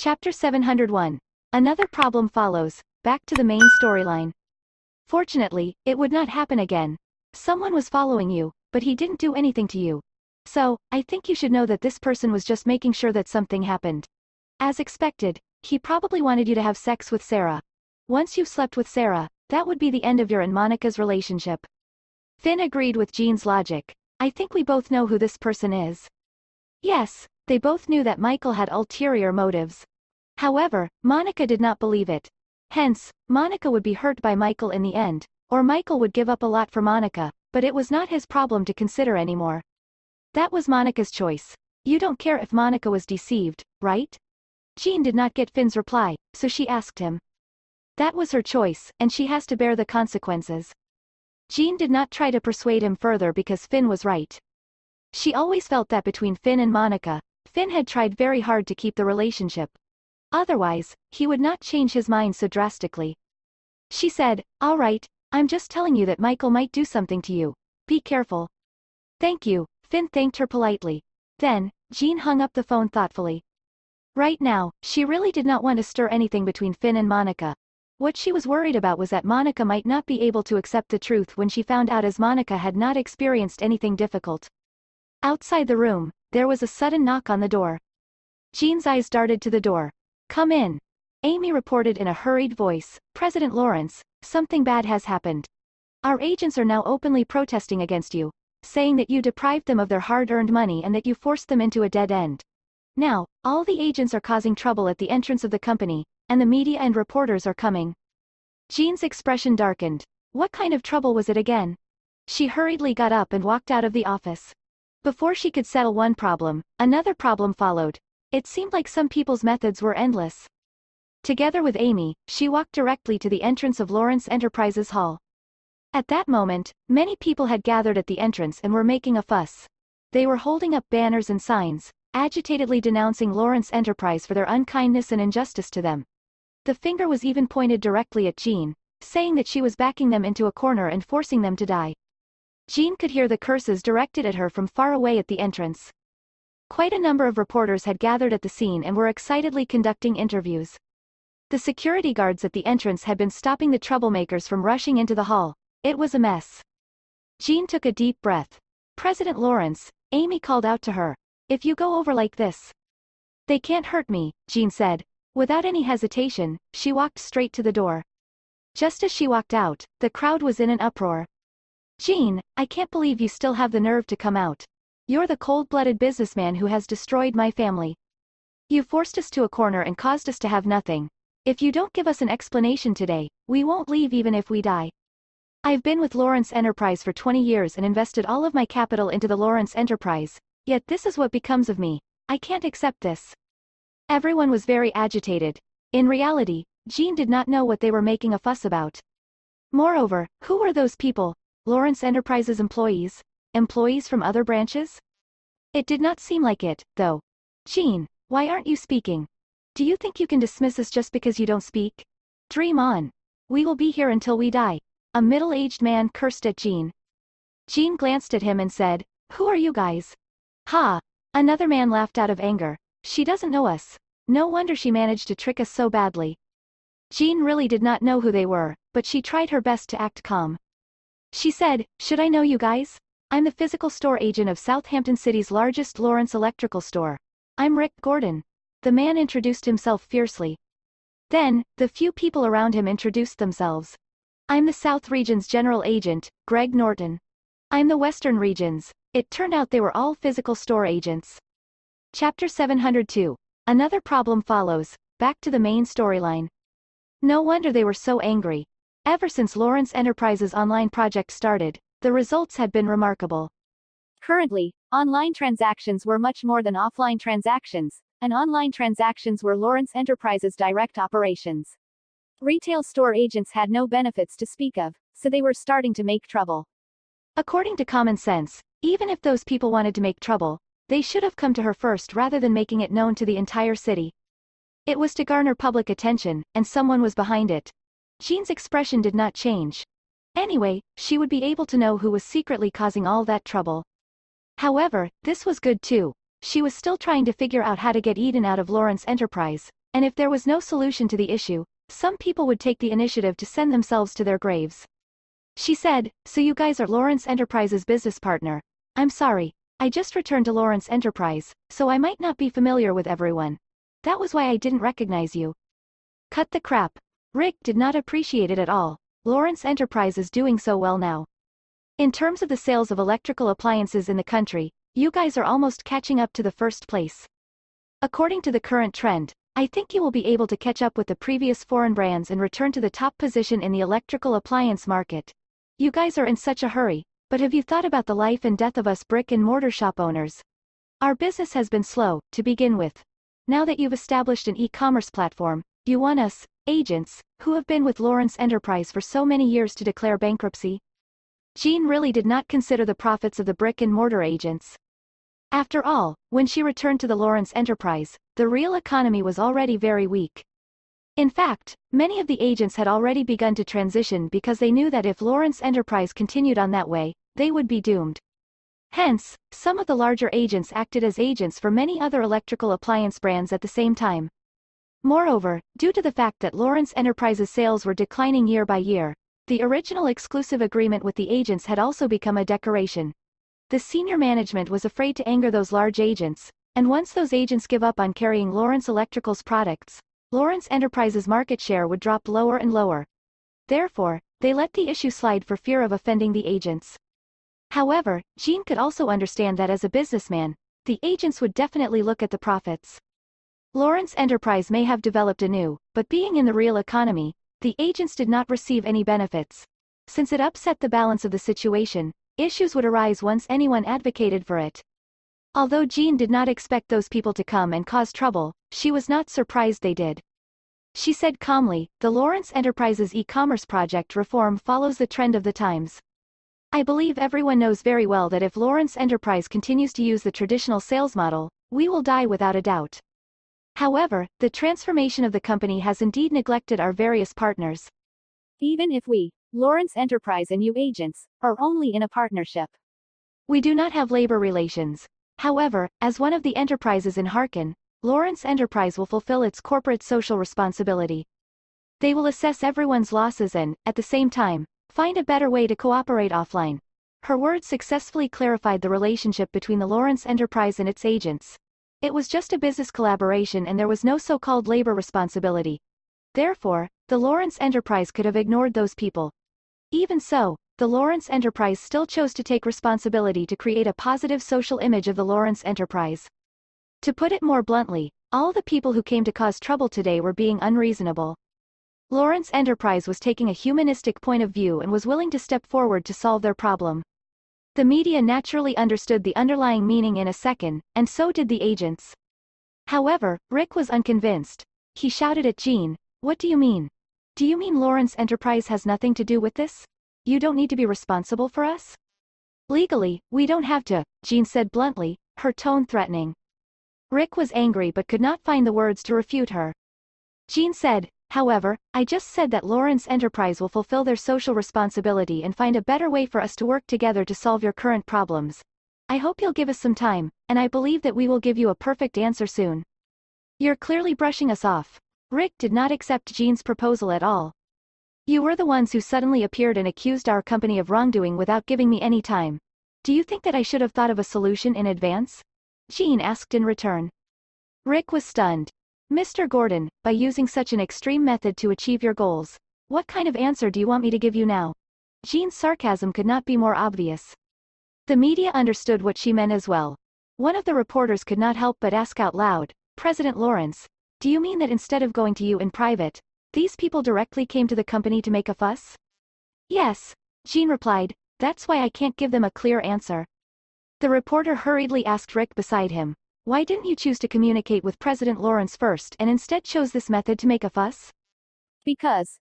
Chapter 701. Another problem follows, back to the main storyline. Fortunately, it would not happen again. Someone was following you, but he didn't do anything to you. So, I think you should know that this person was just making sure that something happened. As expected, he probably wanted you to have sex with Sarah. Once you've slept with Sarah, that would be the end of your and Monica's relationship. Finn agreed with Jean's logic. I think we both know who this person is. Yes, they both knew that Michael had ulterior motives. However, Monica did not believe it. Hence, Monica would be hurt by Michael in the end, or Michael would give up a lot for Monica, but it was not his problem to consider anymore. That was Monica's choice. You don't care if Monica was deceived, right? Jean did not get Finn's reply, so she asked him. That was her choice, and she has to bear the consequences. Jean did not try to persuade him further because Finn was right. She always felt that between Finn and Monica, Finn had tried very hard to keep the relationship. Otherwise, he would not change his mind so drastically. She said, "All right, I'm just telling you that Michael might do something to you. Be careful." "Thank you," Finn thanked her politely. Then, Jean hung up the phone thoughtfully. Right now, she really did not want to stir anything between Finn and Monica. What she was worried about was that Monica might not be able to accept the truth when she found out, as Monica had not experienced anything difficult. Outside the room, there was a sudden knock on the door. Jean's eyes darted to the door. "Come in," Amy reported in a hurried voice. "President Lawrence, something bad has happened. Our agents are now openly protesting against you, saying that you deprived them of their hard-earned money and that you forced them into a dead end. Now, all the agents are causing trouble at the entrance of the company, and the media and reporters are coming." Jean's expression darkened. What kind of trouble was it again? She hurriedly got up and walked out of the office. Before she could settle one problem, another problem followed. It seemed like some people's methods were endless. Together with Amy, she walked directly to the entrance of Lawrence Enterprises Hall. At that moment, many people had gathered at the entrance and were making a fuss. They were holding up banners and signs, agitatedly denouncing Lawrence Enterprise for their unkindness and injustice to them. The finger was even pointed directly at Jean, saying that she was backing them into a corner and forcing them to die. Jean could hear the curses directed at her from far away at the entrance. Quite a number of reporters had gathered at the scene and were excitedly conducting interviews. The security guards at the entrance had been stopping the troublemakers from rushing into the hall. It was a mess. Jean took a deep breath. "President Lawrence," Amy called out to her. "If you go over like this, they can't hurt me," Jean said. Without any hesitation, she walked straight to the door. Just as she walked out, the crowd was in an uproar. "Jean, I can't believe you still have the nerve to come out. You're the cold-blooded businessman who has destroyed my family. You forced us to a corner and caused us to have nothing. If you don't give us an explanation today, we won't leave even if we die. I've been with Lawrence Enterprise for 20 years and invested all of my capital into the Lawrence Enterprise, yet this is what becomes of me. I can't accept this." Everyone was very agitated. In reality, Jean did not know what they were making a fuss about. Moreover, who were those people? Lawrence Enterprises employees? Employees from other branches? It did not seem like it, though. "Jean, why aren't you speaking? Do you think you can dismiss us just because you don't speak? Dream on. We will be here until we die." A middle-aged man cursed at Jean. Jean glanced at him and said, "Who are you guys?" "Ha!" Another man laughed out of anger. "She doesn't know us. No wonder she managed to trick us so badly." Jean really did not know who they were, but she tried her best to act calm. She said, "Should I know you guys? I'm the physical store agent of Southampton City's largest Lawrence electrical store. I'm Rick Gordon." The man introduced himself fiercely. Then, the few people around him introduced themselves. "I'm the South Region's general agent, Greg Norton. I'm the Western Region's." It turned out they were all physical store agents. Chapter 702. Another problem follows, back to the main storyline. No wonder they were so angry. Ever since Lawrence Enterprises' online project started, the results had been remarkable. Currently, online transactions were much more than offline transactions, and online transactions were Lawrence Enterprises' direct operations. Retail store agents had no benefits to speak of, so they were starting to make trouble. According to common sense, even if those people wanted to make trouble, they should have come to her first rather than making it known to the entire city. It was to garner public attention, and someone was behind it. Jean's expression did not change. Anyway, she would be able to know who was secretly causing all that trouble. However, this was good too. She was still trying to figure out how to get Eden out of Lawrence Enterprise, and if there was no solution to the issue, some people would take the initiative to send themselves to their graves. She said, "So you guys are Lawrence Enterprises' business partner. I'm sorry, I just returned to Lawrence Enterprise, so I might not be familiar with everyone. That was why I didn't recognize you." Cut the crap. Rick did not appreciate it at all. Lawrence Enterprise is doing so well now. In terms of the sales of electrical appliances in the country, you guys are almost catching up to the first place. According to the current trend, I think you will be able to catch up with the previous foreign brands and return to the top position in the electrical appliance market. You guys are in such a hurry, but have you thought about the life and death of us brick and mortar shop owners? Our business has been slow, to begin with. Now that you've established an e-commerce platform, you want us, agents, who have been with Lawrence Enterprise for so many years, to declare bankruptcy? Jean really did not consider the profits of the brick and mortar agents. After all, when she returned to the Lawrence Enterprise, the real economy was already very weak. In fact, many of the agents had already begun to transition because they knew that if Lawrence Enterprise continued on that way, they would be doomed. Hence, some of the larger agents acted as agents for many other electrical appliance brands at the same time. Moreover, due to the fact that Lawrence Enterprises' sales were declining year by year, the original exclusive agreement with the agents had also become a decoration. The senior management was afraid to anger those large agents, and once those agents give up on carrying Lawrence Electrical's products, Lawrence Enterprises' market share would drop lower and lower. Therefore, they let the issue slide for fear of offending the agents. However, Jean could also understand that as a businessman, the agents would definitely look at the profits. Lawrence Enterprise may have developed anew, but being in the real economy, the agents did not receive any benefits. Since it upset the balance of the situation, issues would arise once anyone advocated for it. Although Jean did not expect those people to come and cause trouble, she was not surprised they did. She said calmly, "The Lawrence Enterprises e-commerce project reform follows the trend of the times. I believe everyone knows very well that if Lawrence Enterprise continues to use the traditional sales model, we will die without a doubt. However, the transformation of the company has indeed neglected our various partners. Even if we, Lawrence Enterprise and you agents, are only in a partnership, we do not have labor relations. However, as one of the enterprises in Harkin, Lawrence Enterprise will fulfill its corporate social responsibility. They will assess everyone's losses and, at the same time, find a better way to cooperate offline." Her words successfully clarified the relationship between the Lawrence Enterprise and its agents. It was just a business collaboration and there was no so-called labor responsibility. Therefore, the Lawrence Enterprise could have ignored those people. Even so, the Lawrence Enterprise still chose to take responsibility to create a positive social image of the Lawrence Enterprise. To put it more bluntly, all the people who came to cause trouble today were being unreasonable. Lawrence Enterprise was taking a humanistic point of view and was willing to step forward to solve their problem. The media naturally understood the underlying meaning in a second, and so did the agents. However, Rick was unconvinced. He shouted at Jean, "What do you mean? Do you mean Lawrence Enterprise has nothing to do with this? You don't need to be responsible for us?" "Legally, we don't have to," Jean said bluntly, her tone threatening. Rick was angry but could not find the words to refute her. Jean said, "However, I just said that Lawrence Enterprise will fulfill their social responsibility and find a better way for us to work together to solve your current problems. I hope you'll give us some time, and I believe that we will give you a perfect answer soon." "You're clearly brushing us off." Rick did not accept Jean's proposal at all. "You were the ones who suddenly appeared and accused our company of wrongdoing without giving me any time. Do you think that I should have thought of a solution in advance?" Jean asked in return. Rick was stunned. "Mr. Gordon, by using such an extreme method to achieve your goals, what kind of answer do you want me to give you now?" Jean's sarcasm could not be more obvious. The media understood what she meant as well. One of the reporters could not help but ask out loud, "President Lawrence, do you mean that instead of going to you in private, these people directly came to the company to make a fuss?" "Yes," Jean replied, "that's why I can't give them a clear answer." The reporter hurriedly asked Rick beside him, "Why didn't you choose to communicate with President Lawrence first and instead chose this method to make a fuss?" Because.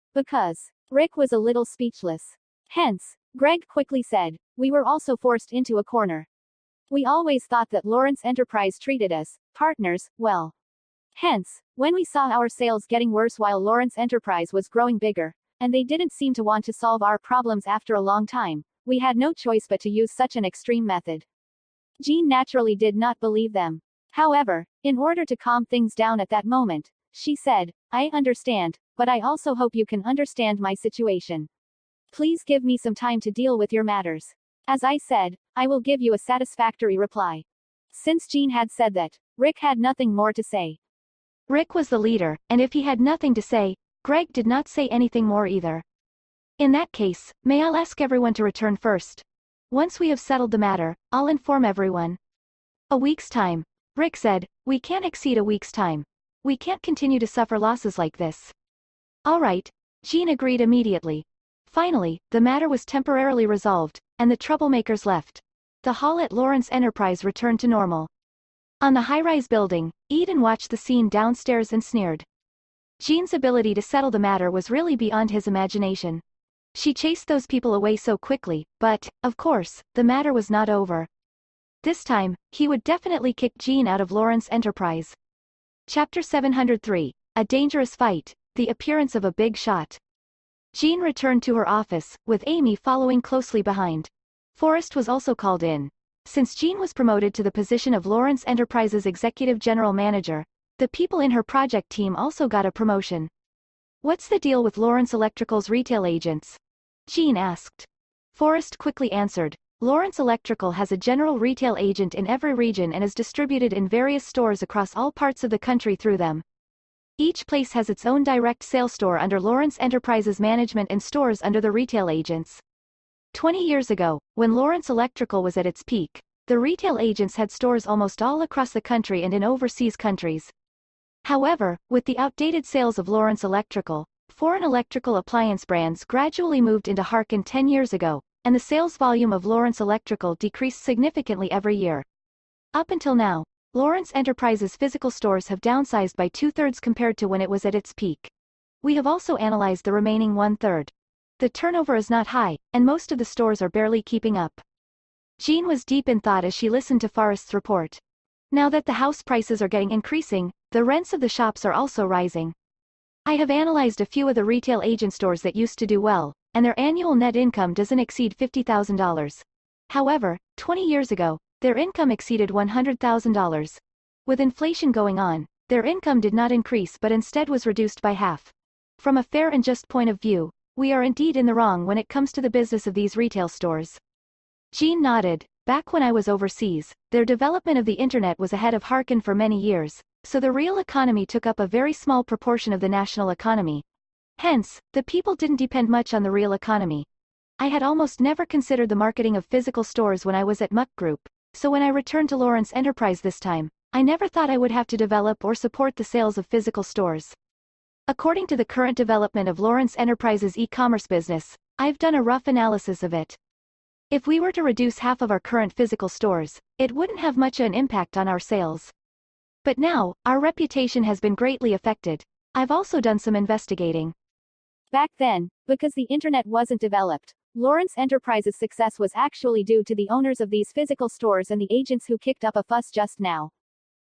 Rick was a little speechless. Hence, Greg quickly said, "We were also forced into a corner. We always thought that Lawrence Enterprise treated us, partners, well. Hence, when we saw our sales getting worse while Lawrence Enterprise was growing bigger, and they didn't seem to want to solve our problems after a long time, we had no choice but to use such an extreme method." Jean naturally did not believe them. However, in order to calm things down at that moment, She said, I understand, but I also hope you can understand my situation. Please give me some time to deal with your matters. As I said, I will give you a satisfactory reply. Since Jean had said that, Rick had nothing more to say. Rick was the leader, and if he had nothing to say, Greg did not say anything more either. In that case, may I ask everyone to return first? Once we have settled the matter, I'll inform everyone. A week's time. Rick said, we can't exceed a week's time. We can't continue to suffer losses like this. All right. Jean agreed immediately. Finally, the matter was temporarily resolved, and the troublemakers left. The hall at Lawrence Enterprise returned to normal. On the high-rise building, Eden watched the scene downstairs and sneered. Jean's ability to settle the matter was really beyond his imagination. She chased those people away so quickly, but, of course, the matter was not over. This time, he would definitely kick Jean out of Lawrence Enterprise. Chapter 703, A Dangerous Fight, The Appearance of a Big Shot. Jean returned to her office, with Amy following closely behind. Forrest was also called in. Since Jean was promoted to the position of Lawrence Enterprises Executive General Manager, the people in her project team also got a promotion. What's the deal with Lawrence Electrical's retail agents? Jean asked. Forrest quickly answered, Lawrence Electrical has a general retail agent in every region and is distributed in various stores across all parts of the country through them. Each place has its own direct sales store under Lawrence Enterprises management and stores under the retail agents. 20 years ago, when Lawrence Electrical was at its peak, the retail agents had stores almost all across the country and in overseas countries. However, with the outdated sales of Lawrence Electrical, foreign electrical appliance brands gradually moved into Harkin 10 years ago, and the sales volume of Lawrence Electrical decreased significantly every year. Up until now, Lawrence Enterprises physical stores have downsized by 2/3 compared to when it was at its peak. We have also analyzed the remaining 1/3. The turnover is not high, and most of the stores are barely keeping up. Jean was deep in thought as she listened to Forrest's report. Now that the house prices are getting increasing, the rents of the shops are also rising. I have analyzed a few of the retail agent stores that used to do well, and their annual net income doesn't exceed $50,000. However, 20 years ago, their income exceeded $100,000. With inflation going on, their income did not increase but instead was reduced by half. From a fair and just point of view, we are indeed in the wrong when it comes to the business of these retail stores. Jean nodded. Back when I was overseas, their development of the internet was ahead of Harkin for many years, so the real economy took up a very small proportion of the national economy. Hence, the people didn't depend much on the real economy. I had almost never considered the marketing of physical stores when I was at Muck Group, so when I returned to Lawrence Enterprise this time, I never thought I would have to develop or support the sales of physical stores. According to the current development of Lawrence Enterprises' e-commerce business, I've done a rough analysis of it. If we were to reduce half of our current physical stores, it wouldn't have much of an impact on our sales. But now, our reputation has been greatly affected. I've also done some investigating. Back then, because the internet wasn't developed, Lawrence Enterprises' success was actually due to the owners of these physical stores and the agents who kicked up a fuss just now.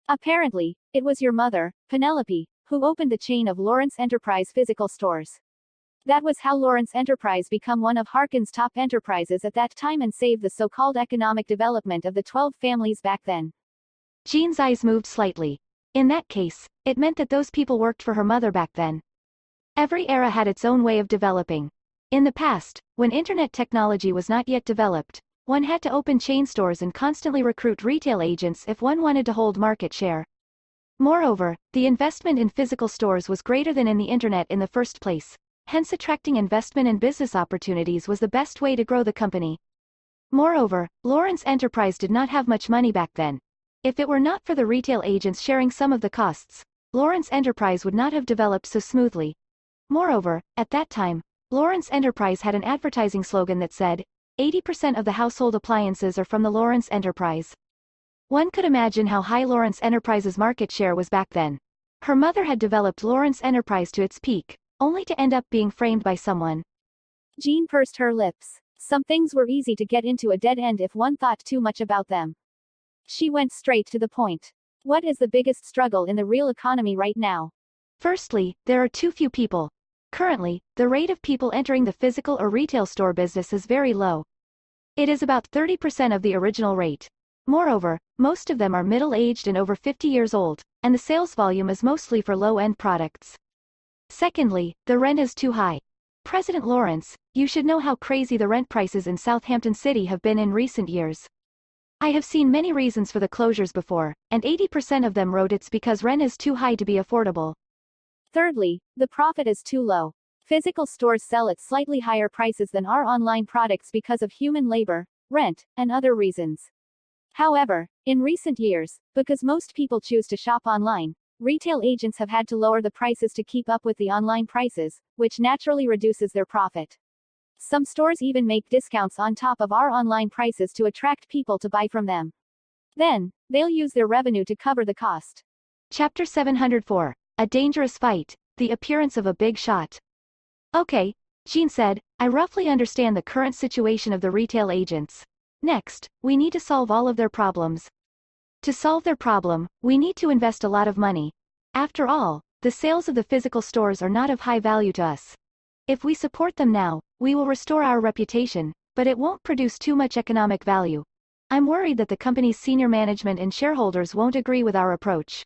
Apparently, it was your mother, Penelope, who opened the chain of Lawrence Enterprise physical stores. That was how Lawrence Enterprise became one of Harkin's top enterprises at that time and saved the so-called economic development of the 12 families back then. Jean's eyes moved slightly. In that case, it meant that those people worked for her mother back then. Every era had its own way of developing. In the past, when internet technology was not yet developed, one had to open chain stores and constantly recruit retail agents if one wanted to hold market share. Moreover, the investment in physical stores was greater than in the internet in the first place, hence attracting investment and business opportunities was the best way to grow the company. Moreover, Lawrence Enterprise did not have much money back then. If it were not for the retail agents sharing some of the costs, Lawrence Enterprise would not have developed so smoothly. Moreover, at that time, Lawrence Enterprise had an advertising slogan that said, 80% of the household appliances are from the Lawrence Enterprise. One could imagine how high Lawrence Enterprise's market share was back then. Her mother had developed Lawrence Enterprise to its peak, only to end up being framed by someone. Jean pursed her lips. Some things were easy to get into a dead end if one thought too much about them. She went straight to the point. What is the biggest struggle in the real economy right now? Firstly, there are too few people. Currently, the rate of people entering the physical or retail store business is very low. It is about 30% of the original rate. Moreover, most of them are middle-aged and over 50 years old, and the sales volume is mostly for low-end products. Secondly, the rent is too high. President Lawrence, you should know how crazy the rent prices in Southampton City have been in recent years. I have seen many reasons for the closures before, and 80% of them wrote it's because rent is too high to be affordable. Thirdly, the profit is too low. Physical stores sell at slightly higher prices than our online products because of human labor, rent, and other reasons. However, in recent years, because most people choose to shop online, retail agents have had to lower the prices to keep up with the online prices, which naturally reduces their profit. Some stores even make discounts on top of our online prices to attract people to buy from them. Then, they'll use their revenue to cover the cost. Chapter 704. A Dangerous Fight, The Appearance of a Big Shot. Okay, Jean said, I roughly understand the current situation of the retail agents. Next, we need to solve all of their problems. To solve their problem, we need to invest a lot of money. After all, the sales of the physical stores are not of high value to us. If we support them now, we will restore our reputation, but it won't produce too much economic value. I'm worried that the company's senior management and shareholders won't agree with our approach.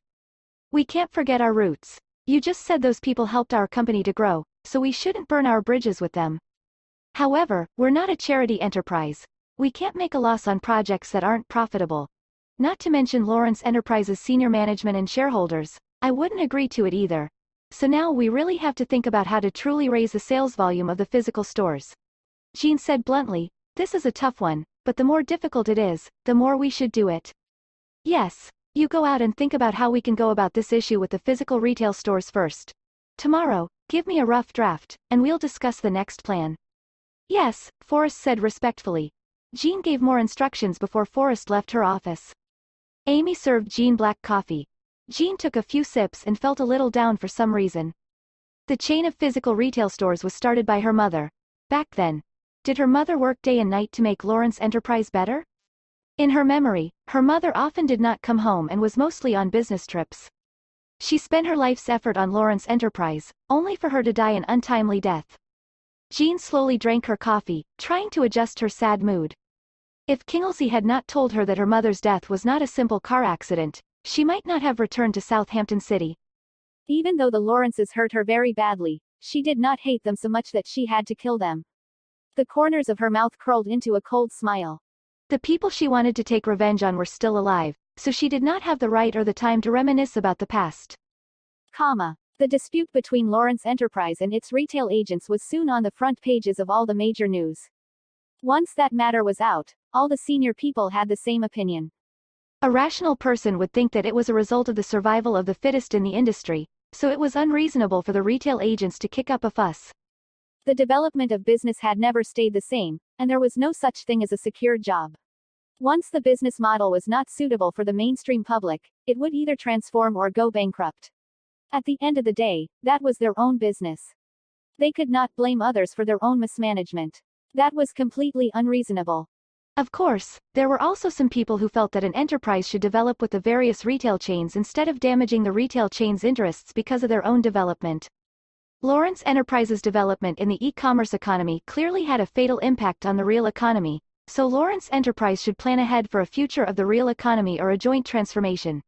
We can't forget our roots. You just said those people helped our company to grow, so we shouldn't burn our bridges with them. However, we're not a charity enterprise. We can't make a loss on projects that aren't profitable. Not to mention Lawrence Enterprises' senior management and shareholders, I wouldn't agree to it either. So now we really have to think about how to truly raise the sales volume of the physical stores. Jean said bluntly, this is a tough one, but the more difficult it is, the more we should do it. Yes, you go out and think about how we can go about this issue with the physical retail stores first. Tomorrow, give me a rough draft, and we'll discuss the next plan. Yes, Forrest said respectfully. Jean gave more instructions before Forrest left her office. Amy served Jean black coffee. Jean took a few sips and felt a little down for some reason. The chain of physical retail stores was started by her mother. Back then, did her mother work day and night to make Lawrence Enterprise better? In her memory, her mother often did not come home and was mostly on business trips. She spent her life's effort on Lawrence Enterprise, only for her to die an untimely death. Jean slowly drank her coffee, trying to adjust her sad mood. If Kinglesey had not told her that her mother's death was not a simple car accident, she might not have returned to Southampton City. Even though the Lawrences hurt her very badly, she did not hate them so much that she had to kill them. The corners of her mouth curled into a cold smile. The people she wanted to take revenge on were still alive, so she did not have the right or the time to reminisce about the past. The dispute between Lawrence Enterprise and its retail agents was soon on the front pages of all the major news. Once that matter was out, all the senior people had the same opinion. A rational person would think that it was a result of the survival of the fittest in the industry, so it was unreasonable for the retail agents to kick up a fuss. The development of business had never stayed the same, and there was no such thing as a secure job. Once the business model was not suitable for the mainstream public, it would either transform or go bankrupt. At the end of the day, that was their own business. They could not blame others for their own mismanagement. That was completely unreasonable. Of course, there were also some people who felt that an enterprise should develop with the various retail chains instead of damaging the retail chain's interests because of their own development. Lawrence Enterprises' development in the e-commerce economy clearly had a fatal impact on the real economy, so Lawrence Enterprise should plan ahead for a future of the real economy or a joint transformation.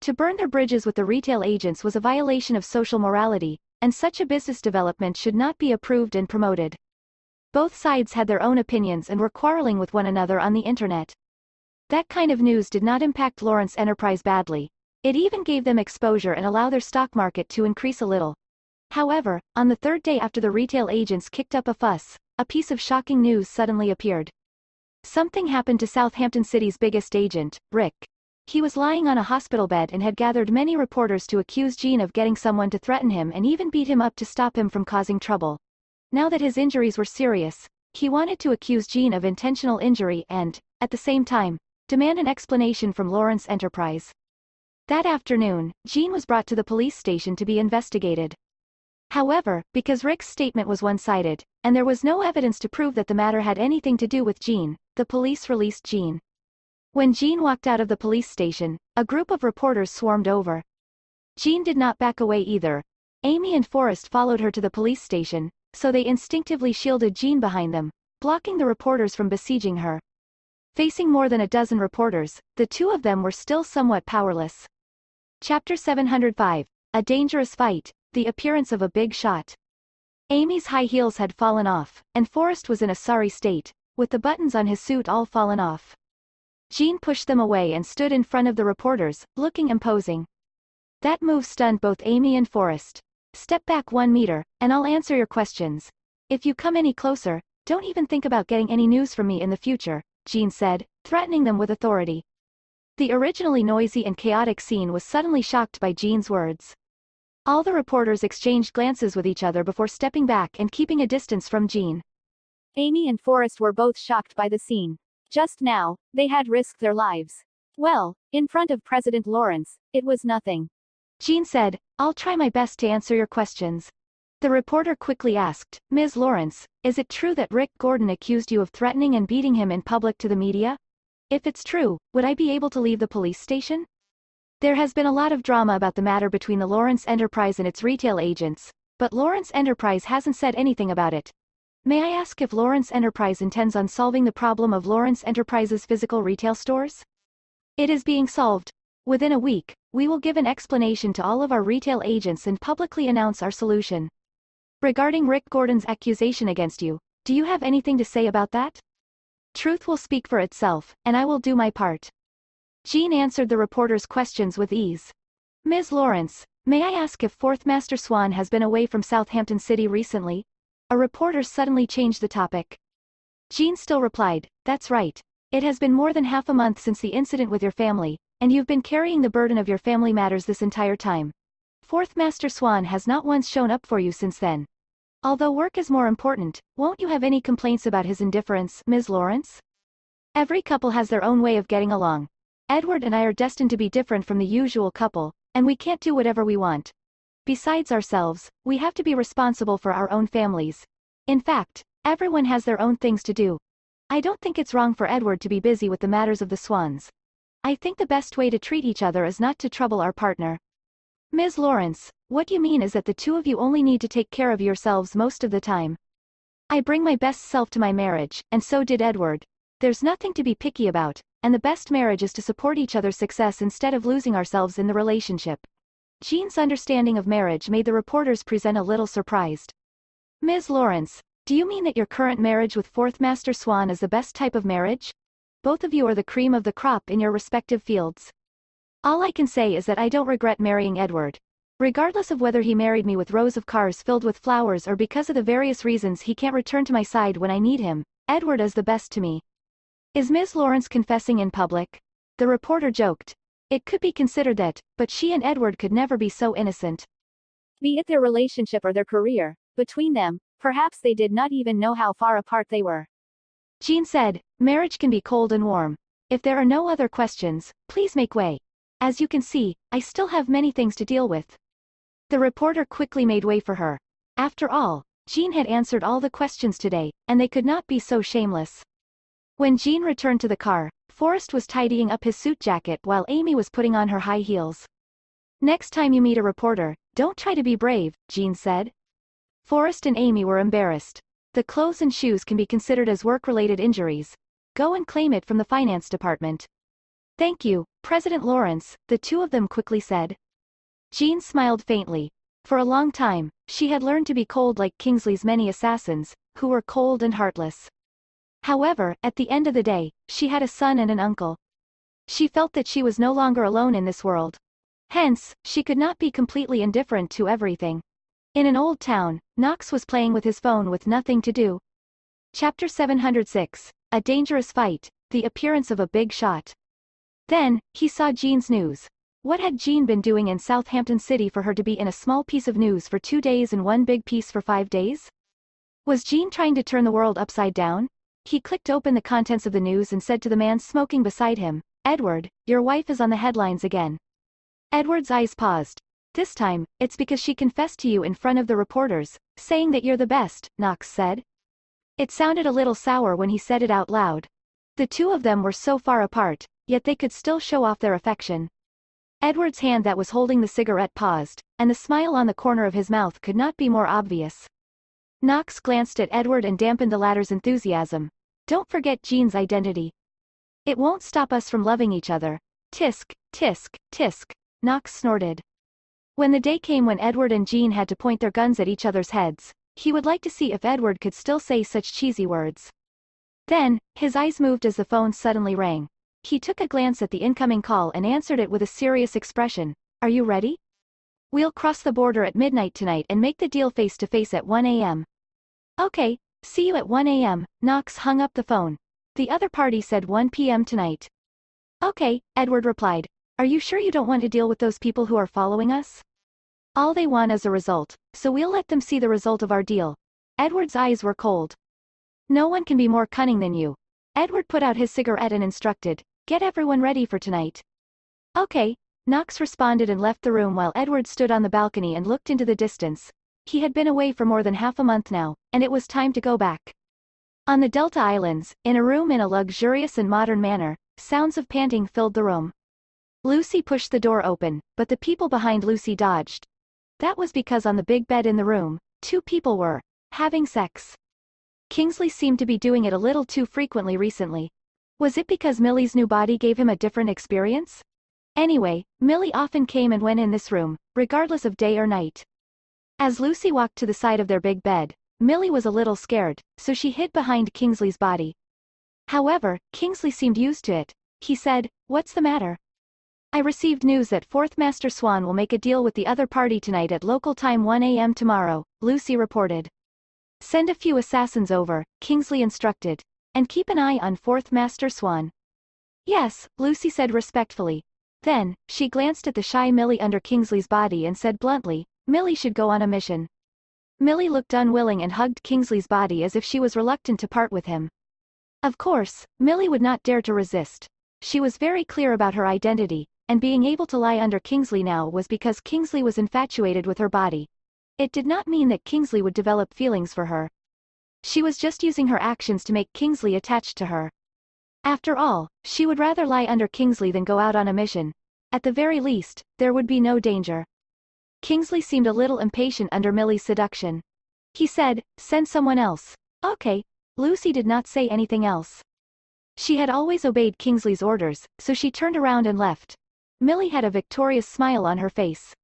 To burn their bridges with the retail agents was a violation of social morality, and such a business development should not be approved and promoted. Both sides had their own opinions and were quarreling with one another on the internet. That kind of news did not impact Lawrence Enterprise badly. It even gave them exposure and allowed their stock market to increase a little. However, on the third day after the retail agents kicked up a fuss, a piece of shocking news suddenly appeared. Something happened to Southampton City's biggest agent, Rick. He was lying on a hospital bed and had gathered many reporters to accuse Jean of getting someone to threaten him and even beat him up to stop him from causing trouble. Now that his injuries were serious, he wanted to accuse Jean of intentional injury and, at the same time, demand an explanation from Lawrence Enterprise. That afternoon, Jean was brought to the police station to be investigated. However, because Rick's statement was one-sided, and there was no evidence to prove that the matter had anything to do with Jean, the police released Jean. When Jean walked out of the police station, a group of reporters swarmed over. Jean did not back away either. Amy and Forrest followed her to the police station, so they instinctively shielded Jean behind them, blocking the reporters from besieging her. Facing more than a dozen reporters, the two of them were still somewhat powerless. Chapter 705. A dangerous fight, the appearance of a big shot. Amy's high heels had fallen off, and Forrest was in a sorry state, with the buttons on his suit all fallen off. Jean pushed them away and stood in front of the reporters, looking imposing. That move stunned both Amy and Forrest. Step back 1 meter, and I'll answer your questions. If you come any closer, don't even think about getting any news from me in the future, Jean said, threatening them with authority. The originally noisy and chaotic scene was suddenly shocked by Jean's words. All the reporters exchanged glances with each other before stepping back and keeping a distance from Jean. Amy and Forrest were both shocked by the scene. Just now, they had risked their lives. Well, in front of President Lawrence, it was nothing. Jean said, I'll try my best to answer your questions. The reporter quickly asked, Ms. Lawrence, is it true that Rick Gordon accused you of threatening and beating him in public to the media? If it's true, would I be able to leave the police station? There has been a lot of drama about the matter between the Lawrence Enterprise and its retail agents, but Lawrence Enterprise hasn't said anything about it. May I ask if Lawrence Enterprise intends on solving the problem of Lawrence Enterprise's physical retail stores? It is being solved. Within a week, we will give an explanation to all of our retail agents and publicly announce our solution. Regarding Rick Gordon's accusation against you, do you have anything to say about that? Truth will speak for itself, and I will do my part. Jean answered the reporter's questions with ease. Ms. Lawrence, may I ask if Fourth Master Swan has been away from Southampton City recently? A reporter suddenly changed the topic. Jean still replied, that's right. It has been more than half a month since the incident with your family, and you've been carrying the burden of your family matters this entire time. Fourth Master Swan has not once shown up for you since then. Although work is more important, won't you have any complaints about his indifference, Ms. Lawrence? Every couple has their own way of getting along. Edward and I are destined to be different from the usual couple, and we can't do whatever we want. Besides ourselves, we have to be responsible for our own families. In fact, everyone has their own things to do. I don't think it's wrong for Edward to be busy with the matters of the Swans. I think the best way to treat each other is not to trouble our partner. Ms. Lawrence, what you mean is that the two of you only need to take care of yourselves most of the time. I bring my best self to my marriage, and so did Edward. There's nothing to be picky about, and the best marriage is to support each other's success instead of losing ourselves in the relationship. Jean's understanding of marriage made the reporters present a little surprised. Ms. Lawrence, do you mean that your current marriage with Fourth Master Swan is the best type of marriage? Both of you are the cream of the crop in your respective fields. All I can say is that I don't regret marrying Edward. Regardless of whether he married me with rows of cars filled with flowers or because of the various reasons he can't return to my side when I need him, Edward is the best to me. Is Ms. Lawrence confessing in public? The reporter joked. It could be considered that, but she and Edward could never be so innocent. Be it their relationship or their career, between them, perhaps they did not even know how far apart they were. Jean said, marriage can be cold and warm. If there are no other questions, please make way. As you can see, I still have many things to deal with. The reporter quickly made way for her. After all, Jean had answered all the questions today, and they could not be so shameless. When Jean returned to the car, Forrest was tidying up his suit jacket while Amy was putting on her high heels. Next time you meet a reporter, don't try to be brave, Jean said. Forrest and Amy were embarrassed. The clothes and shoes can be considered as work-related injuries. Go and claim it from the finance department. Thank you, President Lawrence, the two of them quickly said. Jean smiled faintly. For a long time, she had learned to be cold like Kingsley's many assassins, who were cold and heartless. However, at the end of the day, she had a son and an uncle. She felt that she was no longer alone in this world. Hence, she could not be completely indifferent to everything. In an old town, Knox was playing with his phone with nothing to do. Chapter 706. A dangerous fight, the appearance of a big shot. Then, he saw Jean's news. What had Jean been doing in Southampton City for her to be in a small piece of news for 2 days and one big piece for 5 days? Was Jean trying to turn the world upside down? He clicked open the contents of the news and said to the man smoking beside him, Edward, your wife is on the headlines again. Edward's eyes paused. This time, it's because she confessed to you in front of the reporters, saying that you're the best, Knox said. It sounded a little sour when he said it out loud. The two of them were so far apart, yet they could still show off their affection. Edward's hand that was holding the cigarette paused, and the smile on the corner of his mouth could not be more obvious. Knox glanced at Edward and dampened the latter's enthusiasm. Don't forget Jean's identity. It won't stop us from loving each other. Tisk, tisk, tisk, Knox snorted. When the day came when Edward and Jean had to point their guns at each other's heads, he would like to see if Edward could still say such cheesy words. Then, his eyes moved as the phone suddenly rang. He took a glance at the incoming call and answered it with a serious expression. Are you ready? We'll cross the border at midnight tonight and make the deal face to face at 1 a.m. Okay, see you at 1 a.m. Knox hung up the phone. The other party said 1 p.m. tonight. Okay, Edward replied. Are you sure you don't want to deal with those people who are following us? All they want is a result, so we'll let them see the result of our deal. Edward's eyes were cold. No one can be more cunning than you. Edward put out his cigarette and instructed, get everyone ready for tonight. Okay, Knox responded and left the room while Edward stood on the balcony and looked into the distance. He had been away for more than half a month now, and it was time to go back. On the Delta Islands, in a room in a luxurious and modern manner, sounds of panting filled the room. Lucy pushed the door open, but the people behind Lucy dodged. That was because on the big bed in the room, two people were having sex. Kingsley seemed to be doing it a little too frequently recently. Was it because Millie's new body gave him a different experience? Anyway, Millie often came and went in this room, regardless of day or night. As Lucy walked to the side of their big bed, Millie was a little scared, so she hid behind Kingsley's body. However, Kingsley seemed used to it. He said, What's the matter? I received news that Fourth Master Swan will make a deal with the other party tonight at local time 1 a.m. tomorrow, Lucy reported. Send a few assassins over, Kingsley instructed. And keep an eye on Fourth Master Swan. Yes, Lucy said respectfully. Then, she glanced at the shy Millie under Kingsley's body and said bluntly, Millie should go on a mission. Millie looked unwilling and hugged Kingsley's body as if she was reluctant to part with him. Of course, Millie would not dare to resist. She was very clear about her identity, and being able to lie under Kingsley now was because Kingsley was infatuated with her body. It did not mean that Kingsley would develop feelings for her. She was just using her actions to make Kingsley attached to her. After all, she would rather lie under Kingsley than go out on a mission. At the very least, there would be no danger. Kingsley seemed a little impatient under Millie's seduction. He said, Send someone else. Okay. Lucy did not say anything else. She had always obeyed Kingsley's orders, so she turned around and left. Millie had a victorious smile on her face.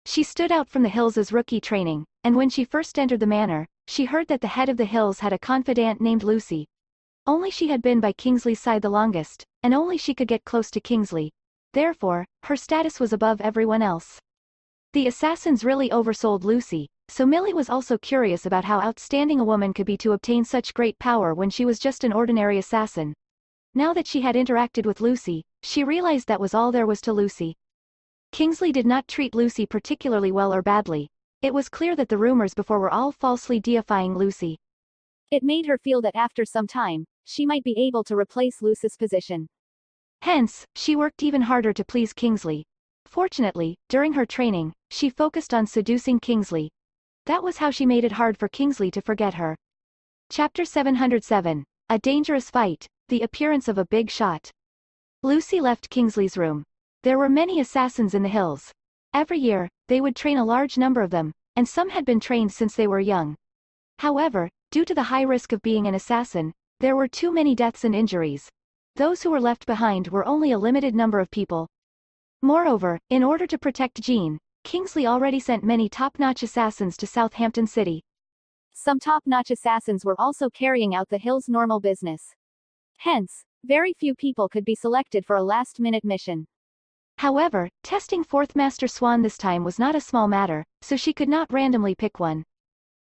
She stood out from the Hills' rookie training, and when she first entered the manor, she heard that the head of the Hills had a confidante named Lucy. Only she had been by Kingsley's side the longest, and only she could get close to Kingsley. Therefore, her status was above everyone else. The assassins really oversold Lucy, so Millie was also curious about how outstanding a woman could be to obtain such great power when she was just an ordinary assassin. Now that she had interacted with Lucy, she realized that was all there was to Lucy. Kingsley did not treat Lucy particularly well or badly. It was clear that the rumors before were all falsely deifying Lucy. It made her feel that after some time, she might be able to replace Lucy's position. Hence, she worked even harder to please Kingsley. Fortunately, during her training, she focused on seducing Kingsley. That was how she made it hard for Kingsley to forget her. Chapter 707. A Dangerous Fight, The Appearance of a Big Shot. Lucy left Kingsley's room. There were many assassins in the Hills. Every year, they would train a large number of them, and some had been trained since they were young. However, due to the high risk of being an assassin, there were too many deaths and injuries. Those who were left behind were only a limited number of people. Moreover, in order to protect Jean, Kingsley already sent many top-notch assassins to Southampton City. Some top-notch assassins were also carrying out the Hills' normal business. Hence, very few people could be selected for a last-minute mission. However, testing Fourth Master Swan this time was not a small matter, so she could not randomly pick one.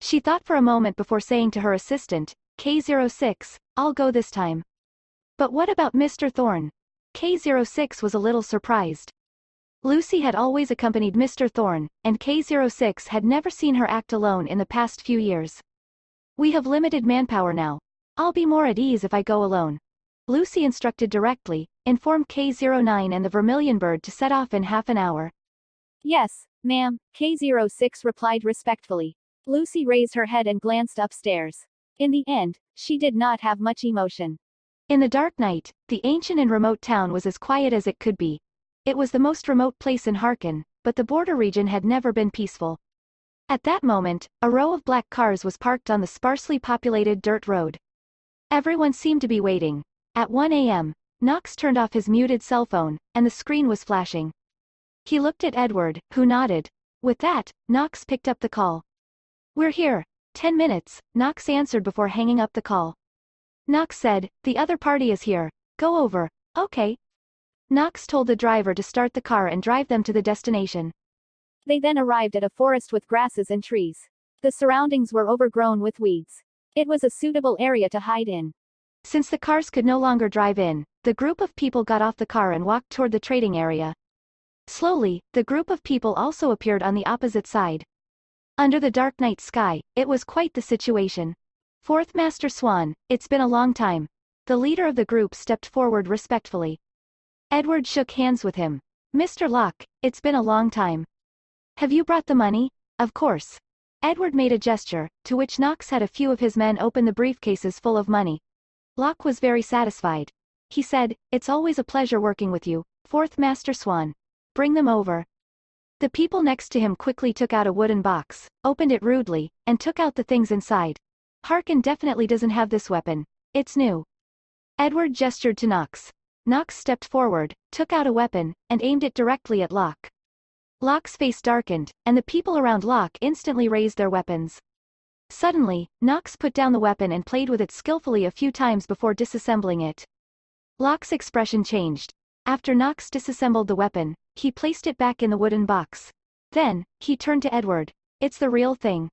She thought for a moment before saying to her assistant, K06, I'll go this time. But what about Mr. Thorne? K06 was a little surprised. Lucy had always accompanied Mr. Thorne, and K06 had never seen her act alone in the past few years. We have limited manpower now. I'll be more at ease if I go alone. Lucy instructed directly, informed K09 and the Vermilion Bird to set off in half an hour. Yes, ma'am, K06 replied respectfully. Lucy raised her head and glanced upstairs. In the end, she did not have much emotion. In the dark night, the ancient and remote town was as quiet as it could be. It was the most remote place in Harkin, but the border region had never been peaceful. At that moment, a row of black cars was parked on the sparsely populated dirt road. Everyone seemed to be waiting. At 1 a.m., Knox turned off his muted cell phone, and the screen was flashing. He looked at Edward, who nodded. With that, Knox picked up the call. "We're here. 10 minutes, Knox answered before hanging up the call. Knox said, "The other party is here. Go over." "Okay." Knox told the driver to start the car and drive them to the destination. They then arrived at a forest with grasses and trees. The surroundings were overgrown with weeds. It was a suitable area to hide in. Since the cars could no longer drive in, the group of people got off the car and walked toward the trading area. Slowly, the group of people also appeared on the opposite side. Under the dark night sky, it was quite the situation. "Fourth Master Swan, it's been a long time." The leader of the group stepped forward respectfully. Edward shook hands with him. "Mr. Locke, it's been a long time. Have you brought the money?" "Of course." Edward made a gesture, to which Knox had a few of his men open the briefcases full of money. Locke was very satisfied. He said, "It's always a pleasure working with you, Fourth Master Swan. Bring them over." The people next to him quickly took out a wooden box, opened it rudely, and took out the things inside. "Harkin definitely doesn't have this weapon. It's new." Edward gestured to Knox. Knox stepped forward, took out a weapon, and aimed it directly at Locke. Locke's face darkened, and the people around Locke instantly raised their weapons. Suddenly, Knox put down the weapon and played with it skillfully a few times before disassembling it. Locke's expression changed. After Knox disassembled the weapon, he placed it back in the wooden box. Then, he turned to Edward. "It's the real thing."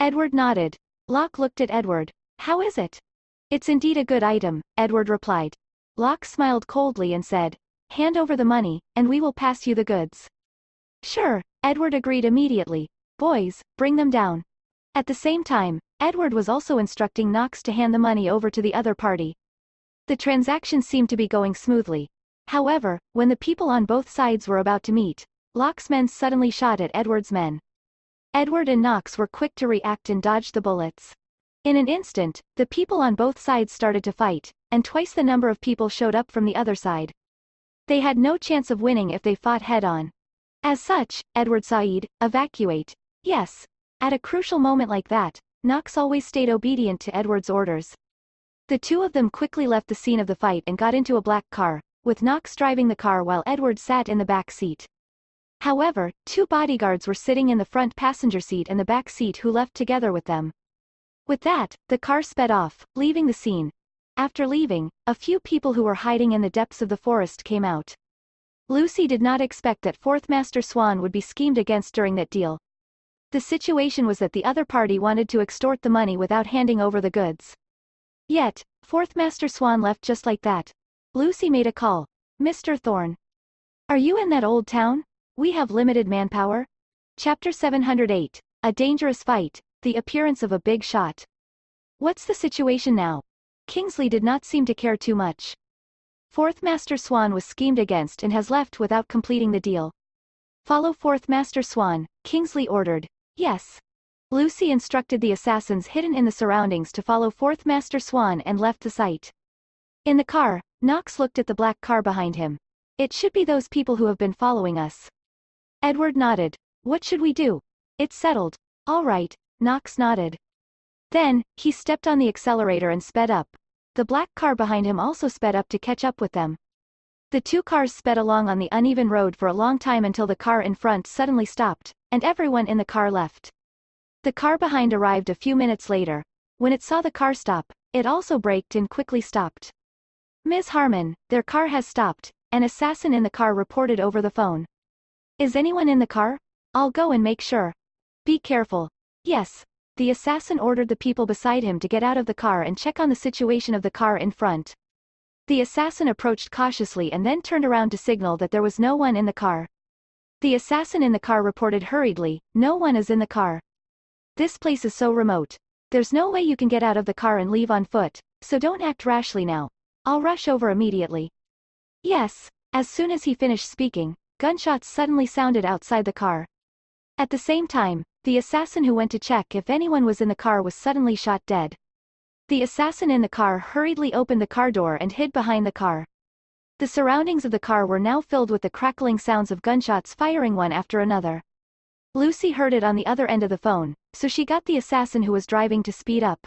Edward nodded. Locke looked at Edward. "How is it?" "It's indeed a good item," Edward replied. Locke smiled coldly and said, "Hand over the money, and we will pass you the goods." "Sure," Edward agreed immediately. "Boys, bring them down." At the same time, Edward was also instructing Knox to hand the money over to the other party. The transaction seemed to be going smoothly. However, when the people on both sides were about to meet, Locke's men suddenly shot at Edward's men. Edward and Knox were quick to react and dodge the bullets. In an instant, the people on both sides started to fight, and twice the number of people showed up from the other side. They had no chance of winning if they fought head-on. As such, Edward Said, evacuate. Yes. At a crucial moment like that, Knox always stayed obedient to Edward's orders. The two of them quickly left the scene of the fight and got into a black car, with Knox driving the car while Edward sat in the back seat. However, two bodyguards were sitting in the front passenger seat and the back seat who left together with them. With that, the car sped off, leaving the scene. After leaving, a few people who were hiding in the depths of the forest came out. Lucy did not expect that Fourth Master Swan would be schemed against during that deal. The situation was that the other party wanted to extort the money without handing over the goods. Yet, Fourth Master Swan left just like that. Lucy made a call. "Mr. Thorne. Are you in that old town? We have limited manpower." Chapter 708. A dangerous fight, the appearance of a big shot. "What's the situation now?" Kingsley did not seem to care too much. Fourth Master Swan was schemed against and has left without completing the deal. "Follow Fourth Master Swan," Kingsley ordered. "Yes." Lucy instructed the assassins hidden in the surroundings to follow Fourth Master Swan and left the site. In the car, Knox looked at the black car behind him. "It should be those people who have been following us." Edward nodded. "What should we do?" "It's settled." "All right," Knox nodded. Then, he stepped on the accelerator and sped up. The black car behind him also sped up to catch up with them. The two cars sped along on the uneven road for a long time until the car in front suddenly stopped, and everyone in the car left. The car behind arrived a few minutes later. When it saw the car stop, it also braked and quickly stopped. "Ms. Harmon, their car has stopped," an assassin in the car reported over the phone. "Is anyone in the car? I'll go and make sure." "Be careful." "Yes." The assassin ordered the people beside him to get out of the car and check on the situation of the car in front. The assassin approached cautiously and then turned around to signal that there was no one in the car. The assassin in the car reported hurriedly, "No one is in the car. This place is so remote. There's no way you can get out of the car and leave on foot, so don't act rashly now. I'll rush over immediately." "Yes." As soon as he finished speaking, gunshots suddenly sounded outside the car. At the same time, the assassin who went to check if anyone was in the car was suddenly shot dead. The assassin in the car hurriedly opened the car door and hid behind the car. The surroundings of the car were now filled with the crackling sounds of gunshots firing one after another. Lucy heard it on the other end of the phone, so she got the assassin who was driving to speed up.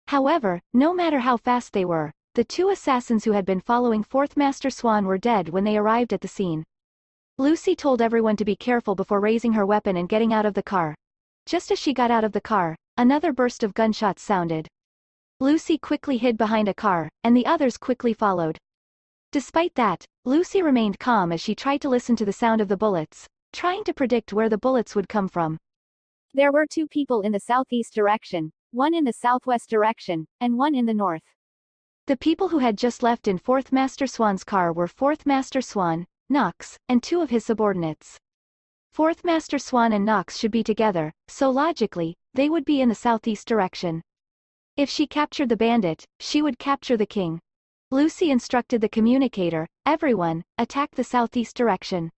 However, no matter how fast they were, The two assassins who had been following Fourth Master Swan were dead when they arrived at the scene. Lucy told everyone to be careful before raising her weapon and getting out of the car. Just as she got out of the car, another burst of gunshots sounded. Lucy quickly hid behind a car, and the others quickly followed. Despite that, Lucy remained calm as she tried to listen to the sound of the bullets, trying to predict where the bullets would come from. There were two people in the southeast direction, one in the southwest direction, and one in the north. The people who had just left in Fourth Master Swan's car were Fourth Master Swan, Knox, and two of his subordinates. Fourth Master Swan and Knox should be together, so logically, they would be in the southeast direction. If she captured the bandit, she would capture the king. Lucy instructed the communicator, everyone, attack the southeast direction.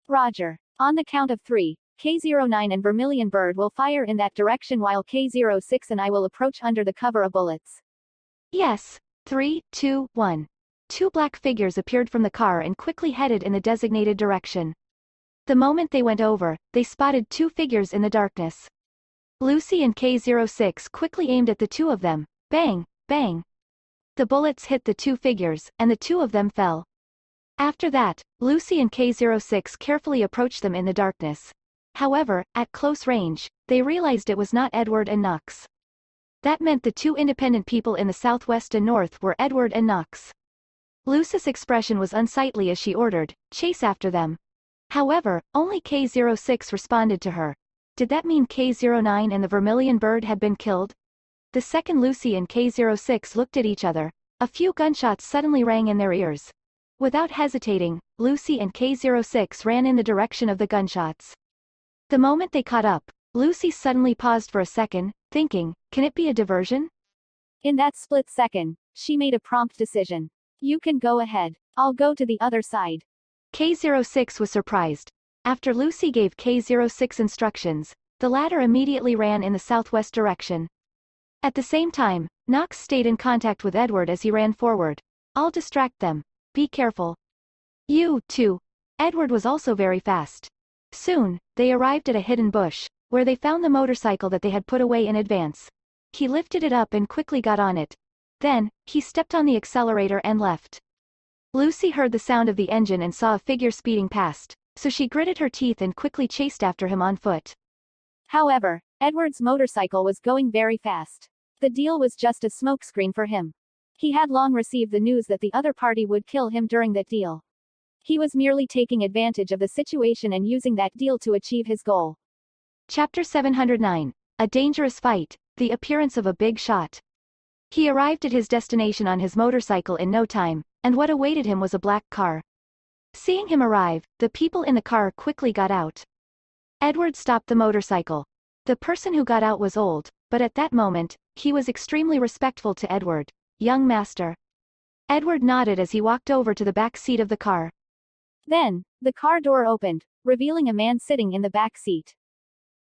Roger. On the count of 3, K09 and Vermilion Bird will fire in that direction while K06 and I will approach under the cover of bullets. Yes. 3, 2, 1. Two black figures appeared from the car and quickly headed in the designated direction. The moment they went over, they spotted two figures in the darkness. Lucy and K06 quickly aimed at the two of them. Bang, bang. The bullets hit the two figures, and the two of them fell. After that, Lucy and K06 carefully approached them in the darkness. However, at close range, they realized it was not Edward and Knox. That meant the two independent people in the southwest and north were Edward and Knox. Lucy's expression was unsightly as she ordered, chase after them. However, only K06 responded to her. Did that mean K09 and the Vermilion Bird had been killed? The second Lucy and K06 looked at each other, a few gunshots suddenly rang in their ears. Without hesitating, Lucy and K06 ran in the direction of the gunshots. The moment they caught up, Lucy suddenly paused for a second, thinking, can it be a diversion? In that split second, she made a prompt decision. You can go ahead. I'll go to the other side. K06 was surprised. After Lucy gave K06 instructions, the latter immediately ran in the southwest direction. At the same time, Knox stayed in contact with Edward as he ran forward. I'll distract them. Be careful. You, too. Edward was also very fast. Soon, they arrived at a hidden bush, where they found the motorcycle that they had put away in advance. He lifted it up and quickly got on it. Then, he stepped on the accelerator and left. Lucy heard the sound of the engine and saw a figure speeding past, so she gritted her teeth and quickly chased after him on foot. However, Edward's motorcycle was going very fast. The deal was just a smokescreen for him. He had long received the news that the other party would kill him during that deal. He was merely taking advantage of the situation and using that deal to achieve his goal. Chapter 709. A dangerous fight, the appearance of a big shot. He arrived at his destination on his motorcycle in no time, and what awaited him was a black car. Seeing him arrive, the people in the car quickly got out. Edward stopped the motorcycle. The person who got out was old, but at that moment, he was extremely respectful to Edward. Young master. Edward nodded as he walked over to the back seat of the car. Then, the car door opened, revealing a man sitting in the back seat.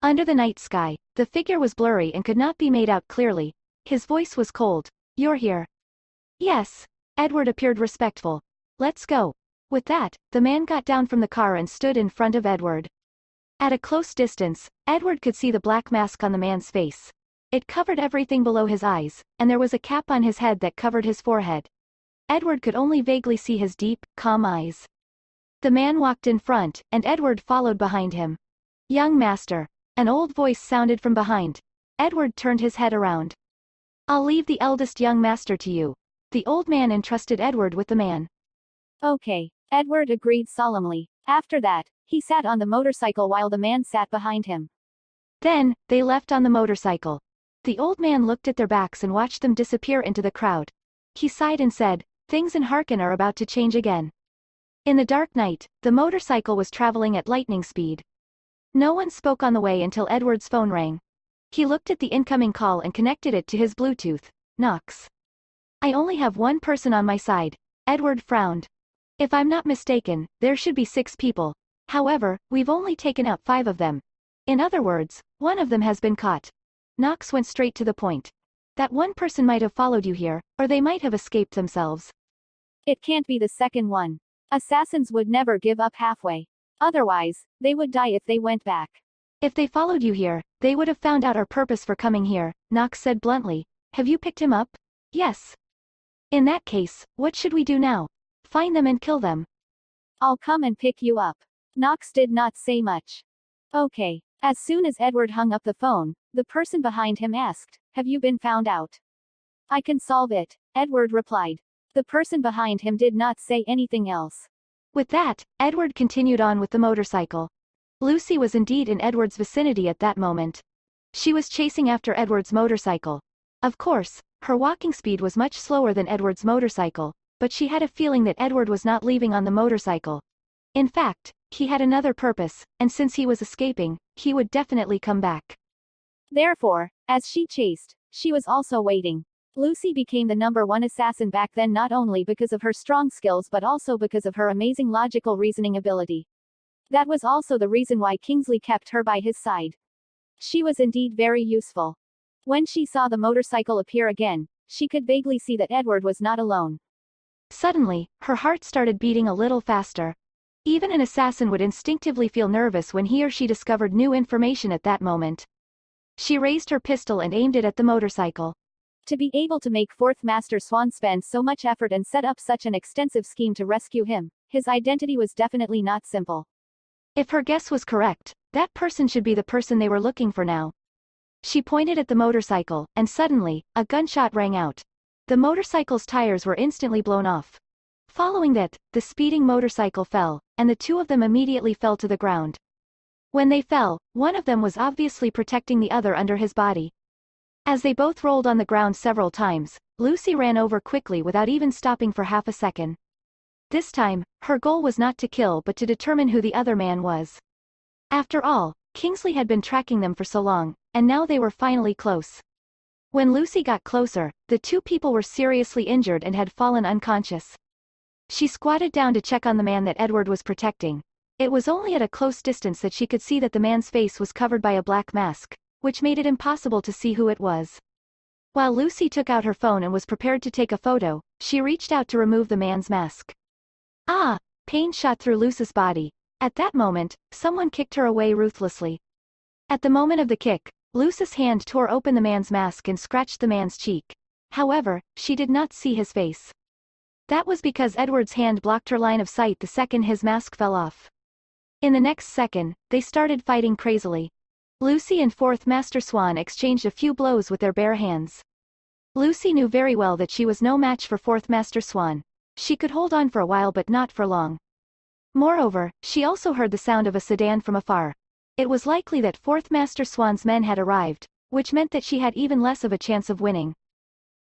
Under the night sky, the figure was blurry and could not be made out clearly. His voice was cold. You're here. Yes. Edward appeared respectful. Let's go. With that, the man got down from the car and stood in front of Edward. At a close distance, Edward could see the black mask on the man's face. It covered everything below his eyes, and there was a cap on his head that covered his forehead. Edward could only vaguely see his deep, calm eyes. The man walked in front, and Edward followed behind him. Young master. An old voice sounded from behind. Edward turned his head around. I'll leave the eldest young master to you. The old man entrusted Edward with the man. Okay. Edward agreed solemnly. After that, he sat on the motorcycle while the man sat behind him. Then, they left on the motorcycle. The old man looked at their backs and watched them disappear into the crowd. He sighed and said, things in Harkin are about to change again. In the dark night, the motorcycle was traveling at lightning speed. No one spoke on the way until Edward's phone rang. He looked at the incoming call and connected it to his Bluetooth. Knox. I only have one person on my side. Edward frowned. If I'm not mistaken, there should be 6 people. However, we've only taken out 5 of them. In other words, one of them has been caught. Knox went straight to the point. That one person might have followed you here, or they might have escaped themselves. It can't be the second one. Assassins would never give up halfway. Otherwise, they would die if they went back. If they followed you here, they would have found out our purpose for coming here, Knox said bluntly. Have you picked him up? Yes. In that case, what should we do now? Find them and kill them. I'll come and pick you up. Knox did not say much. Okay. As soon as Edward hung up the phone, the person behind him asked, "Have you been found out?" "I can solve it," Edward replied. The person behind him did not say anything else. With that, Edward continued on with the motorcycle. Lucy was indeed in Edward's vicinity at that moment. She was chasing after Edward's motorcycle. Of course, her walking speed was much slower than Edward's motorcycle, but she had a feeling that Edward was not leaving on the motorcycle. In fact, he had another purpose, and since he was escaping, he would definitely come back. Therefore, as she chased, she was also waiting. Lucy became the #1 assassin back then not only because of her strong skills but also because of her amazing logical reasoning ability. That was also the reason why Kingsley kept her by his side. She was indeed very useful. When she saw the motorcycle appear again, she could vaguely see that Edward was not alone. Suddenly, her heart started beating a little faster. Even an assassin would instinctively feel nervous when he or she discovered new information at that moment. She raised her pistol and aimed it at the motorcycle. To be able to make Fourth Master Swan spend so much effort and set up such an extensive scheme to rescue him, his identity was definitely not simple. If her guess was correct, that person should be the person they were looking for now. She pointed at the motorcycle, and suddenly, a gunshot rang out. The motorcycle's tires were instantly blown off. Following that, the speeding motorcycle fell, and the two of them immediately fell to the ground. When they fell, one of them was obviously protecting the other under his body. As they both rolled on the ground several times, Lucy ran over quickly without even stopping for half a second. This time, her goal was not to kill but to determine who the other man was. After all, Kingsley had been tracking them for so long, and now they were finally close. When Lucy got closer, the two people were seriously injured and had fallen unconscious. She squatted down to check on the man that Edward was protecting. It was only at a close distance that she could see that the man's face was covered by a black mask, which made it impossible to see who it was. While Lucy took out her phone and was prepared to take a photo, she reached out to remove the man's mask. Ah! Pain shot through Lucy's body. At that moment, someone kicked her away ruthlessly. At the moment of the kick, Lucy's hand tore open the man's mask and scratched the man's cheek. However, she did not see his face. That was because Edward's hand blocked her line of sight the second his mask fell off. In the next second, they started fighting crazily. Lucy and Fourth Master Swan exchanged a few blows with their bare hands. Lucy knew very well that she was no match for Fourth Master Swan. She could hold on for a while but not for long. Moreover, she also heard the sound of a sedan from afar. It was likely that Fourth Master Swan's men had arrived, which meant that she had even less of a chance of winning.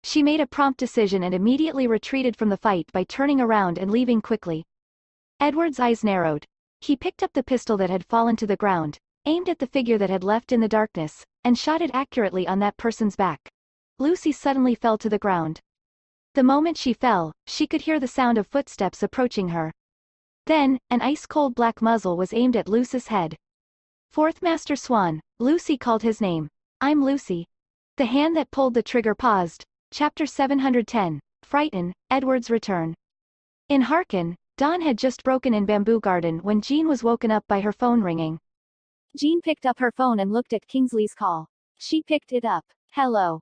She made a prompt decision and immediately retreated from the fight by turning around and leaving quickly. Edward's eyes narrowed. He picked up the pistol that had fallen to the ground, aimed at the figure that had left in the darkness, and shot it accurately on that person's back. Lucy suddenly fell to the ground. The moment she fell, she could hear the sound of footsteps approaching her. Then, an ice-cold black muzzle was aimed at Lucy's head. Fourth Master Swan, Lucy called his name. "I'm Lucy." The hand that pulled the trigger paused. Chapter 710, Frighten, Edward's Return. In Harkin, dawn had just broken in Bamboo Garden when Jean was woken up by her phone ringing. Jean picked up her phone and looked at Kingsley's call. She picked it up. "Hello."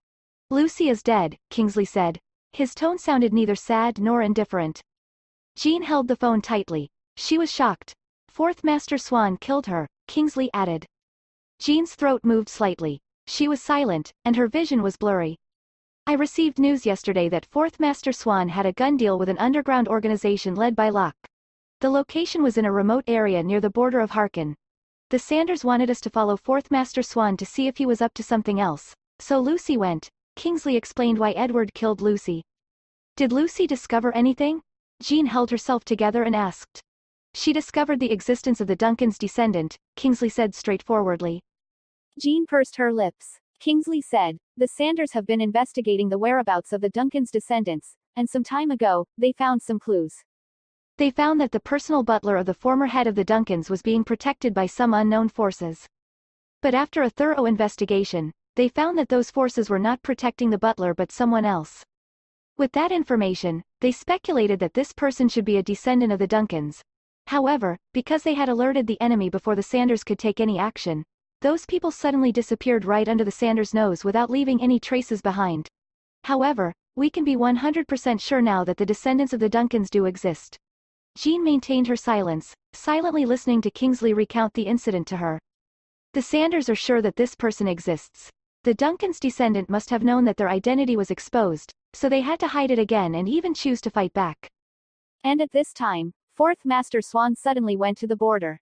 "Lucy is dead," Kingsley said. His tone sounded neither sad nor indifferent. Jean held the phone tightly. She was shocked. "Fourth Master Swan killed her," Kingsley added. Jean's throat moved slightly. She was silent, and her vision was blurry. "I received news yesterday that Fourth Master Swan had a gun deal with an underground organization led by Locke. The location was in a remote area near the border of Harkin. The Sanders wanted us to follow Fourth Master Swan to see if he was up to something else, so Lucy went." Kingsley explained why Edward killed Lucy. "Did Lucy discover anything?" Jean held herself together and asked. "She discovered the existence of the Duncans' descendant," Kingsley said straightforwardly. Jean pursed her lips. Kingsley said, "The Sanders have been investigating the whereabouts of the Duncans' descendants, and some time ago, they found some clues. They found that the personal butler of the former head of the Duncans was being protected by some unknown forces. But after a thorough investigation, they found that those forces were not protecting the butler but someone else. With that information, they speculated that this person should be a descendant of the Duncans. However, because they had alerted the enemy before the Sanders could take any action, those people suddenly disappeared right under the Sanders' nose without leaving any traces behind. However, we can be 100% sure now that the descendants of the Duncans do exist. Jean maintained her silence, silently listening to Kingsley recount the incident to her. The Sanders are sure that this person exists. The Duncans' descendant must have known that their identity was exposed, so they had to hide it again and even choose to fight back. And at this time, Fourth Master Swan suddenly went to the border.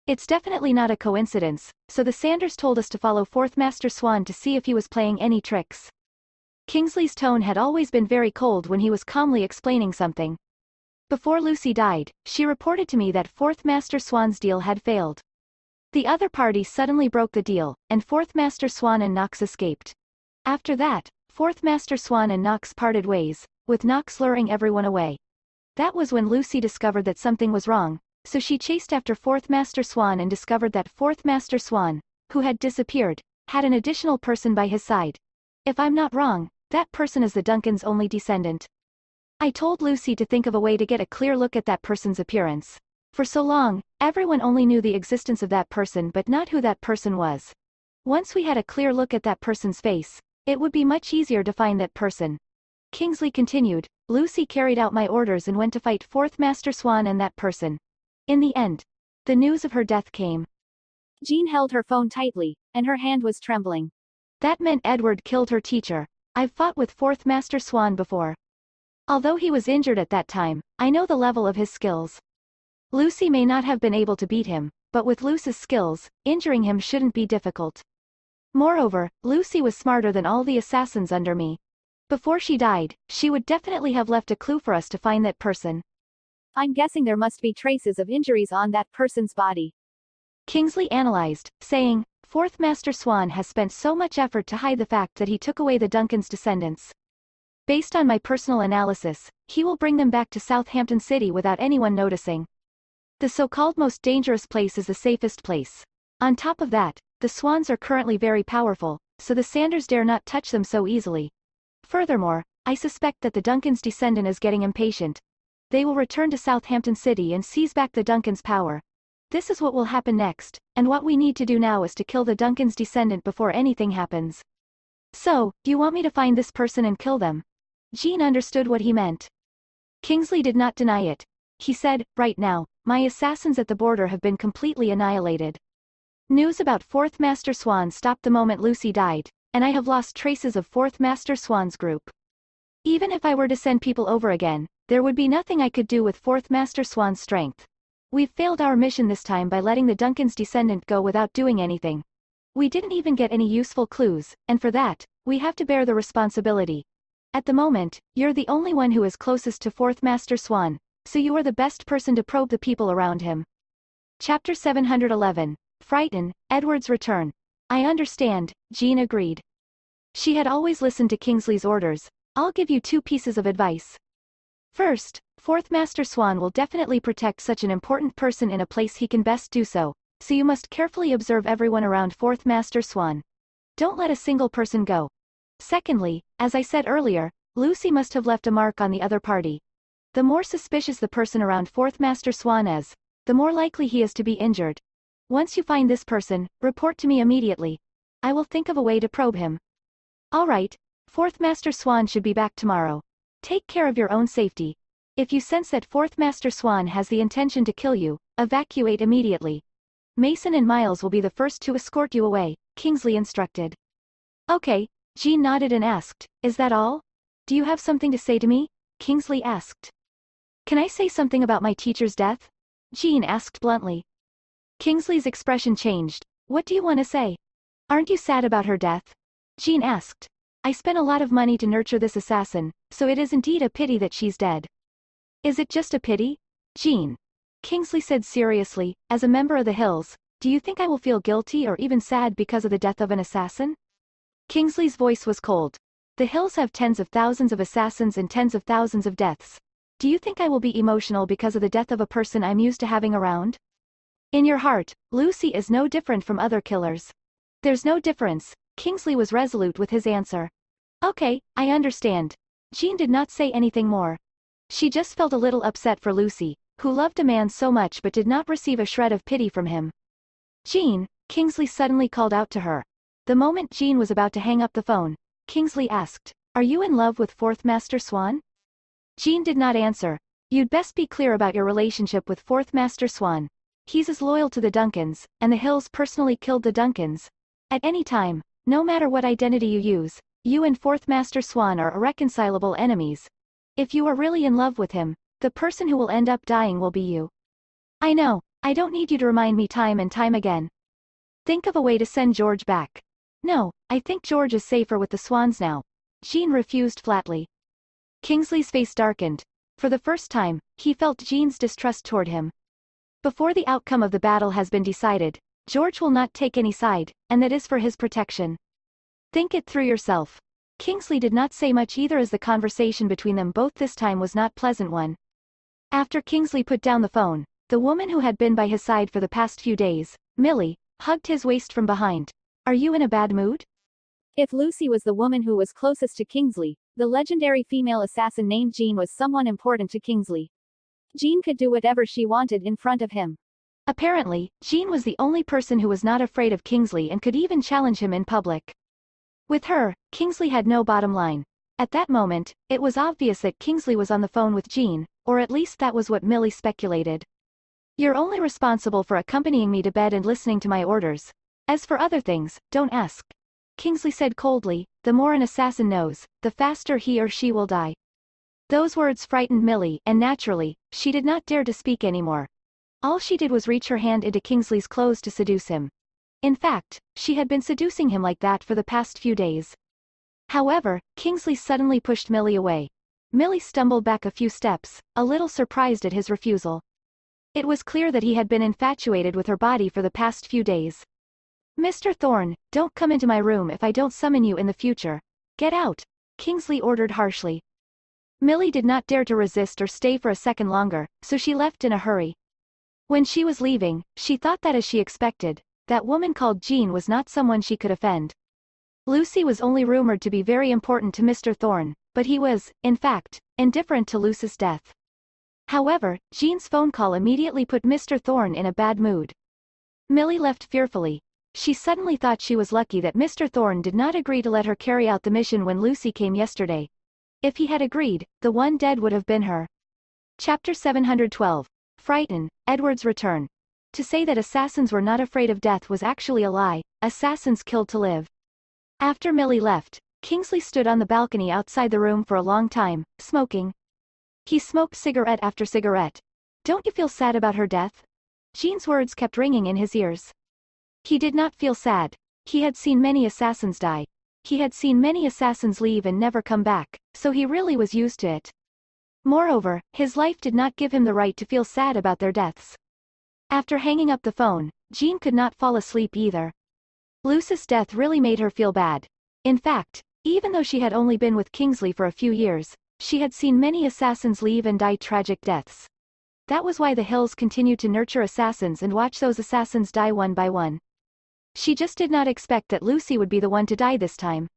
It's definitely not a coincidence, so the Sanders told us to follow Fourth Master Swan to see if he was playing any tricks. Kingsley's tone had always been very cold when he was calmly explaining something. Before Lucy died, she reported to me that Fourth Master Swan's deal had failed. The other party suddenly broke the deal, and Fourth Master Swan and Knox escaped. After that, Fourth Master Swan and Knox parted ways, with Knox luring everyone away. That was when Lucy discovered that something was wrong, so she chased after Fourth Master Swan and discovered that Fourth Master Swan, who had disappeared, had an additional person by his side. If I'm not wrong, that person is the Duncans' only descendant. I told Lucy to think of a way to get a clear look at that person's appearance. For so long, everyone only knew the existence of that person but not who that person was. Once we had a clear look at that person's face, it would be much easier to find that person. Kingsley continued, Lucy carried out my orders and went to fight Fourth Master Swan and that person. In the end, the news of her death came. Jean held her phone tightly, and her hand was trembling. That meant Edward killed her teacher. I've fought with Fourth Master Swan before. Although he was injured at that time, I know the level of his skills. Lucy may not have been able to beat him, but with Lucy's skills, injuring him shouldn't be difficult. Moreover, Lucy was smarter than all the assassins under me. Before she died, she would definitely have left a clue for us to find that person. I'm guessing there must be traces of injuries on that person's body. Kingsley analyzed, saying, Fourth Master Swan has spent so much effort to hide the fact that he took away the Duncans' descendants. Based on my personal analysis, he will bring them back to Southampton City without anyone noticing. The so-called most dangerous place is the safest place. On top of that, the Swans are currently very powerful, so the Sanders dare not touch them so easily. Furthermore, I suspect that the Duncans' descendant is getting impatient. They will return to Southampton City and seize back the Duncans' power. This is what will happen next, and what we need to do now is to kill the Duncans' descendant before anything happens. So, you want me to find this person and kill them? Jean understood what he meant. Kingsley did not deny it. He said, right now, my assassins at the border have been completely annihilated. News about Fourth Master Swan stopped the moment Lucy died, and I have lost traces of Fourth Master Swan's group. Even if I were to send people over again, there would be nothing I could do with Fourth Master Swan's strength. We've failed our mission this time by letting the Duncans' descendant go without doing anything. We didn't even get any useful clues, and for that, we have to bear the responsibility. At the moment, you're the only one who is closest to Fourth Master Swan, so you are the best person to probe the people around him. Chapter 711. Frighten, Edward's Return. I understand, Jean agreed. She had always listened to Kingsley's orders. I'll give you 2 pieces of advice. First, Fourth Master Swan will definitely protect such an important person in a place he can best do so, so you must carefully observe everyone around Fourth Master Swan. Don't let a single person go. Secondly, as I said earlier, Lucy must have left a mark on the other party. The more suspicious the person around Fourth Master Swan is, the more likely he is to be injured. Once you find this person, report to me immediately. I will think of a way to probe him. Alright, Fourth Master Swan should be back tomorrow. Take care of your own safety. If you sense that Fourth Master Swan has the intention to kill you, evacuate immediately. Mason and Miles will be the first to escort you away, Kingsley instructed. Okay, Jean nodded and asked, is that all? Do you have something to say to me? Kingsley asked. Can I say something about my teacher's death? Jean asked bluntly. Kingsley's expression changed. What do you want to say? Aren't you sad about her death? Jean asked. I spent a lot of money to nurture this assassin, so it is indeed a pity that she's dead. Is it just a pity? Jean. Kingsley said seriously, as a member of the Hills, do you think I will feel guilty or even sad because of the death of an assassin? Kingsley's voice was cold. The Hills have tens of thousands of assassins and tens of thousands of deaths. Do you think I will be emotional because of the death of a person I'm used to having around? In your heart, Lucy is no different from other killers. There's no difference. Kingsley was resolute with his answer. Okay, I understand. Jean did not say anything more. She just felt a little upset for Lucy, who loved a man so much but did not receive a shred of pity from him. Jean, Kingsley suddenly called out to her. The moment Jean was about to hang up the phone, Kingsley asked, Are you in love with Fourth Master Swan? Jean did not answer. You'd best be clear about your relationship with Fourth Master Swan. He's as loyal to the Duncans, and the Hills personally killed the Duncans. At any time, no matter what identity you use, you and Fourth Master Swan are irreconcilable enemies. If you are really in love with him, the person who will end up dying will be you. I know, I don't need you to remind me time and time again. Think of a way to send George back. No, I think George is safer with the Swans now. Jean refused flatly. Kingsley's face darkened. For the first time, he felt Jean's distrust toward him. Before the outcome of the battle has been decided, George will not take any side, and that is for his protection. Think it through yourself. Kingsley did not say much either, as the conversation between them both this time was not pleasant one. After Kingsley put down the phone, the woman who had been by his side for the past few days, Millie, hugged his waist from behind. Are you in a bad mood? If Lucy was the woman who was closest to Kingsley, the legendary female assassin named Jean was someone important to Kingsley. Jean could do whatever she wanted in front of him. Apparently, Jean was the only person who was not afraid of Kingsley and could even challenge him in public. With her, Kingsley had no bottom line. At that moment, it was obvious that Kingsley was on the phone with Jean, or at least that was what Millie speculated. You're only responsible for accompanying me to bed and listening to my orders. As for other things, don't ask. Kingsley said coldly, the more an assassin knows, the faster he or she will die. Those words frightened Millie, and naturally, she did not dare to speak anymore. All she did was reach her hand into Kingsley's clothes to seduce him. In fact, she had been seducing him like that for the past few days. However, Kingsley suddenly pushed Millie away. Millie stumbled back a few steps, a little surprised at his refusal. It was clear that he had been infatuated with her body for the past few days. Mr. Thorne, don't come into my room if I don't summon you in the future. Get out, Kingsley ordered harshly. Millie did not dare to resist or stay for a second longer, so she left in a hurry. When she was leaving, she thought that, as she expected, that woman called Jean was not someone she could offend. Lucy was only rumored to be very important to Mr. Thorne, but he was, in fact, indifferent to Lucy's death. However, Jean's phone call immediately put Mr. Thorne in a bad mood. Millie left fearfully. She suddenly thought she was lucky that Mr. Thorne did not agree to let her carry out the mission when Lucy came yesterday. If he had agreed, the one dead would have been her. Chapter 712. Frighten, Edward's return. To say that assassins were not afraid of death was actually a lie. Assassins killed to live. After Millie left, Kingsley stood on the balcony outside the room for a long time, smoking. He smoked cigarette after cigarette. Don't you feel sad about her death? Jean's words kept ringing in his ears. He did not feel sad. He had seen many assassins die. He had seen many assassins leave and never come back, so he really was used to it. Moreover, his life did not give him the right to feel sad about their deaths. After hanging up the phone, Jean could not fall asleep either. Lucy's death really made her feel bad. In fact, even though she had only been with Kingsley for a few years, she had seen many assassins leave and die tragic deaths. That was why the Hills continued to nurture assassins and watch those assassins die one by one. She just did not expect that Lucy would be the one to die this time.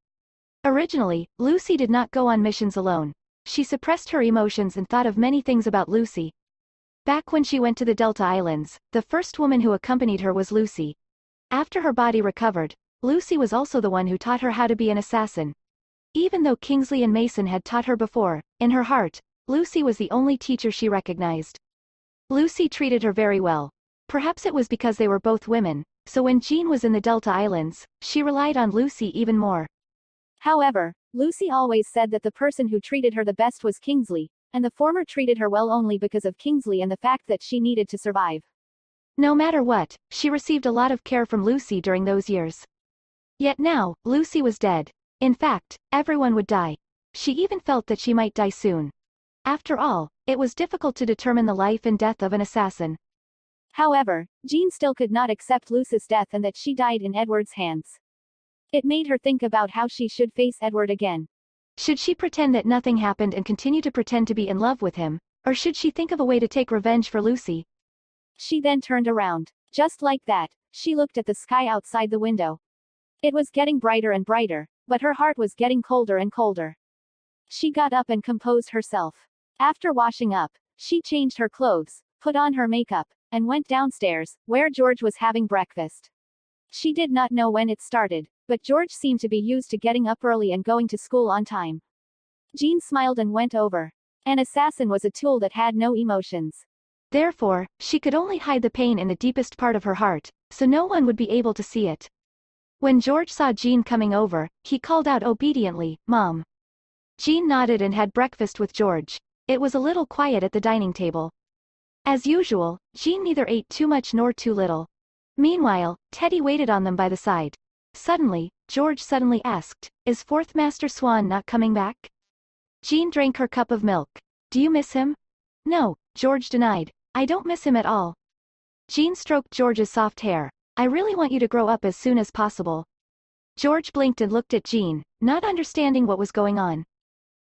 Originally, Lucy did not go on missions alone. She suppressed her emotions and thought of many things about Lucy. Back when she went to the Delta Islands, the first woman who accompanied her was Lucy. After her body recovered, Lucy was also the one who taught her how to be an assassin. Even though Kingsley and Mason had taught her before, in her heart, Lucy was the only teacher she recognized. Lucy treated her very well. Perhaps it was because they were both women, so when Jean was in the Delta Islands, she relied on Lucy even more. However, Lucy always said that the person who treated her the best was Kingsley, and the former treated her well only because of Kingsley and the fact that she needed to survive. No matter what, she received a lot of care from Lucy during those years. Yet now, Lucy was dead. In fact, everyone would die. She even felt that she might die soon. After all, it was difficult to determine the life and death of an assassin. However, Jean still could not accept Lucy's death and that she died in Edward's hands. It made her think about how she should face Edward again. Should she pretend that nothing happened and continue to pretend to be in love with him, or should she think of a way to take revenge for Lucy? She then turned around. Just like that, she looked at the sky outside the window. It was getting brighter and brighter, but her heart was getting colder and colder. She got up and composed herself. After washing up, she changed her clothes, put on her makeup, and went downstairs, where George was having breakfast. She did not know when it started, but George seemed to be used to getting up early and going to school on time. Jean smiled and went over. An assassin was a tool that had no emotions. Therefore, she could only hide the pain in the deepest part of her heart, so no one would be able to see it. When George saw Jean coming over, he called out obediently, "Mom." Jean nodded and had breakfast with George. It was a little quiet at the dining table. As usual, Jean neither ate too much nor too little. Meanwhile, Teddy waited on them by the side. Suddenly, George suddenly asked, "Is Fourth Master Swan not coming back?" Jean drank her cup of milk. "Do you miss him?" "No," George denied. "I don't miss him at all." Jean stroked George's soft hair. "I really want you to grow up as soon as possible." George blinked and looked at Jean, not understanding what was going on.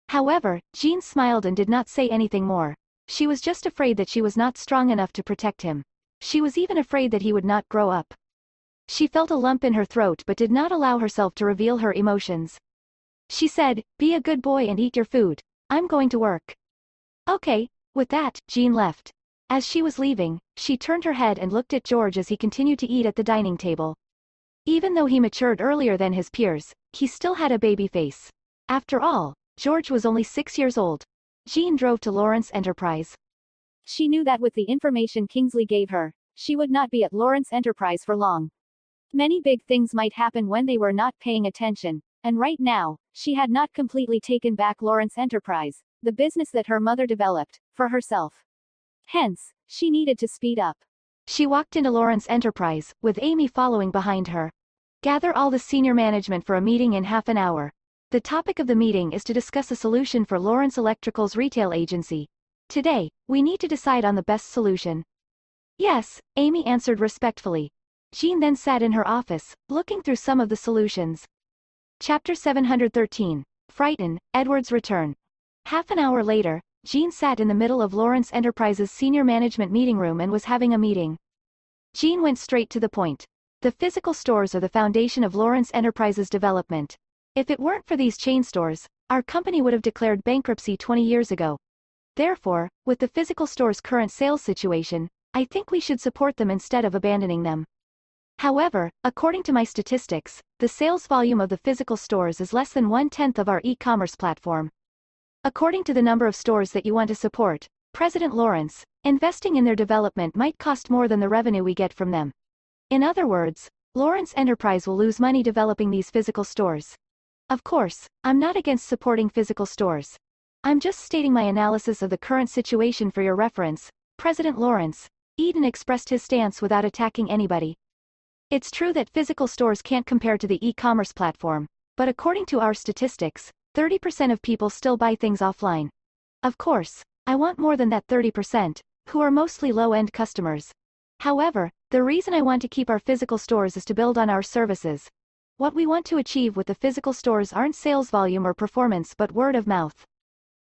However, Jean smiled and did not say anything more. She was just afraid that she was not strong enough to protect him. She was even afraid that he would not grow up. She felt a lump in her throat but did not allow herself to reveal her emotions. She said, "Be a good boy and eat your food. I'm going to work." "Okay." With that, Jean left. As she was leaving, she turned her head and looked at George as he continued to eat at the dining table. Even though he matured earlier than his peers, he still had a baby face. After all, George was only 6 years old. Jean drove to Lawrence Enterprise. She knew that with the information Kingsley gave her, she would not be at Lawrence Enterprise for long. Many big things might happen when they were not paying attention, and right now, she had not completely taken back Lawrence Enterprise, the business that her mother developed, for herself. Hence, she needed to speed up. She walked into Lawrence Enterprise, with Amy following behind her. "Gather all the senior management for a meeting in half an hour. The topic of the meeting is to discuss a solution for Lawrence Electrical's retail agency. Today, we need to decide on the best solution." "Yes," Amy answered respectfully. Jean then sat in her office, looking through some of the solutions. Chapter 713. Frighten, Edward's Return. Half an hour later, Jean sat in the middle of Lawrence Enterprises' senior management meeting room and was having a meeting. Jean went straight to the point. The physical stores are the foundation of Lawrence Enterprises' development. If it weren't for these chain stores, our company would have declared bankruptcy 20 years ago. Therefore, with the physical stores' current sales situation, I think we should support them instead of abandoning them. However, according to my statistics, the sales volume of the physical stores is less than 1/10 of our e-commerce platform. According to the number of stores that you want to support, President Lawrence, investing in their development might cost more than the revenue we get from them. In other words, Lawrence Enterprise will lose money developing these physical stores. Of course, I'm not against supporting physical stores. I'm just stating my analysis of the current situation for your reference. President Lawrence, Eden expressed his stance without attacking anybody. It's true that physical stores can't compare to the e-commerce platform, but according to our statistics, 30% of people still buy things offline. Of course, I want more than that 30%, who are mostly low-end customers. However, the reason I want to keep our physical stores is to build on our services. What we want to achieve with the physical stores aren't sales volume or performance but word of mouth.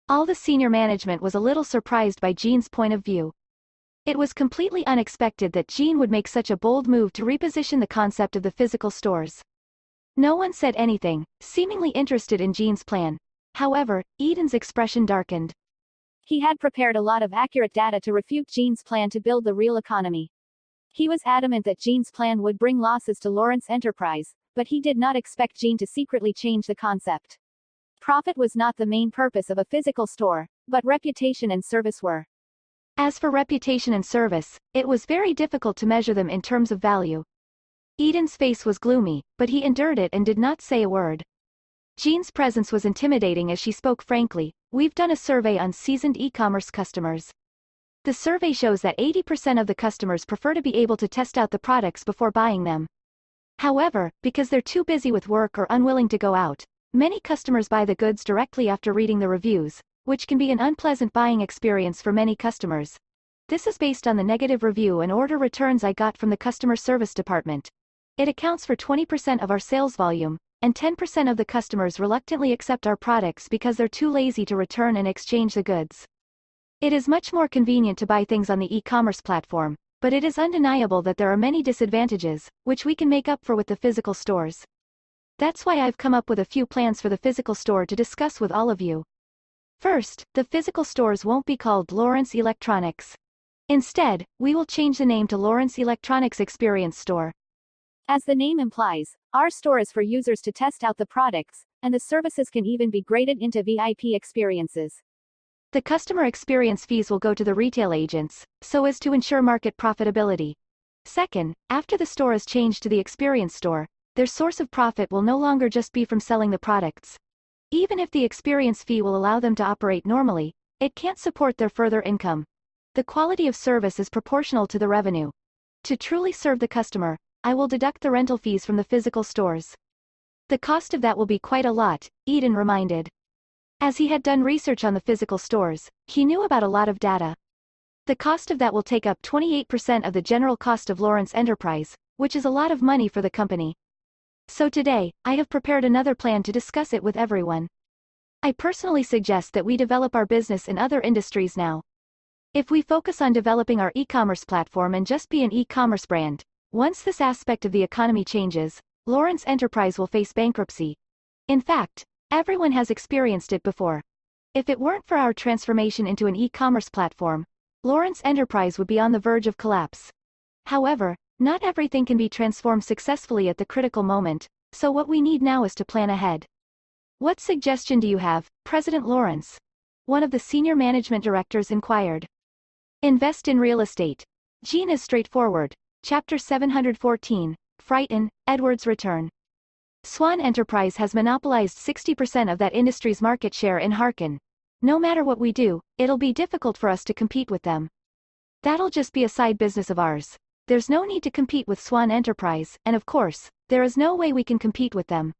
All the senior management was a little surprised by Jean's point of view. It was completely unexpected that Jean would make such a bold move to reposition the concept of the physical stores. No one said anything, seemingly interested in Jean's plan. However, Eden's expression darkened. He had prepared a lot of accurate data to refute Jean's plan to build the real economy. He was adamant that Jean's plan would bring losses to Lawrence Enterprise, but he did not expect Jean to secretly change the concept. Profit was not the main purpose of a physical store, but reputation and service were. As for reputation and service, it was very difficult to measure them in terms of value. Eden's face was gloomy, but he endured it and did not say a word. Jean's presence was intimidating as she spoke frankly. "We've done a survey on seasoned e-commerce customers. The survey shows that 80% of the customers prefer to be able to test out the products before buying them. However, because they're too busy with work or unwilling to go out, many customers buy the goods directly after reading the reviews, which can be an unpleasant buying experience for many customers. This is based on the negative review and order returns I got from the customer service department. It accounts for 20% of our sales volume, and 10% of the customers reluctantly accept our products because they're too lazy to return and exchange the goods. It is much more convenient to buy things on the e-commerce platform, but it is undeniable that there are many disadvantages, which we can make up for with the physical stores. That's why I've come up with a few plans for the physical store to discuss with all of you. First, the physical stores won't be called Lawrence Electronics. Instead, we will change the name to Lawrence Electronics Experience Store. As the name implies, Our store is for users to test out the products, and the services can even be graded into VIP experiences. The customer experience fees will go to the retail agents, so as to ensure market profitability. Second, after the store is changed to the experience store, their source of profit will no longer just be from selling the products. Even if the experience fee will allow them to operate normally, it can't support their further income. The quality of service is proportional to the revenue. To truly serve the customer, I will deduct the rental fees from the physical stores. The cost of that will be quite a lot, Eden reminded. As he had done research on the physical stores, he knew about a lot of data. The cost of that will take up 28% of the general cost of Lawrence Enterprise, which is a lot of money for the company. So today, I have prepared another plan to discuss it with everyone. I personally suggest that we develop our business in other industries now. If we focus on developing our e-commerce platform and just be an e-commerce brand, once this aspect of the economy changes, Lawrence Enterprise will face bankruptcy. In fact, everyone has experienced it before. If it weren't for our transformation into an e-commerce platform, Lawrence Enterprise would be on the verge of collapse. However, not everything can be transformed successfully at the critical moment, so what we need now is to plan ahead. What suggestion do you have, President Lawrence? One of the senior management directors inquired. Invest in real estate. Jean is straightforward. Chapter 714, Frighten, Edward's Return. Swan Enterprise has monopolized 60% of that industry's market share in Harkin. No matter what we do, it'll be difficult for us to compete with them. That'll just be a side business of ours. There's no need to compete with Swan Enterprise, and of course, there is no way we can compete with them.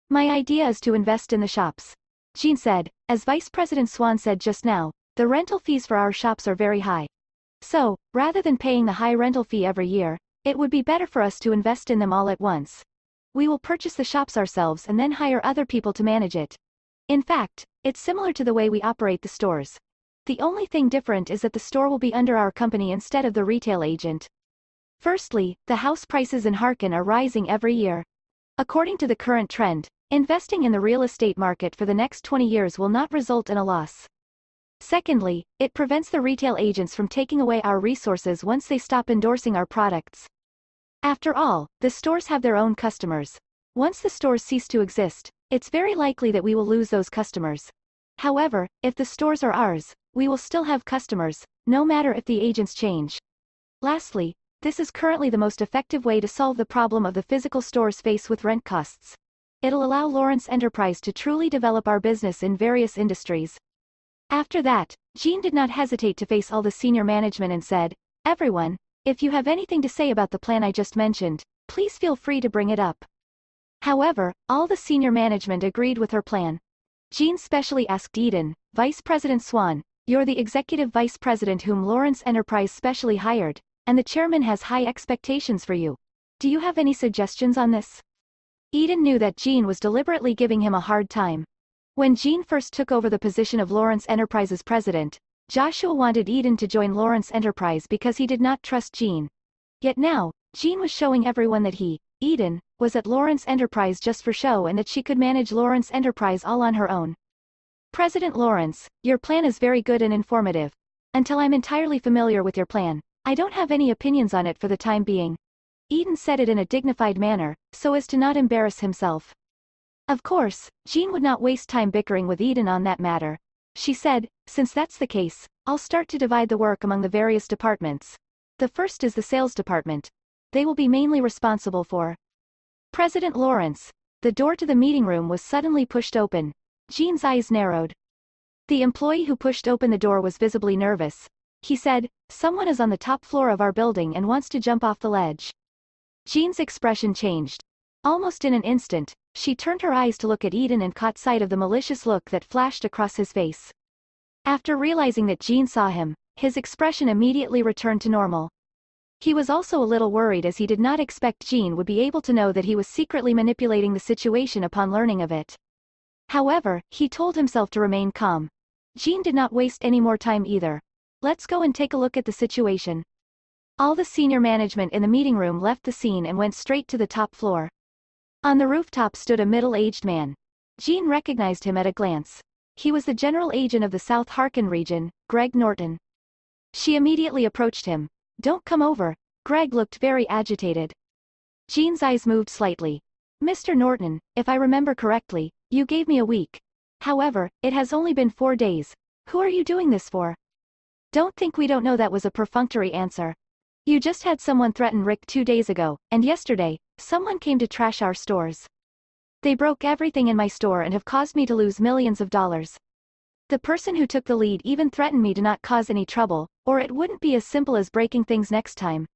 My idea is to invest in the shops. Jean said, as Vice President Swan said just now, the rental fees for our shops are very high. So, rather than paying the high rental fee every year, it would be better for us to invest in them all at once. We will purchase the shops ourselves and then hire other people to manage it. In fact, it's similar to the way we operate the stores. The only thing different is that the store will be under our company instead of the retail agent. Firstly, the house prices in Harkin are rising every year. According to the current trend, investing in the real estate market for the next 20 years will not result in a loss. Secondly, it prevents the retail agents from taking away our resources once they stop endorsing our products. After all, the stores have their own customers. Once the stores cease to exist, it's very likely that we will lose those customers. However, if the stores are ours, we will still have customers, no matter if the agents change. Lastly, this is currently the most effective way to solve the problem of the physical stores face with rent costs. It'll allow Lawrence Enterprise to truly develop our business in various industries. After that, Jean did not hesitate to face all the senior management and said, everyone, if you have anything to say about the plan I just mentioned, please feel free to bring it up. However, all the senior management agreed with her plan. Jean specially asked Eden, Vice President Swan, you're the executive vice president whom Lawrence Enterprise specially hired, and the chairman has high expectations for you. Do you have any suggestions on this? Eden knew that Jean was deliberately giving him a hard time. When Jean first took over the position of Lawrence Enterprise's president, Joshua wanted Eden to join Lawrence Enterprise because he did not trust Jean. Yet now, Jean was showing everyone that he, Eden, was at Lawrence Enterprise just for show and that she could manage Lawrence Enterprise all on her own. President Lawrence, your plan is very good and informative. Until I'm entirely familiar with your plan, I don't have any opinions on it for the time being. Eden said it in a dignified manner, so as to not embarrass himself. Of course, Jean would not waste time bickering with Eden on that matter. She said, since that's the case, I'll start to divide the work among the various departments. The first is the sales department. They will be mainly responsible for. President Lawrence. The door to the meeting room was suddenly pushed open. Jean's eyes narrowed. The employee who pushed open the door was visibly nervous. He said, someone is on the top floor of our building and wants to jump off the ledge. Jean's expression changed. Almost in an instant, she turned her eyes to look at Eden and caught sight of the malicious look that flashed across his face. After realizing that Jean saw him, his expression immediately returned to normal. He was also a little worried as he did not expect Jean would be able to know that he was secretly manipulating the situation upon learning of it. However, he told himself to remain calm. Jean did not waste any more time either. Let's go and take a look at the situation. All the senior management in the meeting room left the scene and went straight to the top floor. On the rooftop stood a middle-aged man. Jean recognized him at a glance. He was the general agent of the South Harkin region, Greg Norton. She immediately approached him. Don't come over. Greg looked very agitated. Jean's eyes moved slightly. Mr. Norton, if I remember correctly, you gave me a week. However, it has only been 4 days. Who are you doing this for? Don't think we don't know that was a perfunctory answer. You just had someone threaten Rick 2 days ago, and yesterday, someone came to trash our stores. They broke everything in my store and have caused me to lose millions of dollars. The person who took the lead even threatened me to not cause any trouble, or it wouldn't be as simple as breaking things next time.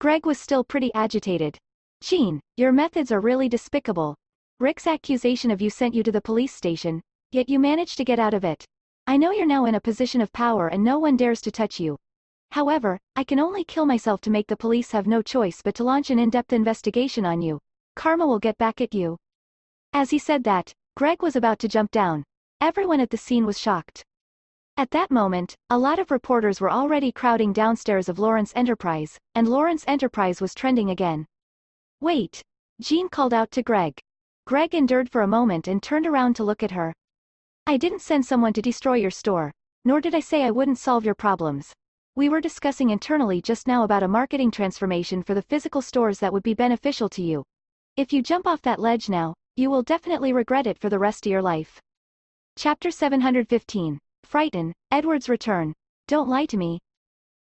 Greg was still pretty agitated. Jean, your methods are really despicable. Rick's accusation of you sent you to the police station, yet you managed to get out of it. I know you're now in a position of power and no one dares to touch you. However, I can only kill myself to make the police have no choice but to launch an in-depth investigation on you. Karma will get back at you. As he said that, Greg was about to jump down. Everyone at the scene was shocked. At that moment, a lot of reporters were already crowding downstairs of Lawrence Enterprise, and Lawrence Enterprise was trending again. Wait! Jean called out to Greg. Greg endured for a moment and turned around to look at her. I didn't send someone to destroy your store, nor did I say I wouldn't solve your problems. We were discussing internally just now about a marketing transformation for the physical stores that would be beneficial to you. If you jump off that ledge now, you will definitely regret it for the rest of your life. Chapter 715. Frighten, Edward's Return. Don't lie to me.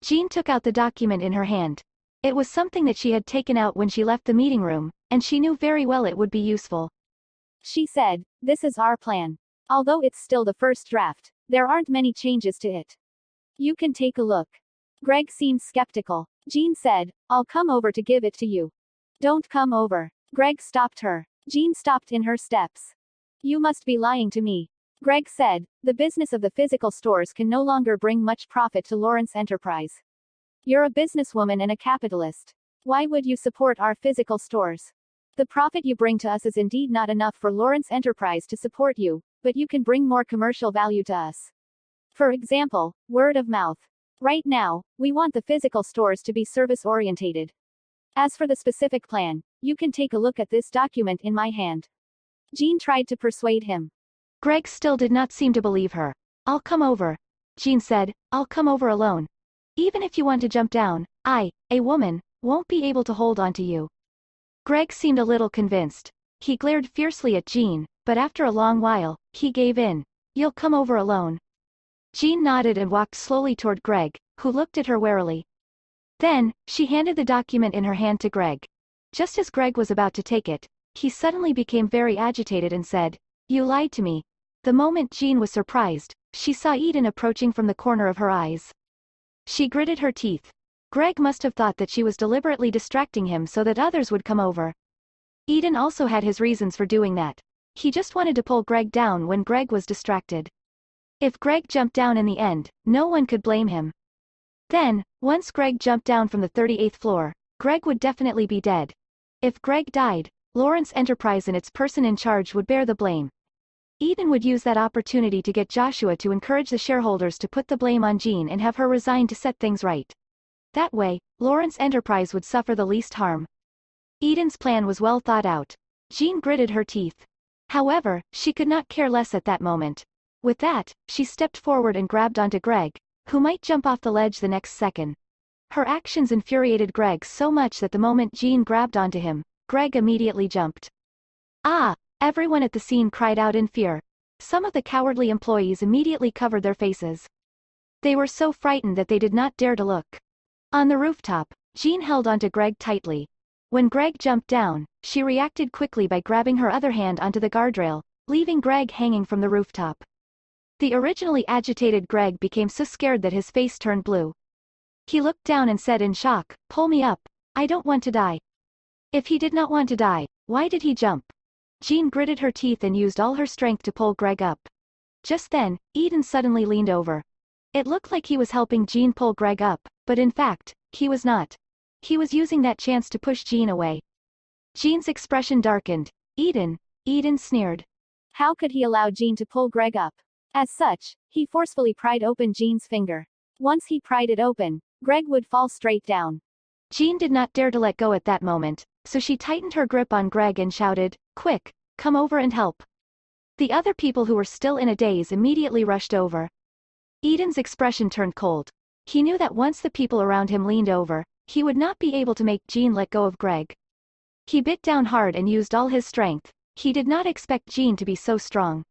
Jean took out the document in her hand. It was something that she had taken out when she left the meeting room, and she knew very well it would be useful. She said, "This is our plan. Although it's still the first draft, there aren't many changes to it. You can take a look." Greg seemed skeptical. Jean said, "I'll come over to give it to you." "Don't come over." Greg stopped her. Jean stopped in her steps. "You must be lying to me." Greg said, "The business of the physical stores can no longer bring much profit to Lawrence Enterprise. You're a businesswoman and a capitalist. Why would you support our physical stores? The profit you bring to us is indeed not enough for Lawrence Enterprise to support you, but you can bring more commercial value to us. For example, word of mouth. Right now, we want the physical stores to be service-orientated. As for the specific plan, you can take a look at this document in my hand." Jean tried to persuade him. Greg still did not seem to believe her. "I'll come over." Jean said, "I'll come over alone. Even if you want to jump down, I, a woman, won't be able to hold on to you." Greg seemed a little convinced. He glared fiercely at Jean, but after a long while, he gave in. "You'll come over alone." Jean nodded and walked slowly toward Greg, who looked at her warily. Then, she handed the document in her hand to Greg. Just as Greg was about to take it, he suddenly became very agitated and said, "You lied to me." The moment Jean was surprised, she saw Eden approaching from the corner of her eyes. She gritted her teeth. Greg must have thought that she was deliberately distracting him so that others would come over. Eden also had his reasons for doing that. He just wanted to pull Greg down when Greg was distracted. If Greg jumped down in the end, no one could blame him. Then, once Greg jumped down from the 38th floor, Greg would definitely be dead. If Greg died, Lawrence Enterprise and its person in charge would bear the blame. Eden would use that opportunity to get Joshua to encourage the shareholders to put the blame on Jean and have her resign to set things right. That way, Lawrence Enterprise would suffer the least harm. Eden's plan was well thought out. Jean gritted her teeth. However, she could not care less at that moment. With that, she stepped forward and grabbed onto Greg, who might jump off the ledge the next second. Her actions infuriated Greg so much that the moment Jean grabbed onto him, Greg immediately jumped. "Ah!" Everyone at the scene cried out in fear. Some of the cowardly employees immediately covered their faces. They were so frightened that they did not dare to look. On the rooftop, Jean held onto Greg tightly. When Greg jumped down, she reacted quickly by grabbing her other hand onto the guardrail, leaving Greg hanging from the rooftop. The originally agitated Greg became so scared that his face turned blue. He looked down and said in shock, "Pull me up. I don't want to die." If he did not want to die, why did he jump? Jean gritted her teeth and used all her strength to pull Greg up. Just then, Eden suddenly leaned over. It looked like he was helping Jean pull Greg up, but in fact, he was not. He was using that chance to push Jean away. Jean's expression darkened. Eden sneered. How could he allow Jean to pull Greg up? As such, he forcefully pried open Jean's finger. Once he pried it open, Greg would fall straight down. Jean did not dare to let go at that moment, so she tightened her grip on Greg and shouted, "Quick, come over and help." The other people who were still in a daze immediately rushed over. Eden's expression turned cold. He knew that once the people around him leaned over, he would not be able to make Jean let go of Greg. He bit down hard and used all his strength. He did not expect Jean to be so strong.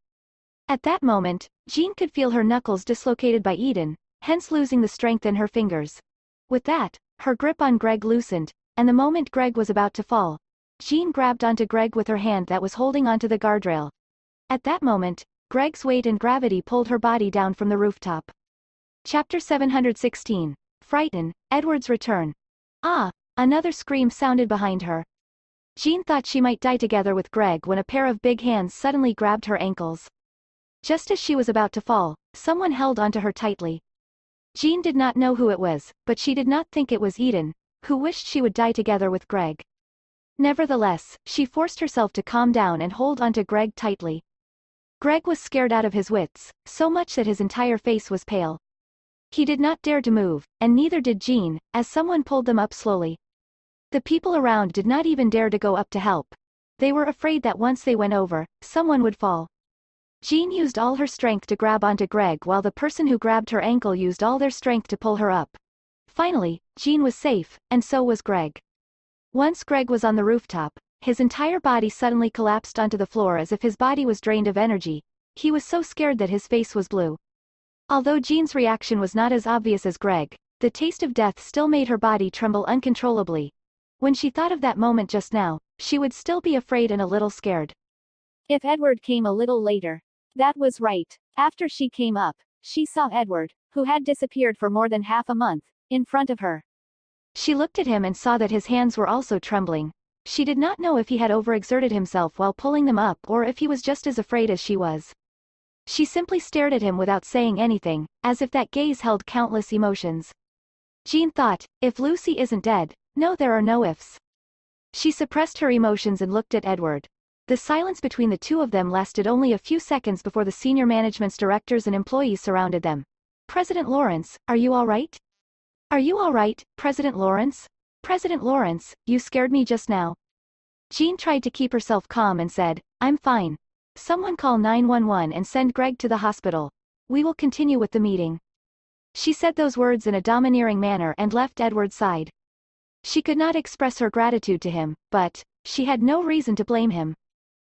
At that moment, Jean could feel her knuckles dislocated by Eden, hence losing the strength in her fingers. With that, her grip on Greg loosened, and the moment Greg was about to fall, Jean grabbed onto Greg with her hand that was holding onto the guardrail. At that moment, Greg's weight and gravity pulled her body down from the rooftop. Chapter 716. Frighten, Edward's return. Ah! Another scream sounded behind her. Jean thought she might die together with Greg when a pair of big hands suddenly grabbed her ankles. Just as she was about to fall, someone held onto her tightly. Jean did not know who it was, but she did not think it was Eden, who wished she would die together with Greg. Nevertheless, she forced herself to calm down and hold onto Greg tightly. Greg was scared out of his wits, so much that his entire face was pale. He did not dare to move, and neither did Jean, as someone pulled them up slowly. The people around did not even dare to go up to help. They were afraid that once they went over, someone would fall. Jean used all her strength to grab onto Greg while the person who grabbed her ankle used all their strength to pull her up. Finally, Jean was safe, and so was Greg. Once Greg was on the rooftop, his entire body suddenly collapsed onto the floor as if his body was drained of energy. He was so scared that his face was blue. Although Jean's reaction was not as obvious as Greg, the taste of death still made her body tremble uncontrollably. When she thought of that moment just now, she would still be afraid and a little scared. If Edward came a little later. That was right. After she came up, she saw Edward, who had disappeared for more than half a month, in front of her. She looked at him and saw that his hands were also trembling. She did not know if he had overexerted himself while pulling them up or if he was just as afraid as she was. She simply stared at him without saying anything, as if that gaze held countless emotions. Jean thought, if Lucy isn't dead, no, there are no ifs. She suppressed her emotions and looked at Edward. The silence between the two of them lasted only a few seconds before the senior management's directors and employees surrounded them. President Lawrence, are you all right? Are you all right, President Lawrence? President Lawrence, you scared me just now. Jean tried to keep herself calm and said, I'm fine. Someone call 911 and send Greg to the hospital. We will continue with the meeting. She said those words in a domineering manner and left Edward's side. She could not express her gratitude to him, but she had no reason to blame him.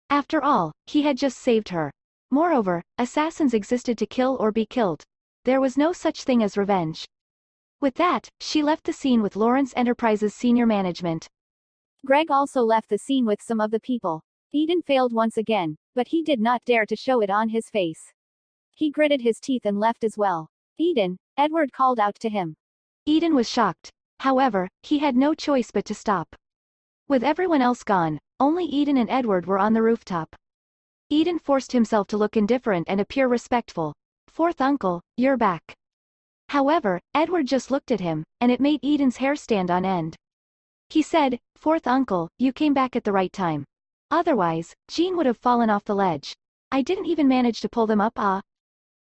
After all, he had just saved her. Moreover, assassins existed to kill or be killed. There was no such thing as revenge. With that, she left the scene with Lawrence Enterprises senior management. Greg also left the scene with some of the people. Eden failed once again, but he did not dare to show it on his face. He gritted his teeth and left as well. Eden, Edward called out to him. Eden was shocked. However, he had no choice but to stop. With everyone else gone, only Eden and Edward were on the rooftop. Eden forced himself to look indifferent and appear respectful. Fourth uncle, you're back. However, Edward just looked at him, and it made Eden's hair stand on end. He said, Fourth uncle, you came back at the right time. Otherwise, Jean would have fallen off the ledge. I didn't even manage to pull them up.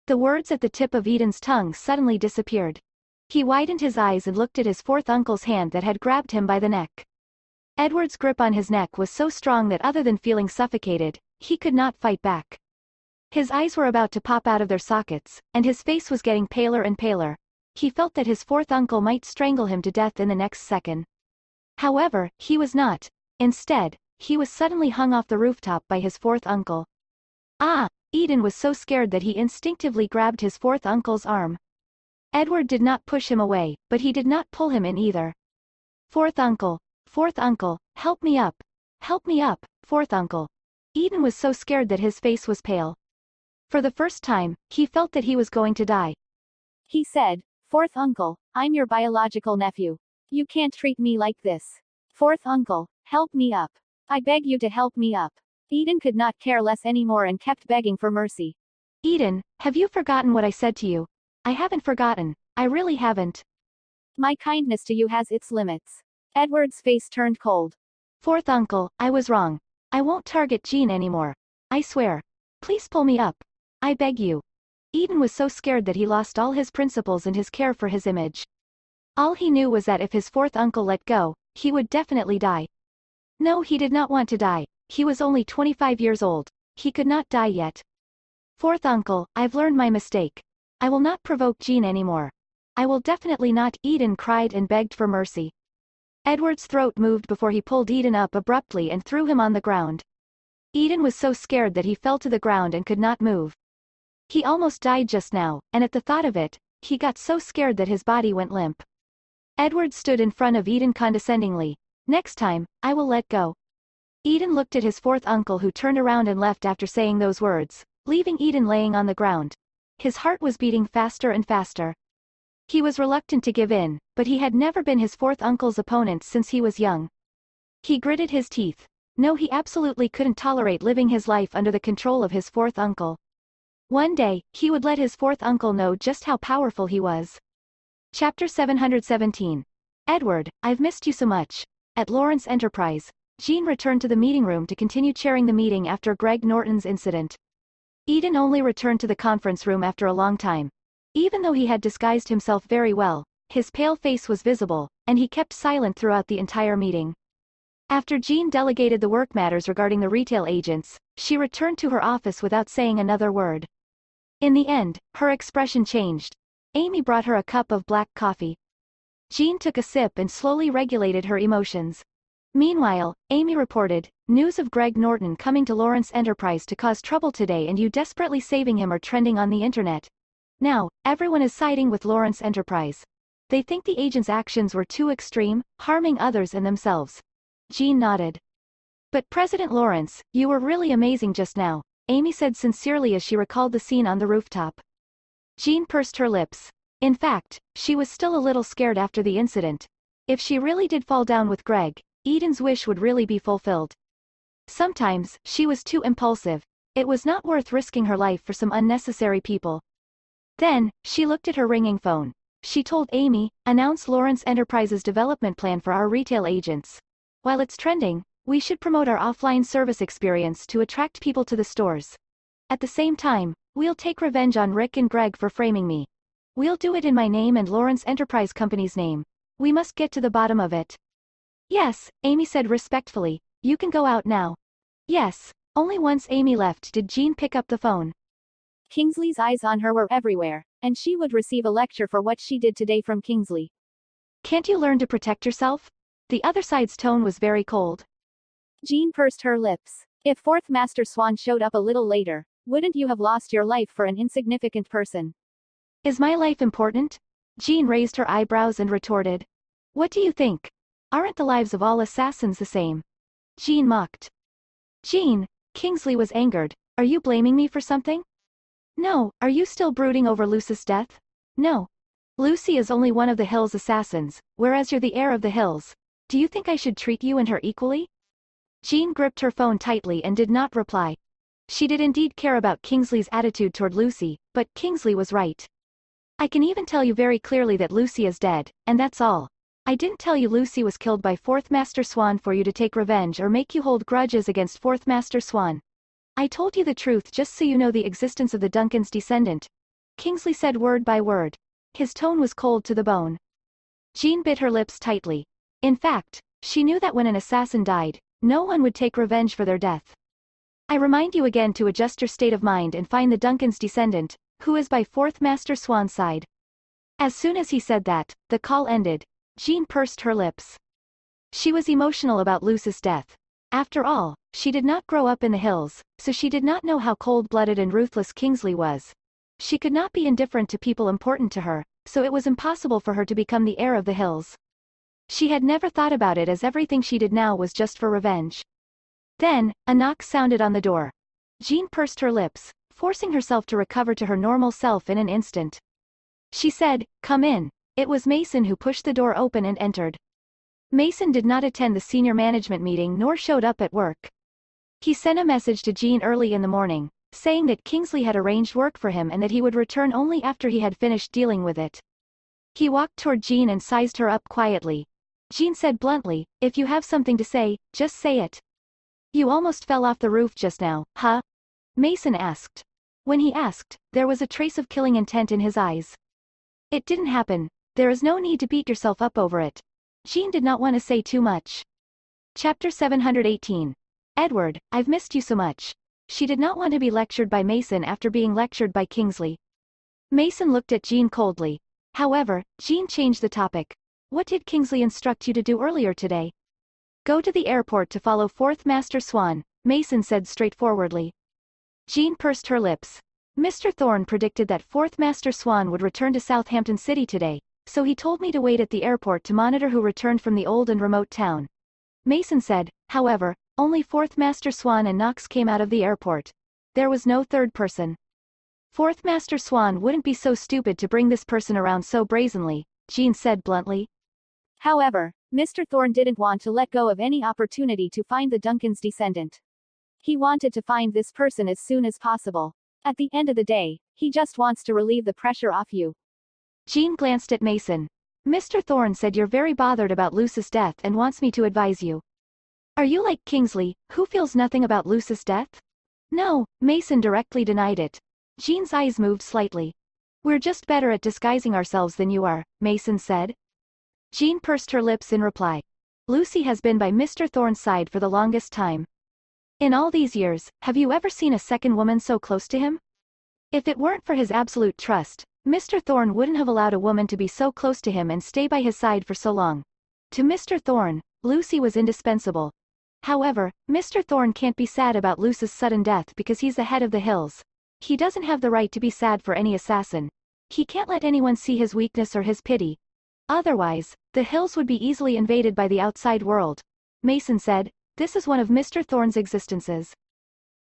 The words at the tip of Eden's tongue suddenly disappeared. He widened his eyes and looked at his fourth uncle's hand that had grabbed him by the neck. Edward's grip on his neck was so strong that other than feeling suffocated, he could not fight back. His eyes were about to pop out of their sockets, and his face was getting paler and paler. He felt that his fourth uncle might strangle him to death in the next second. However, he was not. Instead, he was suddenly hung off the rooftop by his fourth uncle. Eden was so scared that he instinctively grabbed his fourth uncle's arm. Edward did not push him away, but he did not pull him in either. Fourth uncle, help me up, fourth uncle. Eden was so scared that his face was pale. For the first time, he felt that he was going to die. He said, Fourth uncle, I'm your biological nephew. You can't treat me like this. Fourth uncle, help me up. I beg you to help me up. Eden could not care less anymore and kept begging for mercy. Eden, have you forgotten what I said to you? I haven't forgotten. I really haven't. My kindness to you has its limits. Edward's face turned cold. Fourth uncle, I was wrong. I won't target Jean anymore. I swear. Please pull me up. I beg you. Eden was so scared that he lost all his principles and his care for his image. All he knew was that if his fourth uncle let go, he would definitely die. No, he did not want to die. He was only 25 years old. He could not die yet. Fourth uncle, I've learned my mistake. I will not provoke Jean anymore. I will definitely not. Eden cried and begged for mercy. Edward's throat moved before he pulled Eden up abruptly and threw him on the ground. Eden was so scared that he fell to the ground and could not move. He almost died just now, and at the thought of it, he got so scared that his body went limp. Edward stood in front of Eden condescendingly. Next time, I will let go. Eden looked at his fourth uncle who turned around and left after saying those words, leaving Eden laying on the ground. His heart was beating faster and faster. He was reluctant to give in, but he had never been his fourth uncle's opponent since he was young. He gritted his teeth. No, he absolutely couldn't tolerate living his life under the control of his fourth uncle. One day, he would let his fourth uncle know just how powerful he was. Chapter 717. Edward, I've missed you so much. At Lawrence Enterprise, Jean returned to the meeting room to continue chairing the meeting after Greg Norton's incident. Eden only returned to the conference room after a long time. Even though he had disguised himself very well, his pale face was visible, and he kept silent throughout the entire meeting. After Jean delegated the work matters regarding the retail agents, she returned to her office without saying another word. In the end, her expression changed. Amy brought her a cup of black coffee. Jean took a sip and slowly regulated her emotions. Meanwhile, Amy reported, news of Greg Norton coming to Lawrence Enterprise to cause trouble today and you desperately saving him are trending on the internet. Now, everyone is siding with Lawrence Enterprise. They think the agent's actions were too extreme, harming others and themselves. Jean nodded. But President Lawrence, you were really amazing just now, Amy said sincerely as she recalled the scene on the rooftop. Jean pursed her lips. In fact, she was still a little scared after the incident. If she really did fall down with Greg, Eden's wish would really be fulfilled. Sometimes, she was too impulsive. It was not worth risking her life for some unnecessary people. Then, she looked at her ringing phone. She told Amy, announce Lawrence Enterprises' development plan for our retail agents. While it's trending, we should promote our offline service experience to attract people to the stores. At the same time, we'll take revenge on Rick and Greg for framing me. We'll do it in my name and Lawrence Enterprise Company's name. We must get to the bottom of it. Yes, Amy said respectfully, you can go out now. Yes. Only once Amy left did Jean pick up the phone. Kingsley's eyes on her were everywhere, and she would receive a lecture for what she did today from Kingsley. Can't you learn to protect yourself? The other side's tone was very cold. Jean pursed her lips. If Fourth Master Swan showed up a little later, wouldn't you have lost your life for an insignificant person? Is my life important? Jean raised her eyebrows and retorted. What do you think? Aren't the lives of all assassins the same? Jean mocked. Jean, Kingsley was angered. Are you blaming me for something? No. Are you still brooding over Lucy's death? No. Lucy is only one of the Hill's assassins, whereas you're the heir of the Hills. Do you think I should treat you and her equally? Jean gripped her phone tightly and did not reply. She did indeed care about Kingsley's attitude toward Lucy, but Kingsley was right. I can even tell you very clearly that Lucy is dead, and that's all. I didn't tell you Lucy was killed by Fourth Master Swan for you to take revenge or make you hold grudges against Fourth Master Swan. I told you the truth just so you know the existence of the Duncan's descendant. Kingsley said word by word. His tone was cold to the bone. Jean bit her lips tightly. In fact, she knew that when an assassin died, no one would take revenge for their death. I remind you again to adjust your state of mind and find the Duncan's descendant, who is by Fourth Master Swan's side. As soon as he said that, the call ended. Jean pursed her lips. She was emotional about Lucy's death. After all, she did not grow up in the Hills, so she did not know how cold-blooded and ruthless Kingsley was. She could not be indifferent to people important to her, so it was impossible for her to become the heir of the Hills. She had never thought about it as everything she did now was just for revenge. Then, a knock sounded on the door. Jean pursed her lips, forcing herself to recover to her normal self in an instant. She said, "Come in." It was Mason who pushed the door open and entered. Mason did not attend the senior management meeting nor showed up at work. He sent a message to Jean early in the morning, saying that Kingsley had arranged work for him and that he would return only after he had finished dealing with it. He walked toward Jean and sized her up quietly. Jean said bluntly, "If you have something to say, just say it." "You almost fell off the roof just now, huh?" Mason asked. When he asked, there was a trace of killing intent in his eyes. "It didn't happen. There is no need to beat yourself up over it." Jean did not want to say too much. Chapter 718. Edward, I've missed you so much. She did not want to be lectured by Mason after being lectured by Kingsley. Mason looked at Jean coldly. However, Jean changed the topic. What did Kingsley instruct you to do earlier today? Go to the airport to follow fourth Master Swan, Mason said straightforwardly. Jean pursed her lips. Mr. Thorne predicted that fourth Master Swan would return to Southampton City today, so he told me to wait at the airport to monitor who returned from the old and remote town. Mason said, however, only fourth Master Swan and Knox came out of the airport. There was no third person. Fourth Master Swan wouldn't be so stupid to bring this person around so brazenly, Jean said bluntly. However, Mr. Thorne didn't want to let go of any opportunity to find the Duncan's descendant. He wanted to find this person as soon as possible. At the end of the day, he just wants to relieve the pressure off you. Jean glanced at Mason. Mr. Thorne said you're very bothered about Lucy's death and wants me to advise you. Are you like Kingsley, who feels nothing about Lucy's death? No, Mason directly denied it. Jean's eyes moved slightly. We're just better at disguising ourselves than you are, Mason said. Jean pursed her lips in reply. Lucy has been by Mr. Thorne's side for the longest time. In all these years, have you ever seen a second woman so close to him? If it weren't for his absolute trust, Mr. Thorne wouldn't have allowed a woman to be so close to him and stay by his side for so long. To Mr. Thorne, Lucy was indispensable. However, Mr. Thorne can't be sad about Lucy's sudden death because he's the head of the Hills. He doesn't have the right to be sad for any assassin. He can't let anyone see his weakness or his pity. Otherwise, the Hills would be easily invaded by the outside world. Mason said, this is one of Mr. Thorne's existences.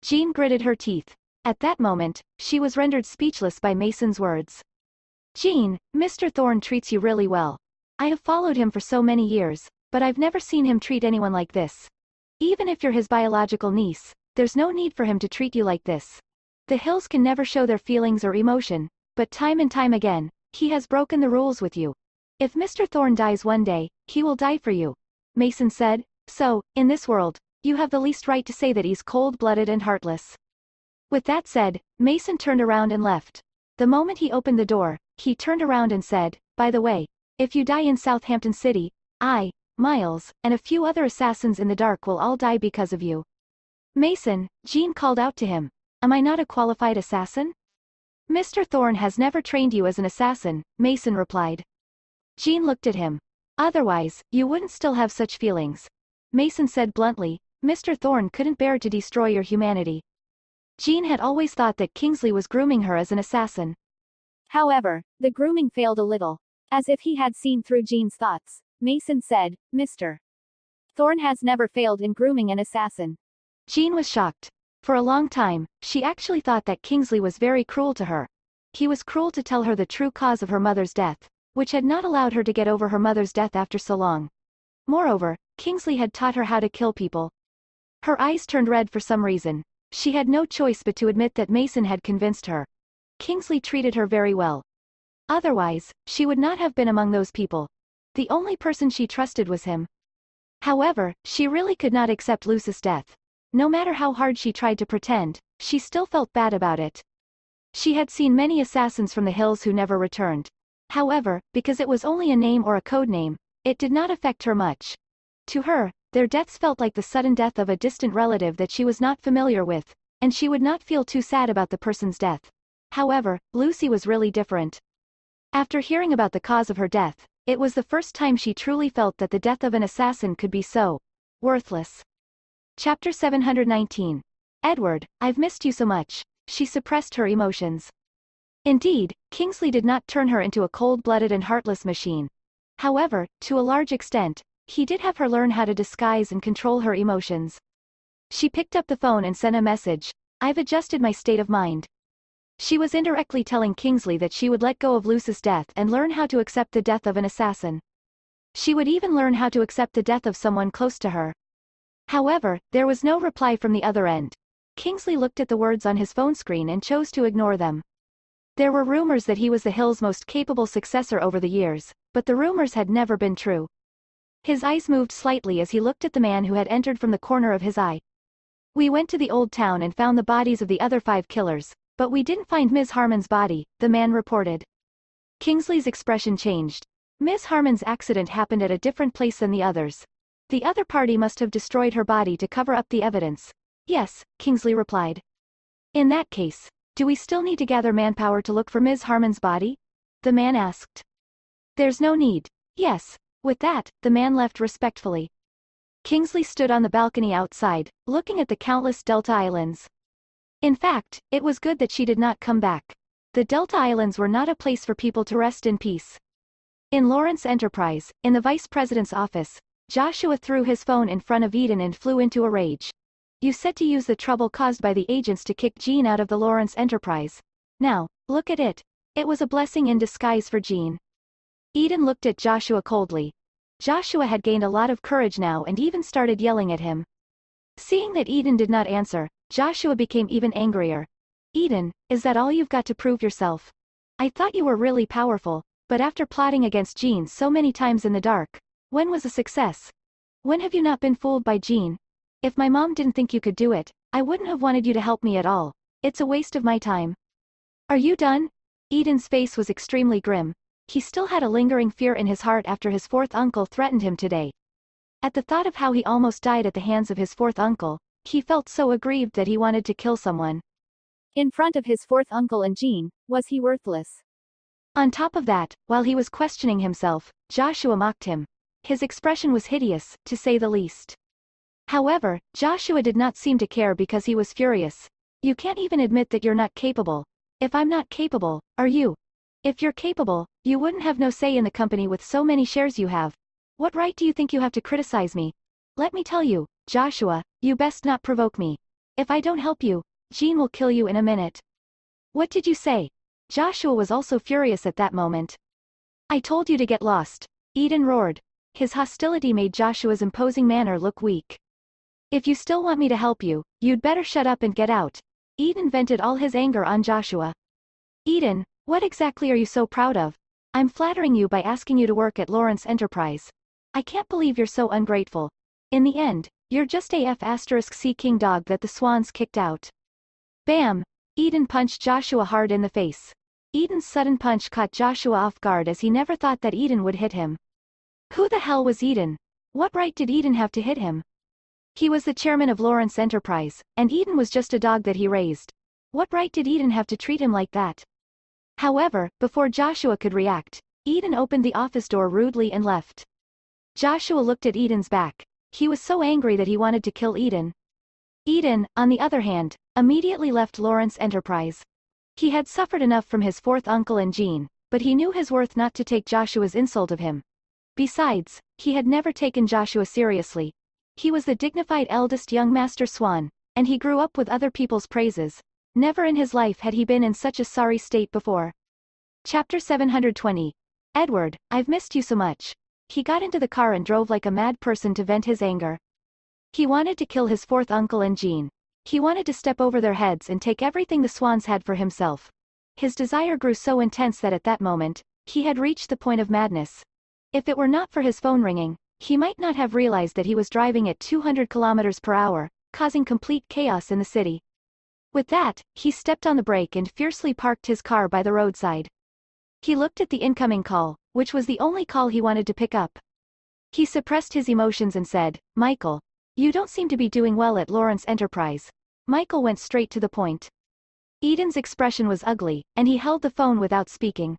Jean gritted her teeth. At that moment, she was rendered speechless by Mason's words. Jean, Mr. Thorne treats you really well. I have followed him for so many years, but I've never seen him treat anyone like this. Even if you're his biological niece, there's no need for him to treat you like this. The Hills can never show their feelings or emotion, but time and time again, he has broken the rules with you. If Mr. Thorne dies one day, he will die for you. Mason said, so, in this world, you have the least right to say that he's cold-blooded and heartless. With that said, Mason turned around and left. The moment he opened the door, he turned around and said, by the way, if you die in Southampton City, I, Miles, and a few other assassins in the dark will all die because of you. Mason, Jean called out to him. Am I not a qualified assassin? Mr. Thorne has never trained you as an assassin, Mason replied. Jean looked at him. Otherwise, you wouldn't still have such feelings. Mason said bluntly, Mr. Thorne couldn't bear to destroy your humanity. Jean had always thought that Kingsley was grooming her as an assassin. However, the grooming failed a little. As if he had seen through Jean's thoughts, Mason said, Mr. Thorne has never failed in grooming an assassin. Jean was shocked. For a long time, she actually thought that Kingsley was very cruel to her. He was cruel to tell her the true cause of her mother's death, which had not allowed her to get over her mother's death after so long. Moreover, Kingsley had taught her how to kill people. Her eyes turned red for some reason. She had no choice but to admit that Mason had convinced her. Kingsley treated her very well. Otherwise, she would not have been among those people. The only person she trusted was him. However, she really could not accept Lucy's death. No matter how hard she tried to pretend, she still felt bad about it. She had seen many assassins from the Hills who never returned. However, because it was only a name or a code name, it did not affect her much. To her, their deaths felt like the sudden death of a distant relative that she was not familiar with, and she would not feel too sad about the person's death. However, Lucy was really different. After hearing about the cause of her death, it was the first time she truly felt that the death of an assassin could be so worthless. Chapter 719. Edward, I've missed you so much. She suppressed her emotions. Indeed, Kingsley did not turn her into a cold-blooded and heartless machine. However, to a large extent, he did have her learn how to disguise and control her emotions. She picked up the phone and sent a message. I've adjusted my state of mind. She was indirectly telling Kingsley that she would let go of Lucy's death and learn how to accept the death of an assassin. She would even learn how to accept the death of someone close to her. However, there was no reply from the other end. Kingsley looked at the words on his phone screen and chose to ignore them. There were rumors that he was the Hills' most capable successor over the years, but the rumors had never been true. His eyes moved slightly as he looked at the man who had entered from the corner of his eye. We went to the old town and found the bodies of the other 5 killers, but we didn't find Ms. Harmon's body, the man reported. Kingsley's expression changed. Ms. Harmon's accident happened at a different place than the others. The other party must have destroyed her body to cover up the evidence. Yes, Kingsley replied. In that case, do we still need to gather manpower to look for Ms. Harmon's body? The man asked. There's no need. Yes, With that, the man left respectfully. Kingsley stood on the balcony outside, looking at the countless Delta Islands. In fact, it was good that she did not come back. The Delta Islands were not a place for people to rest in peace. In Lawrence Enterprise, in the vice president's office, Joshua threw his phone in front of Eden and flew into a rage. You said to use the trouble caused by the agents to kick Jean out of the Lawrence Enterprise. Now, look at it. It was a blessing in disguise for Jean. Eden looked at Joshua coldly. Joshua had gained a lot of courage now and even started yelling at him. Seeing that Eden did not answer, Joshua became even angrier. Eden, is that all you've got to prove yourself? I thought you were really powerful, but after plotting against Jean so many times in the dark, when was a success? When have you not been fooled by Jean? If my mom didn't think you could do it, I wouldn't have wanted you to help me at all. It's a waste of my time. Are you done? Eden's face was extremely grim. He still had a lingering fear in his heart after his fourth uncle threatened him today. At the thought of how he almost died at the hands of his fourth uncle, he felt so aggrieved that he wanted to kill someone. In front of his fourth uncle and Jean, was he worthless? On top of that, while he was questioning himself, Joshua mocked him. His expression was hideous, to say the least. However, Joshua did not seem to care because he was furious. You can't even admit that you're not capable. If I'm not capable, are you? If you're capable, you wouldn't have no say in the company with so many shares you have. What right do you think you have to criticize me? Let me tell you, Joshua, you best not provoke me. If I don't help you, Jean will kill you in a minute. What did you say? Joshua was also furious at that moment. I told you to get lost. Eden roared. His hostility made Joshua's imposing manner look weak. If you still want me to help you, you'd better shut up and get out. Eden vented all his anger on Joshua. Eden, what exactly are you so proud of? I'm flattering you by asking you to work at Lawrence Enterprise. I can't believe you're so ungrateful. In the end, you're just a F***C king dog that the swans kicked out. Bam! Eden punched Joshua hard in the face. Eden's sudden punch caught Joshua off guard as he never thought that Eden would hit him. Who the hell was Eden? What right did Eden have to hit him? He was the chairman of Lawrence Enterprise, and Eden was just a dog that he raised. What right did Eden have to treat him like that? However, before Joshua could react, Eden opened the office door rudely and left. Joshua looked at Eden's back. He was so angry that he wanted to kill Eden. Eden, on the other hand, immediately left Lawrence Enterprise. He had suffered enough from his fourth uncle and Jean, but he knew his worth not to take Joshua's insult of him. Besides, he had never taken Joshua seriously. He was the dignified eldest young Master Swan, and he grew up with other people's praises. Never in his life had he been in such a sorry state before. Chapter 720. Edward, I've missed you so much. He got into the car and drove like a mad person to vent his anger. He wanted to kill his fourth uncle and Jean. He wanted to step over their heads and take everything the Swans had for himself. His desire grew so intense that at that moment, he had reached the point of madness. If it were not for his phone ringing, he might not have realized that he was driving at 200 kilometers per hour, causing complete chaos in the city. With that, he stepped on the brake and fiercely parked his car by the roadside. He looked at the incoming call, which was the only call he wanted to pick up. He suppressed his emotions and said, Michael, you don't seem to be doing well at Lawrence Enterprise. Michael went straight to the point. Eden's expression was ugly, and he held the phone without speaking.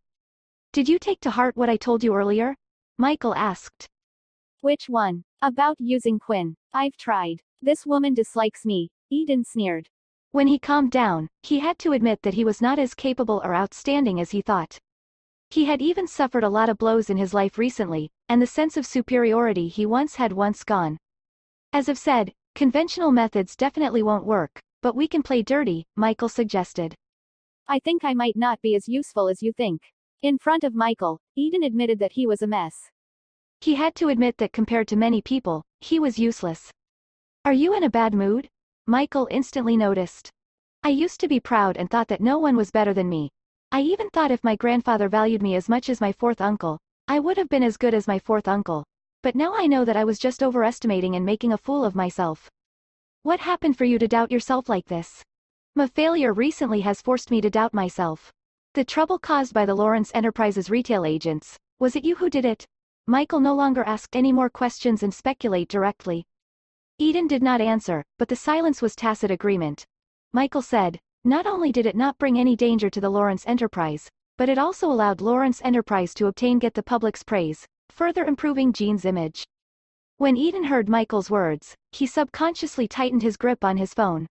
Did you take to heart what I told you earlier? Michael asked. Which one? About using Quinn. I've tried. This woman dislikes me, Eden sneered. When he calmed down, he had to admit that he was not as capable or outstanding as he thought. He had even suffered a lot of blows in his life recently, and the sense of superiority he once had gone. As I've said, conventional methods definitely won't work, but we can play dirty, Michael suggested. I think I might not be as useful as you think. In front of Michael, Eden admitted that he was a mess. He had to admit that compared to many people, he was useless. Are you in a bad mood? Michael instantly noticed. I used to be proud and thought that no one was better than me. I even thought if my grandfather valued me as much as my fourth uncle, I would have been as good as my fourth uncle. But now I know that I was just overestimating and making a fool of myself. What happened for you to doubt yourself like this? My failure recently has forced me to doubt myself. The trouble caused by the Lawrence Enterprises retail agents, was it you who did it? Michael no longer asked any more questions and speculate directly. Eden did not answer, but the silence was tacit agreement. Michael said, not only did it not bring any danger to the Lawrence Enterprise, but it also allowed Lawrence Enterprise to get the public's praise. further improving Jean's image. When Eden heard Michael's words, he subconsciously tightened his grip on his phone.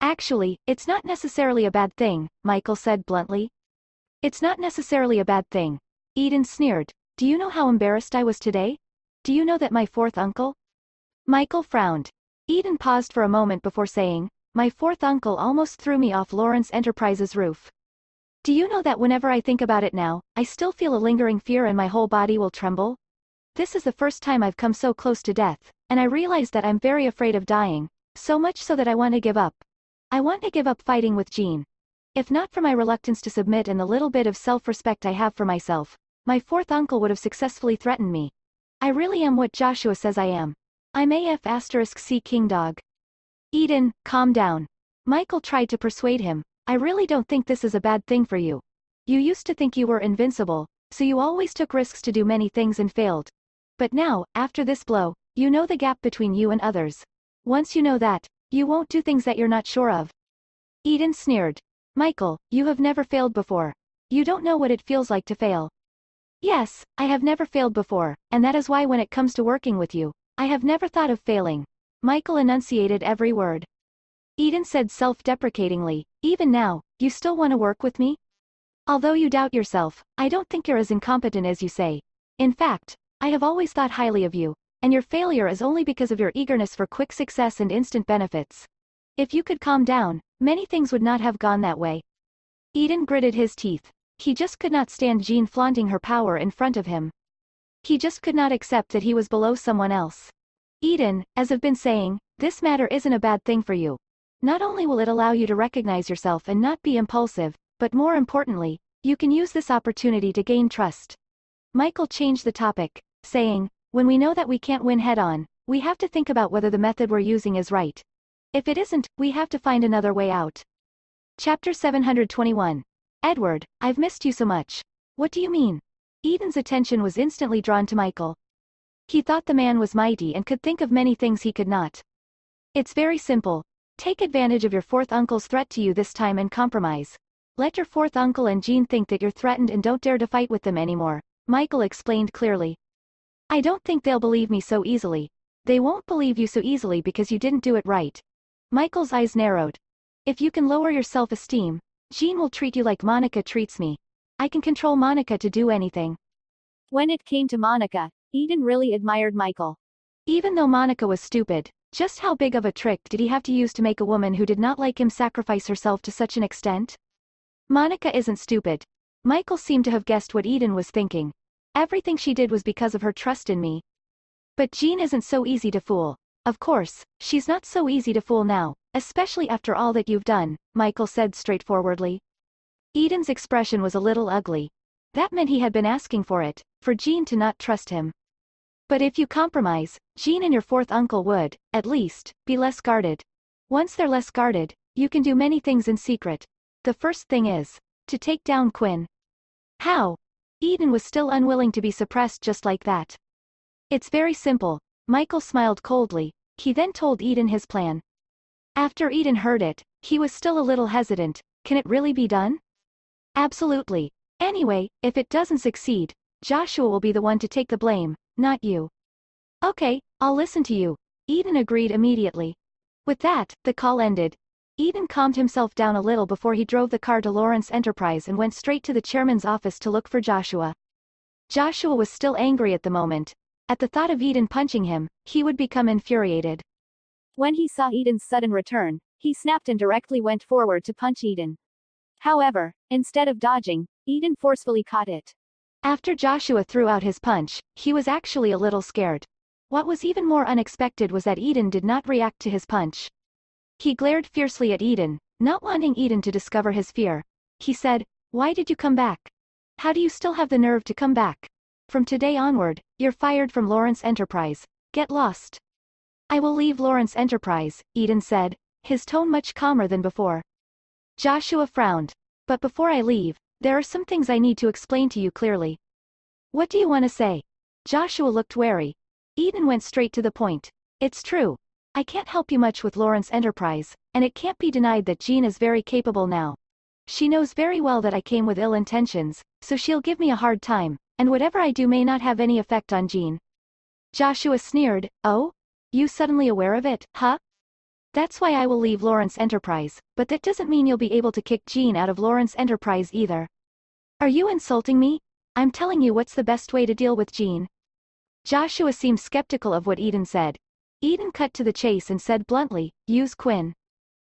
Actually, it's not necessarily a bad thing, Michael said bluntly. It's not necessarily a bad thing. Eden sneered. Do you know how embarrassed I was today? Do you know that my fourth uncle? Michael frowned. Eden paused for a moment before saying, my fourth uncle almost threw me off Lawrence Enterprises' roof. Do you know that whenever I think about it now, I still feel a lingering fear and my whole body will tremble? This is the first time I've come so close to death, and I realize that I'm very afraid of dying, so much so that I want to give up. I want to give up fighting with Jean. If not for my reluctance to submit and the little bit of self-respect I have for myself, my fourth uncle would have successfully threatened me. I really am what Joshua says I am. I'm AF*C King Dog. Eden, calm down. Michael tried to persuade him. I really don't think this is a bad thing for you. You used to think you were invincible, so you always took risks to do many things and failed. But now, after this blow, you know the gap between you and others. Once you know that, you won't do things that you're not sure of. Eden sneered. Michael, you have never failed before. You don't know what it feels like to fail. Yes, I have never failed before, and that is why when it comes to working with you, I have never thought of failing. Michael enunciated every word. Eden said self-deprecatingly, even now, you still want to work with me? Although you doubt yourself, I don't think you're as incompetent as you say. In fact, I have always thought highly of you, and your failure is only because of your eagerness for quick success and instant benefits. If you could calm down, many things would not have gone that way. Eden gritted his teeth. He just could not stand Jean flaunting her power in front of him. He just could not accept that he was below someone else. Eden, as I've been saying, this matter isn't a bad thing for you. Not only will it allow you to recognize yourself and not be impulsive, but more importantly, you can use this opportunity to gain trust. Michael changed the topic, saying, when we know that we can't win head-on, we have to think about whether the method we're using is right. If it isn't, we have to find another way out. Chapter 721. Edward, I've missed you so much. What do you mean? Eden's attention was instantly drawn to Michael. He thought the man was mighty and could think of many things he could not. It's very simple. Take advantage of your fourth uncle's threat to you this time and compromise. Let your fourth uncle and Jean think that you're threatened and don't dare to fight with them anymore, Michael explained clearly. I don't think they'll believe me so easily. They won't believe you so easily because you didn't do it right. Michael's eyes narrowed. If you can lower your self-esteem, Jean will treat you like Monica treats me. I can control Monica to do anything. When it came to Monica, Eden really admired Michael. Even though Monica was stupid, just how big of a trick did he have to use to make a woman who did not like him sacrifice herself to such an extent? Monica isn't stupid. Michael seemed to have guessed what Eden was thinking. Everything she did was because of her trust in me. But Jean isn't so easy to fool. Of course, she's not so easy to fool now, especially after all that you've done, Michael said straightforwardly. Eden's expression was a little ugly. That meant he had been asking for it, for Jean to not trust him. But if you compromise, Jean and your fourth uncle would, at least, be less guarded. Once they're less guarded, you can do many things in secret. The first thing is to take down Quinn. How? Eden was still unwilling to be suppressed just like that. It's very simple. Michael smiled coldly. He then told Eden his plan. After Eden heard it, he was still a little hesitant. Can it really be done? Absolutely. Anyway, if it doesn't succeed, Joshua will be the one to take the blame, not you. Okay, I'll listen to you. Eden agreed immediately. With that, the call ended. Eden calmed himself down a little before he drove the car to Lawrence Enterprise and went straight to the chairman's office to look for Joshua. Joshua was still angry at the moment. At the thought of Eden punching him, he would become infuriated. When he saw Eden's sudden return, he snapped and directly went forward to punch Eden. However, instead of dodging, Eden forcefully caught it. After Joshua threw out his punch, he was actually a little scared. What was even more unexpected was that Eden did not react to his punch. He glared fiercely at Eden, not wanting Eden to discover his fear. He said, "Why did you come back? How do you still have the nerve to come back? From today onward, you're fired from Lawrence Enterprise. Get lost." "I will leave Lawrence Enterprise," Eden said, his tone much calmer than before. Joshua frowned. "But before I leave, there are some things I need to explain to you clearly." "What do you want to say?" Joshua looked wary. Eden went straight to the point. "It's true. I can't help you much with Lawrence Enterprise, and it can't be denied that Jean is very capable now. She knows very well that I came with ill intentions, so she'll give me a hard time, and whatever I do may not have any effect on Jean. Joshua sneered. Oh? You suddenly aware of it, huh? That's why I will leave Lawrence Enterprise, but that doesn't mean you'll be able to kick Jean out of Lawrence Enterprise either. Are you insulting me? I'm telling you what's the best way to deal with Jean. Joshua seemed skeptical of what Eden said. Eden cut to the chase and said bluntly, use Quinn.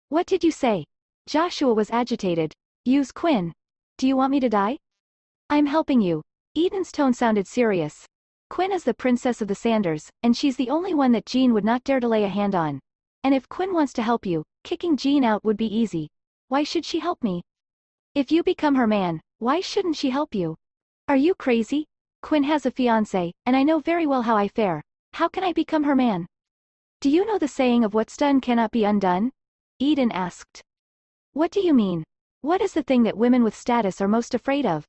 What did you say? Joshua was agitated. Use Quinn. Do you want me to die? I'm helping you. Eden's tone sounded serious. Quinn is the princess of the Sanders, and she's the only one that Jean would not dare to lay a hand on. And if Quinn wants to help you, kicking Jean out would be easy. Why should she help me? If you become her man, why shouldn't she help you? Are you crazy? Quinn has a fiancé, and I know very well how I fare. How can I become her man? Do you know the saying of what's done cannot be undone? Eden asked. What do you mean? What is the thing that women with status are most afraid of?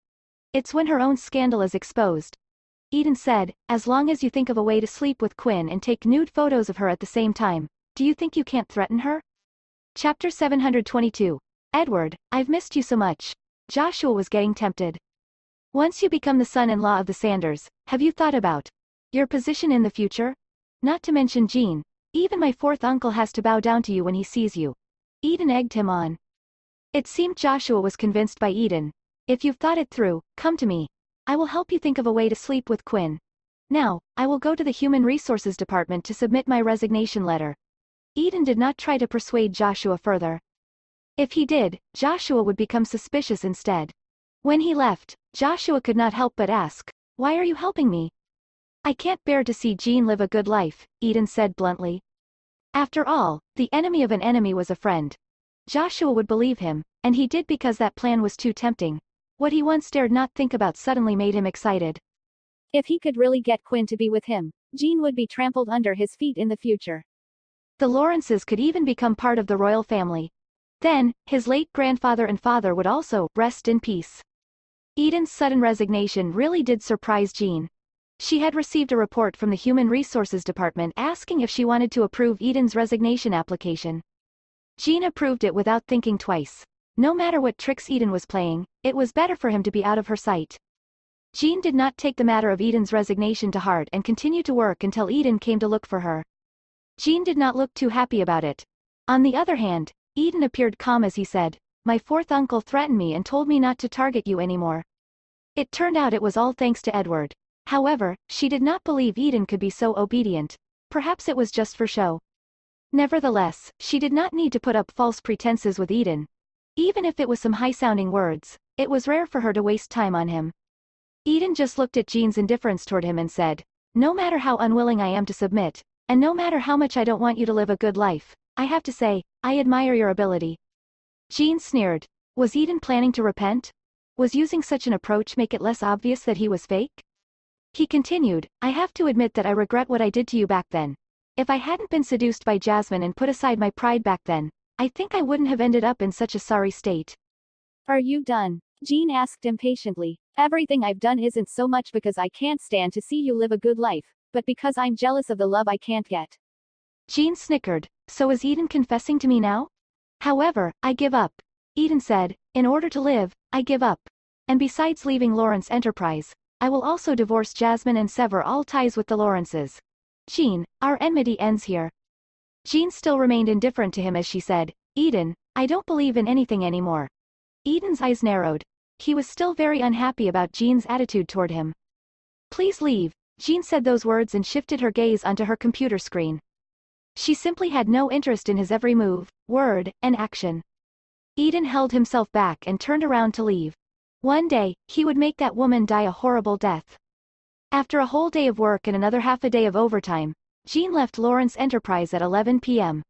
It's when her own scandal is exposed. Eden said, as long as you think of a way to sleep with Quinn and take nude photos of her at the same time, do you think you can't threaten her? Chapter 722. Edward, I've missed you so much. Joshua was getting tempted. Once you become the son-in-law of the Sanders, have you thought about your position in the future? Not to mention Jean. Even my fourth uncle has to bow down to you when he sees you. Eden egged him on. It seemed Joshua was convinced by Eden. If you've thought it through, come to me. I will help you think of a way to sleep with Quinn. Now, I will go to the Human Resources Department to submit my resignation letter. Eden did not try to persuade Joshua further. If he did, Joshua would become suspicious instead. When he left, Joshua could not help but ask, why are you helping me? I can't bear to see Jean live a good life, Eden said bluntly. After all, the enemy of an enemy was a friend. Joshua would believe him, and he did because that plan was too tempting. What he once dared not think about suddenly made him excited. If he could really get Quinn to be with him, Jean would be trampled under his feet in the future. The Lawrences could even become part of the royal family. Then, his late grandfather and father would also rest in peace. Eden's sudden resignation really did surprise Jean. She had received a report from the Human Resources Department asking if she wanted to approve Eden's resignation application. Jean approved it without thinking twice. No matter what tricks Eden was playing, it was better for him to be out of her sight. Jean did not take the matter of Eden's resignation to heart and continued to work until Eden came to look for her. Jean did not look too happy about it. On the other hand, Eden appeared calm as he said, my fourth uncle threatened me and told me not to target you anymore. It turned out it was all thanks to Edward. However, she did not believe Eden could be so obedient. Perhaps it was just for show. Nevertheless, she did not need to put up false pretenses with Eden. Even if it was some high-sounding words, it was rare for her to waste time on him. Eden just looked at Jean's indifference toward him and said, no matter how unwilling I am to submit, and no matter how much I don't want you to live a good life, I have to say, I admire your ability. Jean sneered. Was Eden planning to repent? Was using such an approach make it less obvious that he was fake? He continued, I have to admit that I regret what I did to you back then. If I hadn't been seduced by Jasmine and put aside my pride back then, I think I wouldn't have ended up in such a sorry state. Are you done? Jean asked impatiently. Everything I've done isn't so much because I can't stand to see you live a good life, but because I'm jealous of the love I can't get. Jean snickered. So is Eden confessing to me now? However, I give up. Eden said, in order to live, I give up. And besides leaving Lawrence Enterprise, I will also divorce Jasmine and sever all ties with the Lawrences. Jean, our enmity ends here. Jean still remained indifferent to him as she said, Eden, I don't believe in anything anymore. Eden's eyes narrowed. He was still very unhappy about Jean's attitude toward him. Please leave. Jean said those words and shifted her gaze onto her computer screen. She simply had no interest in his every move, word, and action. Eden held himself back and turned around to leave. One day, he would make that woman die a horrible death. After a whole day of work and another half a day of overtime, Jean left Lawrence Enterprise at 11 p.m.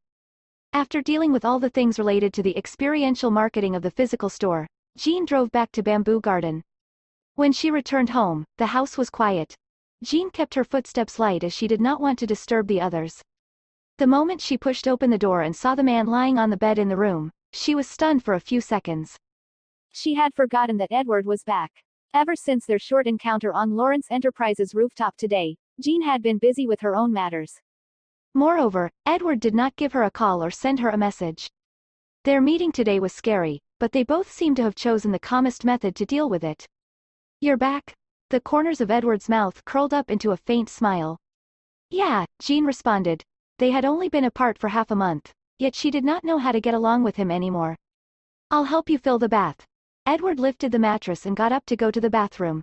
After dealing with all the things related to the experiential marketing of the physical store, Jean drove back to Bamboo Garden. When she returned home, the house was quiet. Jean kept her footsteps light as she did not want to disturb the others. The moment she pushed open the door and saw the man lying on the bed in the room, she was stunned for a few seconds. She had forgotten that Edward was back. Ever since their short encounter on Lawrence Enterprise's rooftop today, Jean had been busy with her own matters. Moreover, Edward did not give her a call or send her a message. Their meeting today was scary, but they both seemed to have chosen the calmest method to deal with it. You're back? The corners of Edward's mouth curled up into a faint smile. Yeah, Jean responded. They had only been apart for half a month, yet she did not know how to get along with him anymore. I'll help you fill the bath. Edward lifted the mattress and got up to go to the bathroom.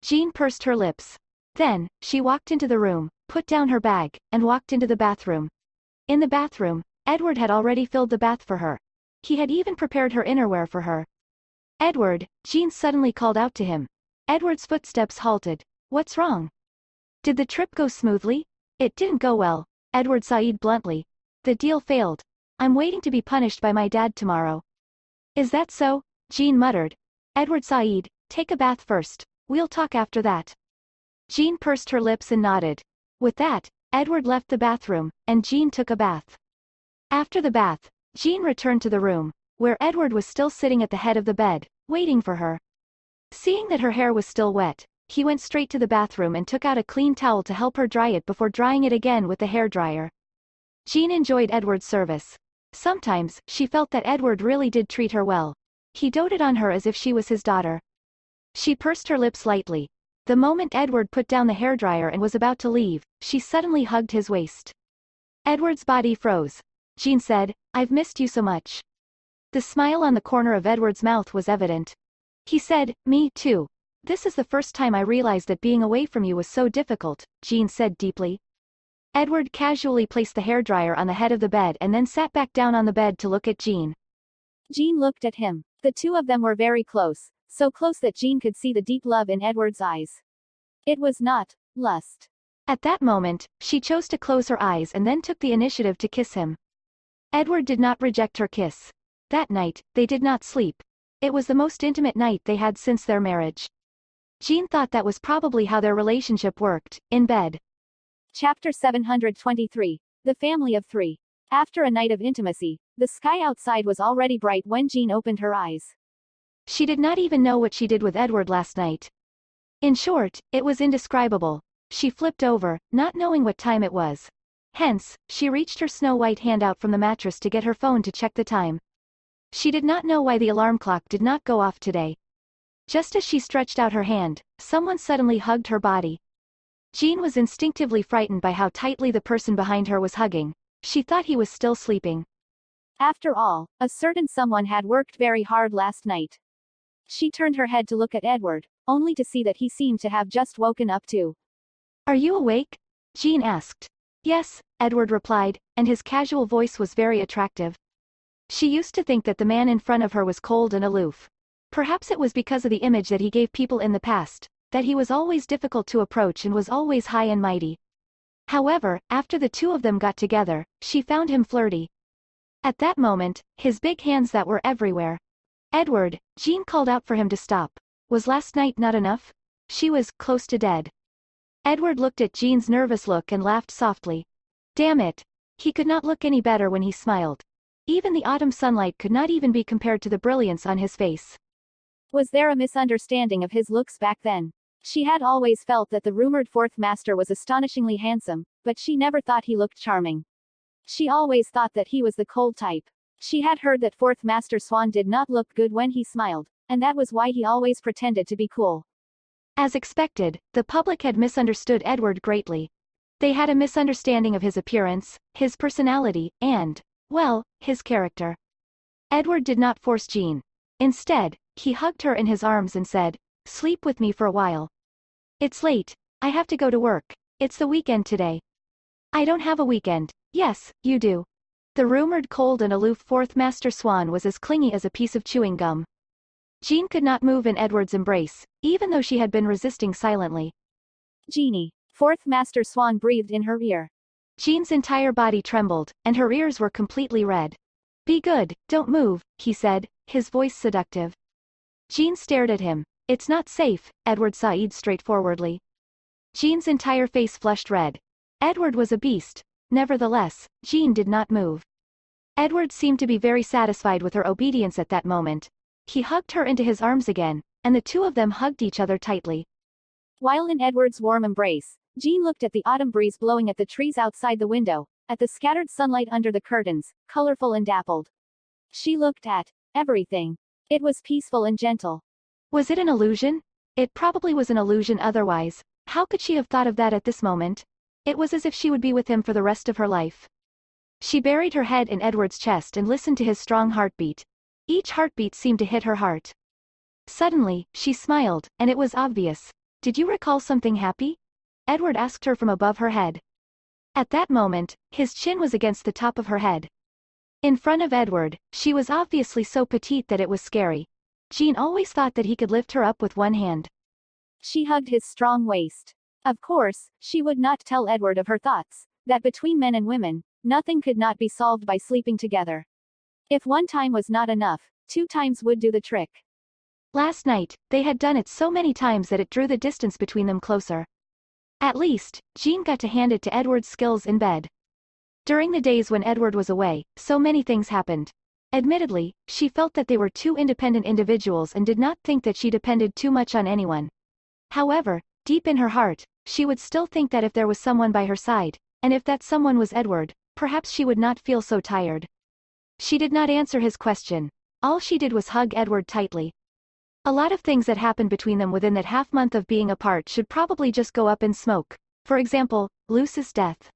Jean pursed her lips. Then, she walked into the room, put down her bag, and walked into the bathroom. In the bathroom, Edward had already filled the bath for her. He had even prepared her innerwear for her. Edward, Jean suddenly called out to him. Edward's footsteps halted. What's wrong? Did the trip go smoothly? It didn't go well, Edward said bluntly. The deal failed. I'm waiting to be punished by my dad tomorrow. Is that so? Jean muttered. Edward said, take a bath first. We'll talk after that. Jean pursed her lips and nodded. With that, Edward left the bathroom, and Jean took a bath. After the bath, Jean returned to the room, where Edward was still sitting at the head of the bed, waiting for her. Seeing that her hair was still wet, he went straight to the bathroom and took out a clean towel to help her dry it before drying it again with the hairdryer. Jean enjoyed Edward's service. Sometimes, she felt that Edward really did treat her well. He doted on her as if she was his daughter. She pursed her lips lightly. The moment Edward put down the hairdryer and was about to leave, she suddenly hugged his waist. Edward's body froze. Jean said, I've missed you so much. The smile on the corner of Edward's mouth was evident. He said, me too. This is the first time I realized that being away from you was so difficult, Jean said deeply. Edward casually placed the hairdryer on the head of the bed and then sat back down on the bed to look at Jean. Jean looked at him. The two of them were very close, so close that Jean could see the deep love in Edward's eyes. It was not lust. At that moment, she chose to close her eyes and then took the initiative to kiss him. Edward did not reject her kiss. That night, they did not sleep. It was the most intimate night they had since their marriage. Jean thought that was probably how their relationship worked, in bed. Chapter 723. The Family of Three. After a night of intimacy, the sky outside was already bright when Jean opened her eyes. She did not even know what she did with Edward last night. In short, it was indescribable. She flipped over, not knowing what time it was. Hence, she reached her snow-white hand out from the mattress to get her phone to check the time. She did not know why the alarm clock did not go off today. Just as she stretched out her hand, someone suddenly hugged her body. Jean was instinctively frightened by how tightly the person behind her was hugging. She thought he was still sleeping. After all, a certain someone had worked very hard last night. She turned her head to look at Edward, only to see that he seemed to have just woken up too. Are you awake? Jean asked. Yes, Edward replied, and his casual voice was very attractive. She used to think that the man in front of her was cold and aloof. Perhaps it was because of the image that he gave people in the past, that he was always difficult to approach and was always high and mighty. However, after the two of them got together, she found him flirty. At that moment, his big hands that were everywhere. Edward, Jean called out for him to stop. Was last night not enough? She was close to dead. Edward looked at Jean's nervous look and laughed softly. Damn it. He could not look any better when he smiled. Even the autumn sunlight could not even be compared to the brilliance on his face. Was there a misunderstanding of his looks back then? She had always felt that the rumored fourth master was astonishingly handsome, but she never thought he looked charming. She always thought that he was the cold type. She had heard that fourth master Swan did not look good when he smiled, and that was why he always pretended to be cool. As expected, the public had misunderstood Edward greatly. They had a misunderstanding of his appearance, his personality, and, well, his character. Edward did not force Jean. Instead, he hugged her in his arms and said, sleep with me for a while. It's late. I have to go to work. It's the weekend today. I don't have a weekend. Yes, you do. The rumored cold and aloof fourth master Swan was as clingy as a piece of chewing gum. Jean could not move in Edward's embrace, even though she had been resisting silently. Jeannie. Fourth master Swan breathed in her ear. Jean's entire body trembled, and her ears were completely red. Be good, don't move, he said, his voice seductive. Jean stared at him. It's not safe, Edward said straightforwardly. Jean's entire face flushed red. Edward was a beast. Nevertheless, Jean did not move. Edward seemed to be very satisfied with her obedience at that moment. He hugged her into his arms again, and the two of them hugged each other tightly. While in Edward's warm embrace, Jean looked at the autumn breeze blowing at the trees outside the window, at the scattered sunlight under the curtains, colorful and dappled. She looked at everything. It was peaceful and gentle. Was it an illusion? It probably was an illusion otherwise. How could she have thought of that at this moment? It was as if she would be with him for the rest of her life. She buried her head in Edward's chest and listened to his strong heartbeat. Each heartbeat seemed to hit her heart. Suddenly, she smiled, and it was obvious. Did you recall something happy? Edward asked her from above her head. At that moment, his chin was against the top of her head. In front of Edward, she was obviously so petite that it was scary. Jean always thought that he could lift her up with one hand. She hugged his strong waist. Of course, she would not tell Edward of her thoughts, that between men and women, nothing could not be solved by sleeping together. If one time was not enough, 2 times would do the trick. Last night, they had done it so many times that it drew the distance between them closer. At least, Jean got to hand it to Edward's skills in bed. During the days when Edward was away, so many things happened. Admittedly, she felt that they were 2 independent individuals and did not think that she depended too much on anyone. However, deep in her heart, she would still think that if there was someone by her side, and if that someone was Edward, perhaps she would not feel so tired. She did not answer his question. All she did was hug Edward tightly. A lot of things that happened between them within that half-month of being apart should probably just go up in smoke. For example, Luce's death.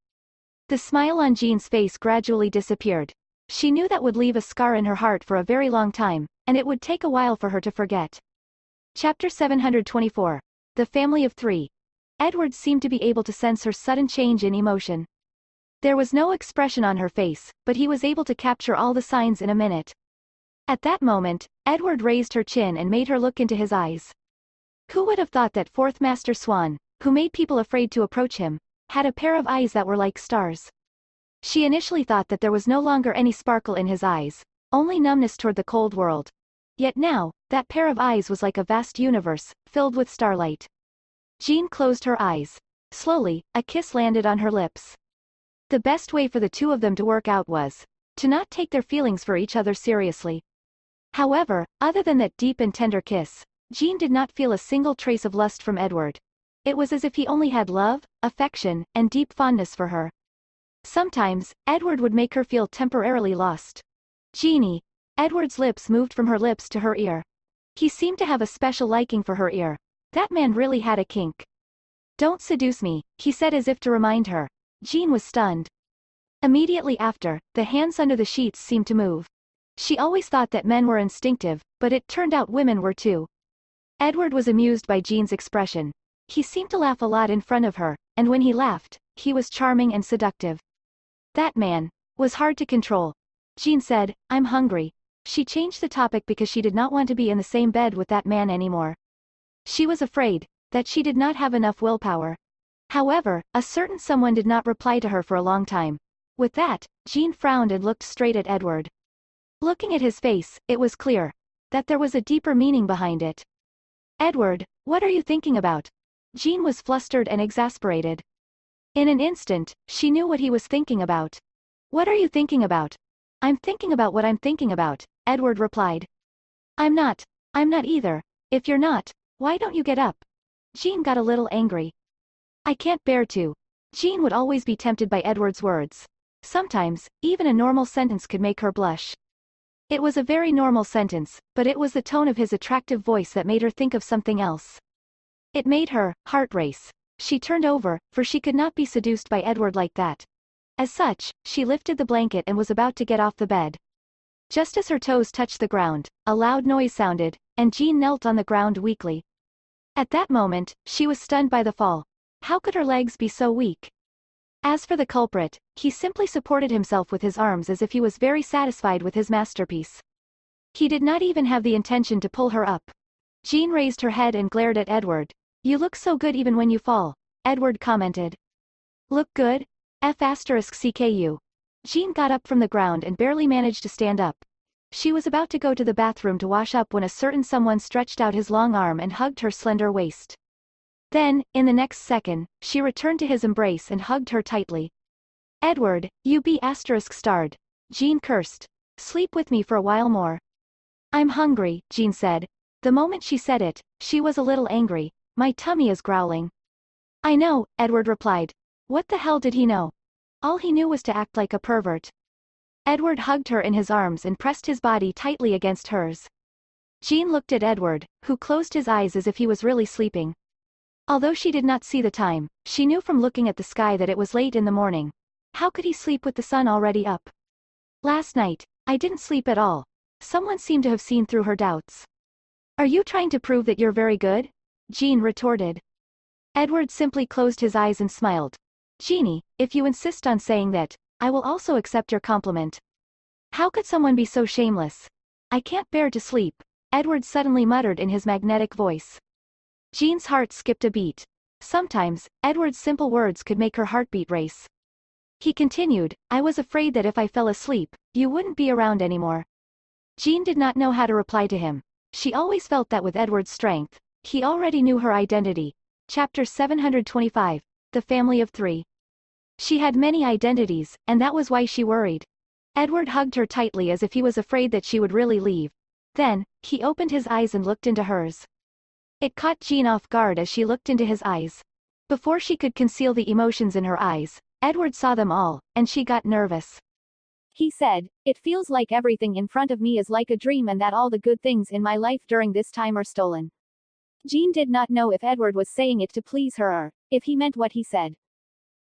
The smile on Jean's face gradually disappeared. She knew that would leave a scar in her heart for a very long time, and it would take a while for her to forget. Chapter 724. The Family of 3. Edward seemed to be able to sense her sudden change in emotion. There was no expression on her face, but he was able to capture all the signs in a minute. At that moment, Edward raised her chin and made her look into his eyes. Who would have thought that 4th Master Swan, who made people afraid to approach him, had a pair of eyes that were like stars? She initially thought that there was no longer any sparkle in his eyes, only numbness toward the cold world. Yet now, that pair of eyes was like a vast universe, filled with starlight. Jean closed her eyes. Slowly, a kiss landed on her lips. The best way for the 2 of them to work out was to not take their feelings for each other seriously. However, other than that deep and tender kiss, Jean did not feel a single trace of lust from Edward. It was as if he only had love, affection, and deep fondness for her. Sometimes, Edward would make her feel temporarily lost. Jeannie. Edward's lips moved from her lips to her ear. He seemed to have a special liking for her ear. That man really had a kink. Don't seduce me, he said as if to remind her. Jean was stunned. Immediately after, the hands under the sheets seemed to move. She always thought that men were instinctive, but it turned out women were too. Edward was amused by Jean's expression. He seemed to laugh a lot in front of her, and when he laughed, he was charming and seductive. That man was hard to control. Jean said, I'm hungry. She changed the topic because she did not want to be in the same bed with that man anymore. She was afraid that she did not have enough willpower. However, a certain someone did not reply to her for a long time. With that, Jean frowned and looked straight at Edward. Looking at his face, it was clear that there was a deeper meaning behind it. Edward, what are you thinking about? Jean was flustered and exasperated. In an instant, she knew what he was thinking about. What are you thinking about? I'm thinking about what I'm thinking about, Edward replied. I'm not either. If you're not, why don't you get up? Jean got a little angry. I can't bear to. Jean would always be tempted by Edward's words. Sometimes, even a normal sentence could make her blush. It was a very normal sentence, but it was the tone of his attractive voice that made her think of something else. It made her heart race. She turned over, for she could not be seduced by Edward like that. As such, she lifted the blanket and was about to get off the bed. Just as her toes touched the ground, a loud noise sounded, and Jean knelt on the ground weakly. At that moment, she was stunned by the fall. How could her legs be so weak? As for the culprit, he simply supported himself with his arms as if he was very satisfied with his masterpiece. He did not even have the intention to pull her up. Jean raised her head and glared at Edward. You look so good even when you fall, Edward commented. Look good? F***CKU. Jean got up from the ground and barely managed to stand up. She was about to go to the bathroom to wash up when a certain someone stretched out his long arm and hugged her slender waist. Then, in the next second, she returned to his embrace and hugged her tightly. Edward, you be *****. Jean cursed. Sleep with me for a while more. I'm hungry, Jean said. The moment she said it, she was a little angry. My tummy is growling. I know, Edward replied. What the hell did he know? All he knew was to act like a pervert. Edward hugged her in his arms and pressed his body tightly against hers. Jean looked at Edward, who closed his eyes as if he was really sleeping. Although she did not see the time, she knew from looking at the sky that it was late in the morning. How could he sleep with the sun already up? Last night, I didn't sleep at all. Someone seemed to have seen through her doubts. Are you trying to prove that you're very good? Jean retorted. Edward simply closed his eyes and smiled. Jeannie, if you insist on saying that, I will also accept your compliment. How could someone be so shameless? I can't bear to sleep, Edward suddenly muttered in his magnetic voice. Jean's heart skipped a beat. Sometimes, Edward's simple words could make her heartbeat race. He continued, I was afraid that if I fell asleep, you wouldn't be around anymore. Jean did not know how to reply to him. She always felt that with Edward's strength, he already knew her identity. Chapter 725, The Family of Three. She had many identities, and that was why she worried. Edward hugged her tightly as if he was afraid that she would really leave. Then, he opened his eyes and looked into hers. It caught Jean off guard as she looked into his eyes. Before she could conceal the emotions in her eyes, Edward saw them all, and she got nervous. He said, it feels like everything in front of me is like a dream and that all the good things in my life during this time are stolen. Jean did not know if Edward was saying it to please her or if he meant what he said.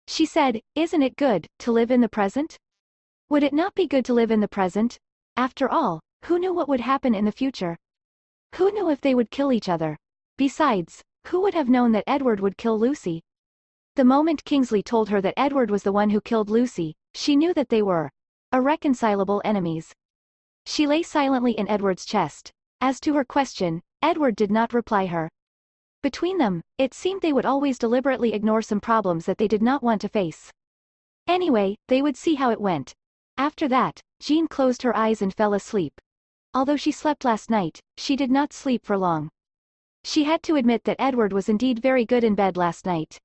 She said, isn't it good to live in the present? Would it not be good to live in the present? After all, who knew what would happen in the future? Who knew if they would kill each other? Besides, who would have known that Edward would kill Lucy? The moment Kingsley told her that Edward was the one who killed Lucy, she knew that they were irreconcilable enemies. She lay silently in Edward's chest. As to her question, Edward did not reply her. Between them, it seemed they would always deliberately ignore some problems that they did not want to face. Anyway, they would see how it went. After that, Jean closed her eyes and fell asleep. Although she slept last night, she did not sleep for long. She had to admit that Edward was indeed very good in bed last night.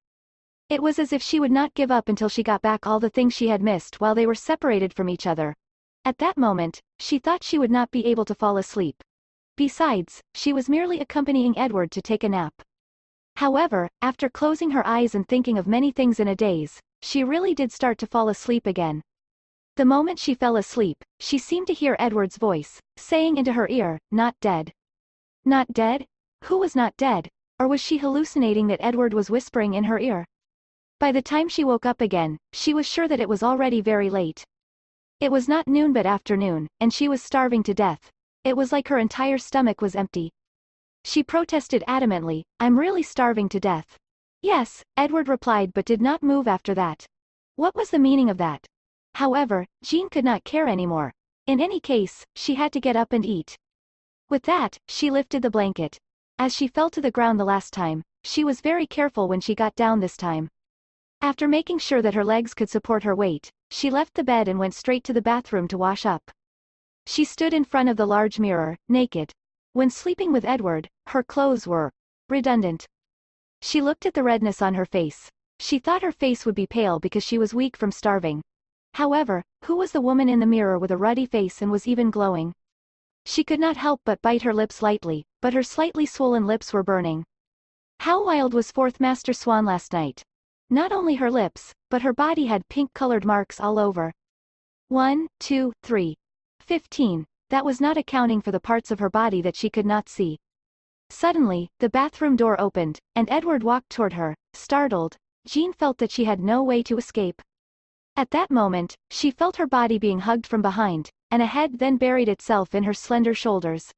It was as if she would not give up until she got back all the things she had missed while they were separated from each other. At that moment, she thought she would not be able to fall asleep. Besides, she was merely accompanying Edward to take a nap. However, after closing her eyes and thinking of many things in a daze, she really did start to fall asleep again. The moment she fell asleep, she seemed to hear Edward's voice, saying into her ear, not dead. Not dead? Who was not dead? Or was she hallucinating that Edward was whispering in her ear? By the time she woke up again, she was sure that it was already very late. It was not noon but afternoon, and she was starving to death. It was like her entire stomach was empty. She protested adamantly, I'm really starving to death. Yes, Edward replied but did not move after that. What was the meaning of that? However, Jean could not care anymore. In any case, she had to get up and eat. With that, she lifted the blanket. As she fell to the ground the last time, she was very careful when she got down this time. After making sure that her legs could support her weight, she left the bed and went straight to the bathroom to wash up. She stood in front of the large mirror, naked. When sleeping with Edward, her clothes were redundant. She looked at the redness on her face. She thought her face would be pale because she was weak from starving. However, who was the woman in the mirror with a ruddy face and was even glowing? She could not help but bite her lips lightly, but her slightly swollen lips were burning. How wild was Fourth Master Swan last night? Not only her lips, but her body had pink-colored marks all over. 1, 2, 3. 15. That was not accounting for the parts of her body that she could not see. Suddenly, the bathroom door opened, and Edward walked toward her. Startled, Jean felt that she had no way to escape. At that moment, she felt her body being hugged from behind, and a head then buried itself in her slender shoulders.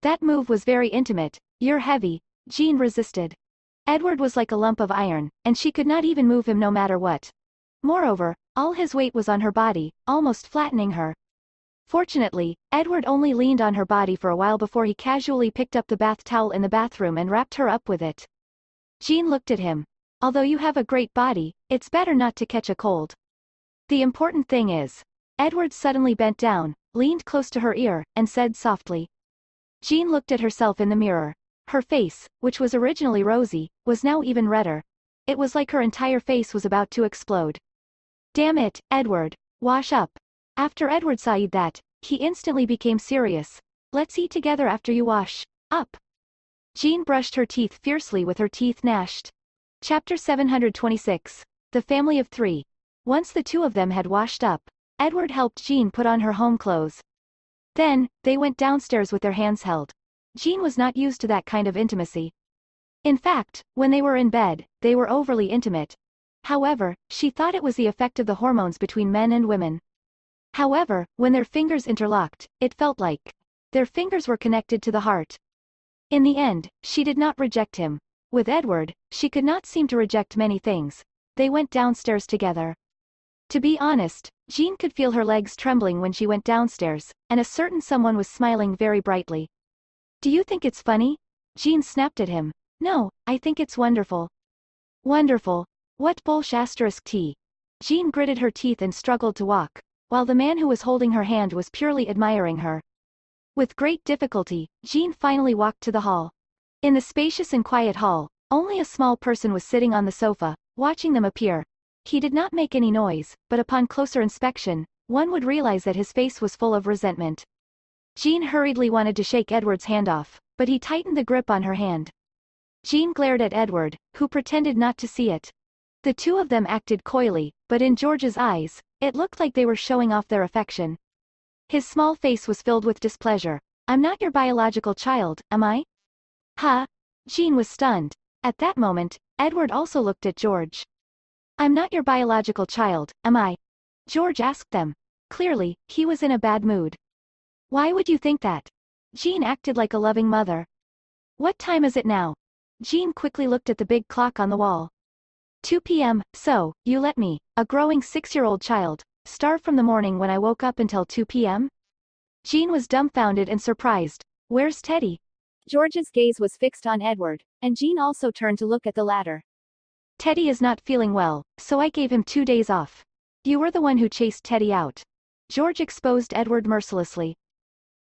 That move was very intimate. You're heavy, Jean resisted. Edward was like a lump of iron, and she could not even move him no matter what. Moreover, all his weight was on her body, almost flattening her. Fortunately, Edward only leaned on her body for a while before he casually picked up the bath towel in the bathroom and wrapped her up with it. Jean looked at him. Although you have a great body, it's better not to catch a cold. The important thing is. Edward suddenly bent down, leaned close to her ear, and said softly. Jean looked at herself in the mirror. Her face, which was originally rosy, was now even redder. It was like her entire face was about to explode. Damn it, Edward. Wash up. After Edward saw that, he instantly became serious. Let's eat together after you wash up. Jean brushed her teeth fiercely with her teeth gnashed. Chapter 726. The Family of Three. Once the two of them had washed up, Edward helped Jean put on her home clothes. Then, they went downstairs with their hands held. Jean was not used to that kind of intimacy. In fact, when they were in bed, they were overly intimate. However, she thought it was the effect of the hormones between men and women. However, when their fingers interlocked, it felt like their fingers were connected to the heart. In the end, she did not reject him. With Edward, she could not seem to reject many things. They went downstairs together. To be honest, Jean could feel her legs trembling when she went downstairs, and a certain someone was smiling very brightly. Do you think it's funny? Jean snapped at him. No, I think it's wonderful. Wonderful. What **t? Jean gritted her teeth and struggled to walk, while the man who was holding her hand was purely admiring her. With great difficulty, Jean finally walked to the hall. In the spacious and quiet hall, only a small person was sitting on the sofa, watching them appear. He did not make any noise, but upon closer inspection, one would realize that his face was full of resentment. Jean hurriedly wanted to shake Edward's hand off, but he tightened the grip on her hand. Jean glared at Edward, who pretended not to see it. The two of them acted coyly, but in George's eyes, it looked like they were showing off their affection. His small face was filled with displeasure. I'm not your biological child, am I? Huh? Jean was stunned. At that moment, Edward also looked at George. I'm not your biological child, am I? George asked them. Clearly, he was in a bad mood. Why would you think that? Jean acted like a loving mother. What time is it now? Jean quickly looked at the big clock on the wall. 2 p.m., so, you let me, a growing 6-year-old child, starve from the morning when I woke up until 2 p.m.? Jean was dumbfounded and surprised. Where's Teddy? George's gaze was fixed on Edward, and Jean also turned to look at the latter. Teddy is not feeling well, so I gave him 2 days off. You were the one who chased Teddy out. George exposed Edward mercilessly.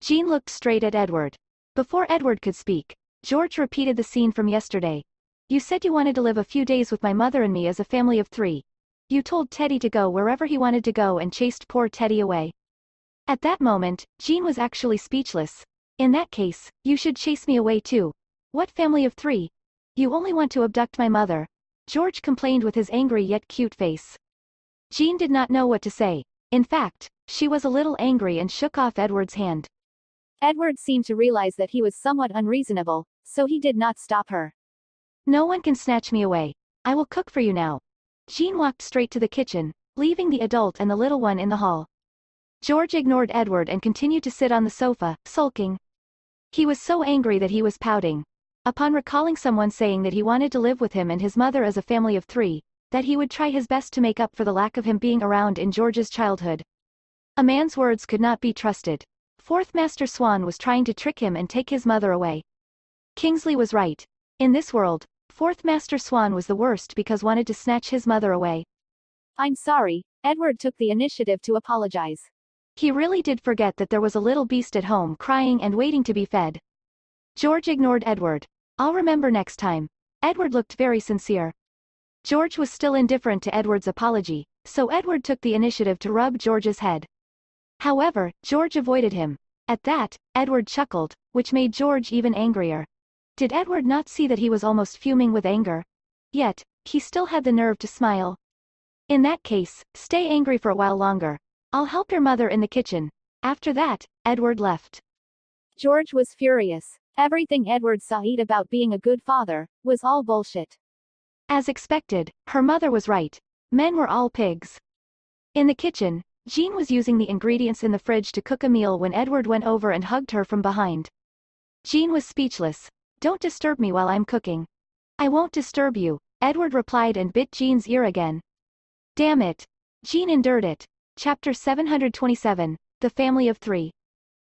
Jean looked straight at Edward. Before Edward could speak, George repeated the scene from yesterday. You said you wanted to live a few days with my mother and me as a family of 3. You told Teddy to go wherever he wanted to go and chased poor Teddy away. At that moment, Jean was actually speechless. In that case, you should chase me away too. What family of 3? You only want to abduct my mother. George complained with his angry yet cute face. Jean did not know what to say. In fact, she was a little angry and shook off Edward's hand. Edward seemed to realize that he was somewhat unreasonable, so he did not stop her. No one can snatch me away. I will cook for you now. Jean walked straight to the kitchen, leaving the adult and the little one in the hall. George ignored Edward and continued to sit on the sofa, sulking. He was so angry that he was pouting. Upon recalling someone saying that he wanted to live with him and his mother as a family of 3, that he would try his best to make up for the lack of him being around in George's childhood. A man's words could not be trusted. Fourth Master Swan was trying to trick him and take his mother away. Kingsley was right. In this world, Fourth Master Swan was the worst because wanted to snatch his mother away. I'm sorry, Edward took the initiative to apologize. He really did forget that there was a little beast at home crying and waiting to be fed. George ignored Edward. I'll remember next time. Edward looked very sincere. George was still indifferent to Edward's apology, so Edward took the initiative to rub George's head. However, George avoided him. At that, Edward chuckled, which made George even angrier. Did Edward not see that he was almost fuming with anger? Yet, he still had the nerve to smile. In that case, stay angry for a while longer. I'll help your mother in the kitchen. After that, Edward left. George was furious. Everything Edward said about being a good father was all bullshit. As expected, her mother was right. Men were all pigs. In the kitchen, Jean was using the ingredients in the fridge to cook a meal when Edward went over and hugged her from behind. Jean was speechless. Don't disturb me while I'm cooking. I won't disturb you, Edward replied and bit Jean's ear again. Damn it. Jean endured it. Chapter 727, The Family of 3.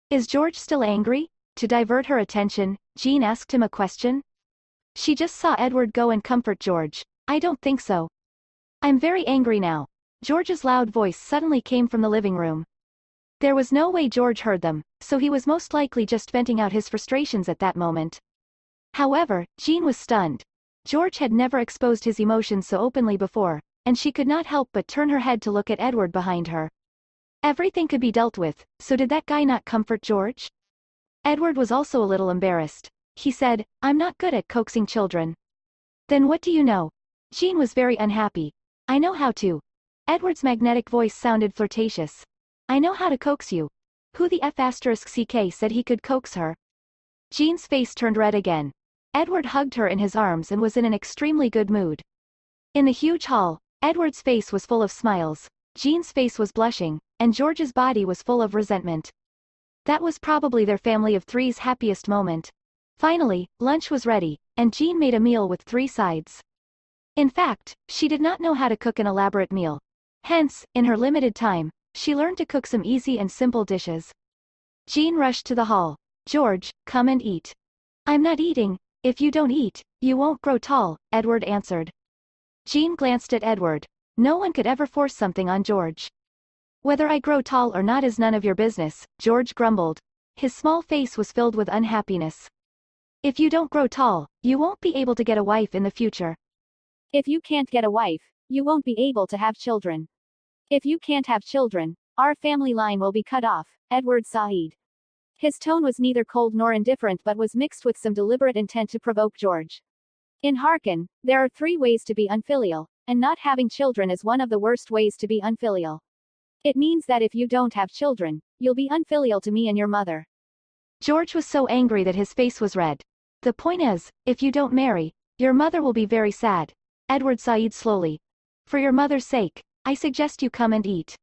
Is George still angry? To divert her attention, Jean asked him a question. She just saw Edward go and comfort George. I don't think so. I'm very angry now. George's loud voice suddenly came from the living room. There was no way George heard them, so he was most likely just venting out his frustrations at that moment. However, Jean was stunned. George had never exposed his emotions so openly before, and she could not help but turn her head to look at Edward behind her. Everything could be dealt with, so did that guy not comfort George? Edward was also a little embarrassed. He said, I'm not good at coaxing children. Then what do you know? Jean was very unhappy. I know how to. Edward's magnetic voice sounded flirtatious. I know how to coax you. Who the F*** said he could coax her? Jean's face turned red again. Edward hugged her in his arms and was in an extremely good mood. In the huge hall, Edward's face was full of smiles, Jean's face was blushing, and George's body was full of resentment. That was probably their family of three's happiest moment. Finally, lunch was ready, and Jean made a meal with 3 sides. In fact, she did not know how to cook an elaborate meal. Hence, in her limited time, she learned to cook some easy and simple dishes. Jean rushed to the hall. George, come and eat. I'm not eating. If you don't eat, you won't grow tall, Edward answered. Jean glanced at Edward. No one could ever force something on George. Whether I grow tall or not is none of your business, George grumbled. His small face was filled with unhappiness. If you don't grow tall, you won't be able to get a wife in the future. If you can't get a wife, you won't be able to have children. If you can't have children, our family line will be cut off, Edward sighed. His tone was neither cold nor indifferent but was mixed with some deliberate intent to provoke George. In Harkin, there are 3 ways to be unfilial, and not having children is one of the worst ways to be unfilial. It means that if you don't have children, you'll be unfilial to me and your mother. George was so angry that his face was red. The point is, if you don't marry, your mother will be very sad. Edward sighed slowly. For your mother's sake, I suggest you come and eat.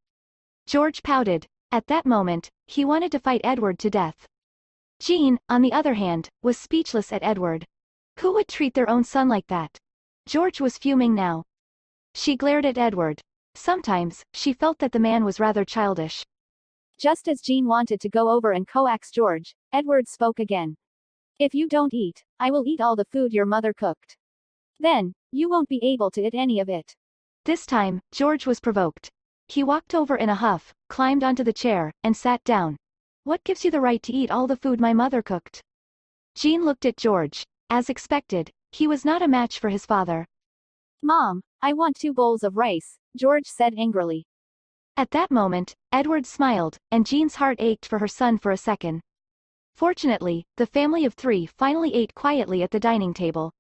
George pouted. At that moment, he wanted to fight Edward to death. Jean, on the other hand, was speechless at Edward. Who would treat their own son like that? George was fuming now. She glared at Edward. Sometimes, she felt that the man was rather childish. Just as Jean wanted to go over and coax George, Edward spoke again. If you don't eat, I will eat all the food your mother cooked. Then, you won't be able to eat any of it. This time, George was provoked. He walked over in a huff, climbed onto the chair, and sat down. What gives you the right to eat all the food my mother cooked? Jean looked at George. As expected, he was not a match for his father. Mom, I want 2 bowls of rice, George said angrily. At that moment, Edward smiled, and Jean's heart ached for her son for a second. Fortunately, the family of 3 finally ate quietly at the dining table.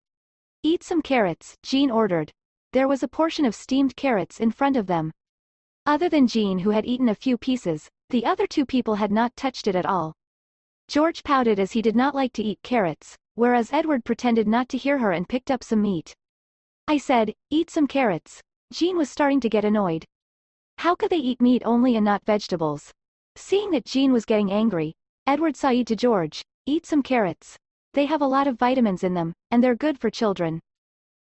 Eat some carrots, Jean ordered. There was a portion of steamed carrots in front of them. Other than Jean, who had eaten a few pieces, the other 2 people had not touched it at all. George pouted as he did not like to eat carrots, whereas Edward pretended not to hear her and picked up some meat. I said, eat some carrots. Jean was starting to get annoyed. How could they eat meat only and not vegetables? Seeing that Jean was getting angry, Edward sighed to George, eat some carrots. They have a lot of vitamins in them, and they're good for children.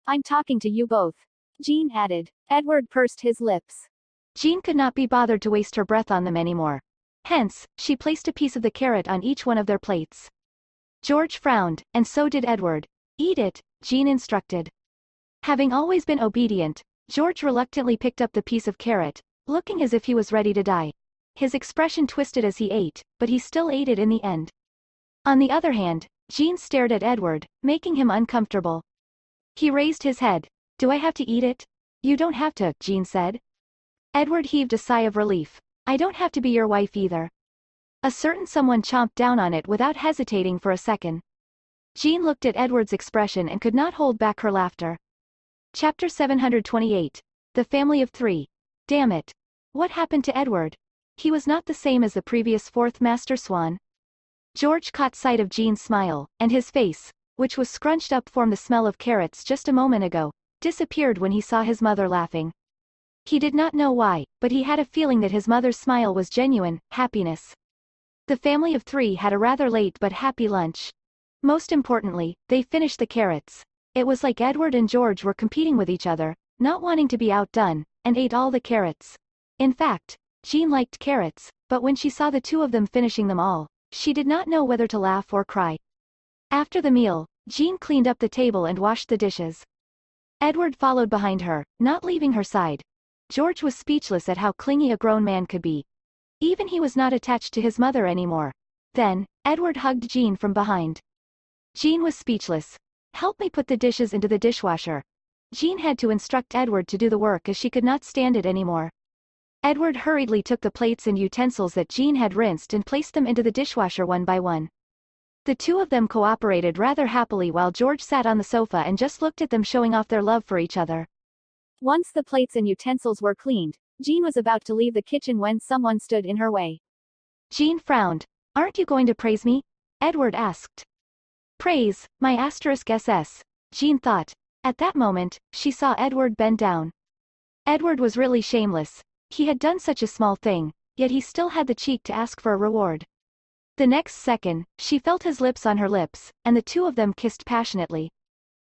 I'm talking to you both, Jean added. Edward pursed his lips. Jean could not be bothered to waste her breath on them anymore. Hence, she placed a piece of the carrot on each one of their plates. George frowned, and so did Edward. Eat it, Jean instructed. Having always been obedient, George reluctantly picked up the piece of carrot, looking as if he was ready to die. His expression twisted as he ate, but he still ate it in the end. On the other hand, Jean stared at Edward, making him uncomfortable. He raised his head. Do I have to eat it? You don't have to, Jean said. Edward heaved a sigh of relief. I don't have to be your wife either. A certain someone chomped down on it without hesitating for a second. Jean looked at Edward's expression and could not hold back her laughter. Chapter 728. The Family of 3. Damn it. What happened to Edward? He was not the same as the previous 4th Master Swan. George caught sight of Jean's smile, and his face, which was scrunched up from the smell of carrots just a moment ago, disappeared when he saw his mother laughing. He did not know why, but he had a feeling that his mother's smile was genuine happiness. The family of 3 had a rather late but happy lunch. Most importantly, they finished the carrots. It was like Edward and George were competing with each other, not wanting to be outdone, and ate all the carrots. In fact, Jean liked carrots, but when she saw the 2 of them finishing them all, she did not know whether to laugh or cry. After the meal, Jean cleaned up the table and washed the dishes. Edward followed behind her, not leaving her side. George was speechless at how clingy a grown man could be. Even he was not attached to his mother anymore. Then, Edward hugged Jean from behind. Jean was speechless. Help me put the dishes into the dishwasher. Jean had to instruct Edward to do the work as she could not stand it anymore. Edward hurriedly took the plates and utensils that Jean had rinsed and placed them into the dishwasher one by one. The 2 of them cooperated rather happily while George sat on the sofa and just looked at them, showing off their love for each other. Once the plates and utensils were cleaned, Jean was about to leave the kitchen when someone stood in her way. Jean frowned. Aren't you going to praise me? Edward asked. Praise, my asterisk SS, Jean thought. At that moment, she saw Edward bend down. Edward was really shameless. He had done such a small thing, yet he still had the cheek to ask for a reward. The next second, she felt his lips on her lips, and the two of them kissed passionately.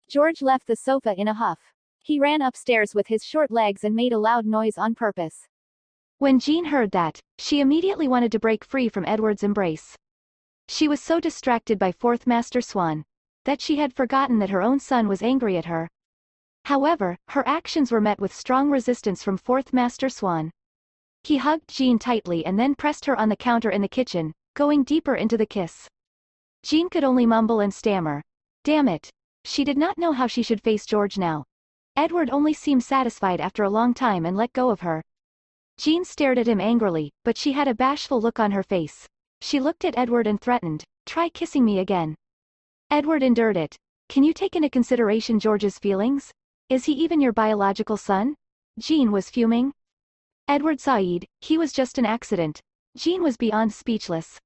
George left the sofa in a huff. He ran upstairs with his short legs and made a loud noise on purpose. When Jean heard that, she immediately wanted to break free from Edward's embrace. She was so distracted by Fourth Master Swan that she had forgotten that her own son was angry at her. However, her actions were met with strong resistance from Fourth Master Swan. He hugged Jean tightly and then pressed her on the counter in the kitchen, going deeper into the kiss. Jean could only mumble and stammer. Damn it. She did not know how she should face George now. Edward only seemed satisfied after a long time and let go of her. Jean stared at him angrily, but she had a bashful look on her face. She looked at Edward and threatened, "Try kissing me again." Edward endured it. "Can you take into consideration George's feelings? Is he even your biological son?" Jean was fuming. Edward Said, he was just an accident. Jean was beyond speechless.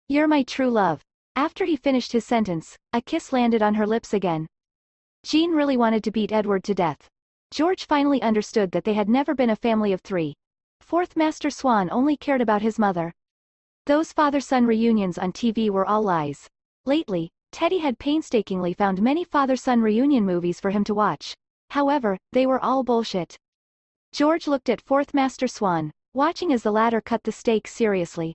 "You're my true love." After he finished his sentence, a kiss landed on her lips again. Jean really wanted to beat Edward to death. George finally understood that they had never been a family of three. Fourth Master Swan only cared about his mother. Those father-son reunions on TV were all lies. Lately, Teddy had painstakingly found many father-son reunion movies for him to watch. However, they were all bullshit. George looked at Fourth Master Swan, watching as the latter cut the steak seriously.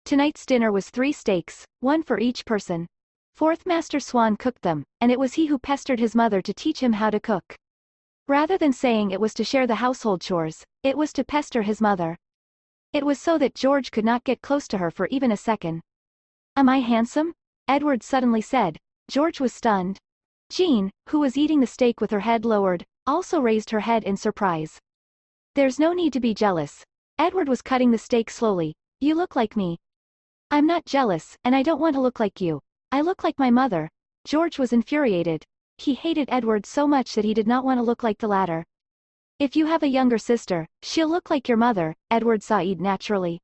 Tonight's dinner was 3 steaks, 1 for each person. Fourth Master Swan cooked them, and it was he who pestered his mother to teach him how to cook. Rather than saying it was to share the household chores, it was to pester his mother. It was so that George could not get close to her for even a second. "Am I handsome?" Edward suddenly said. George was stunned. Jean, who was eating the steak with her head lowered, also raised her head in surprise. "There's no need to be jealous." Edward was cutting the steak slowly. "You look like me." "I'm not jealous, and I don't want to look like you. I look like my mother." George was infuriated. He hated Edward so much that he did not want to look like the latter. "If you have a younger sister, she'll look like your mother," Edward Said naturally.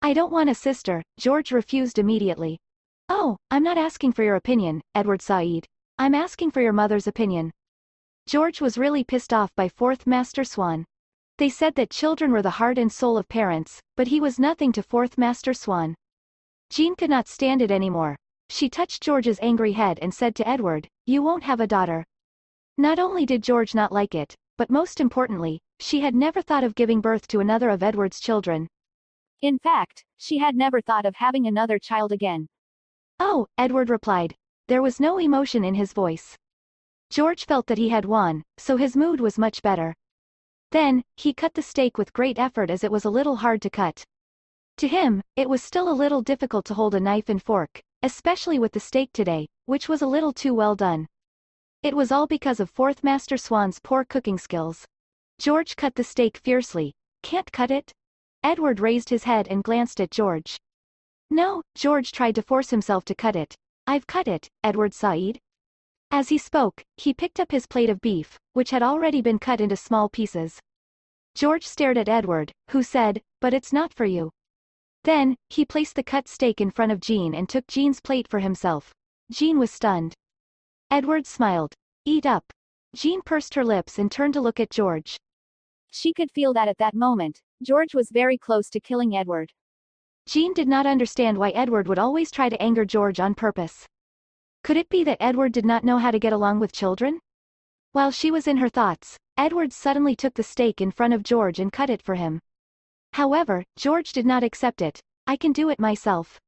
"I don't want a sister," George refused immediately. "Oh, I'm not asking for your opinion, Edward Said. I'm asking for your mother's opinion." George was really pissed off by Fourth Master Swan. They said that children were the heart and soul of parents, but he was nothing to Fourth Master Swan. Jean could not stand it anymore. She touched George's angry head and said to Edward, "You won't have a daughter." Not only did George not like it, but most importantly, she had never thought of giving birth to another of Edward's children. In fact, she had never thought of having another child again. "Oh," Edward replied. There was no emotion in his voice. George felt that he had won, so his mood was much better. Then, he cut the steak with great effort as it was a little hard to cut. To him, it was still a little difficult to hold a knife and fork, especially with the steak today, which was a little too well done. It was all because of Fourth Master Swan's poor cooking skills. George cut the steak fiercely. "Can't cut it?" Edward raised his head and glanced at George. "No," George tried to force himself to cut it. "I've cut it, Edward Said." As he spoke, he picked up his plate of beef, which had already been cut into small pieces. George stared at Edward, who said, "But it's not for you." Then, he placed the cut steak in front of Jean and took Jean's plate for himself. Jean was stunned. Edward smiled. "Eat up." Jean pursed her lips and turned to look at George. She could feel that at that moment, George was very close to killing Edward. Jean did not understand why Edward would always try to anger George on purpose. Could it be that Edward did not know how to get along with children? While she was in her thoughts, Edward suddenly took the steak in front of George and cut it for him. However, George did not accept it. "I can do it myself."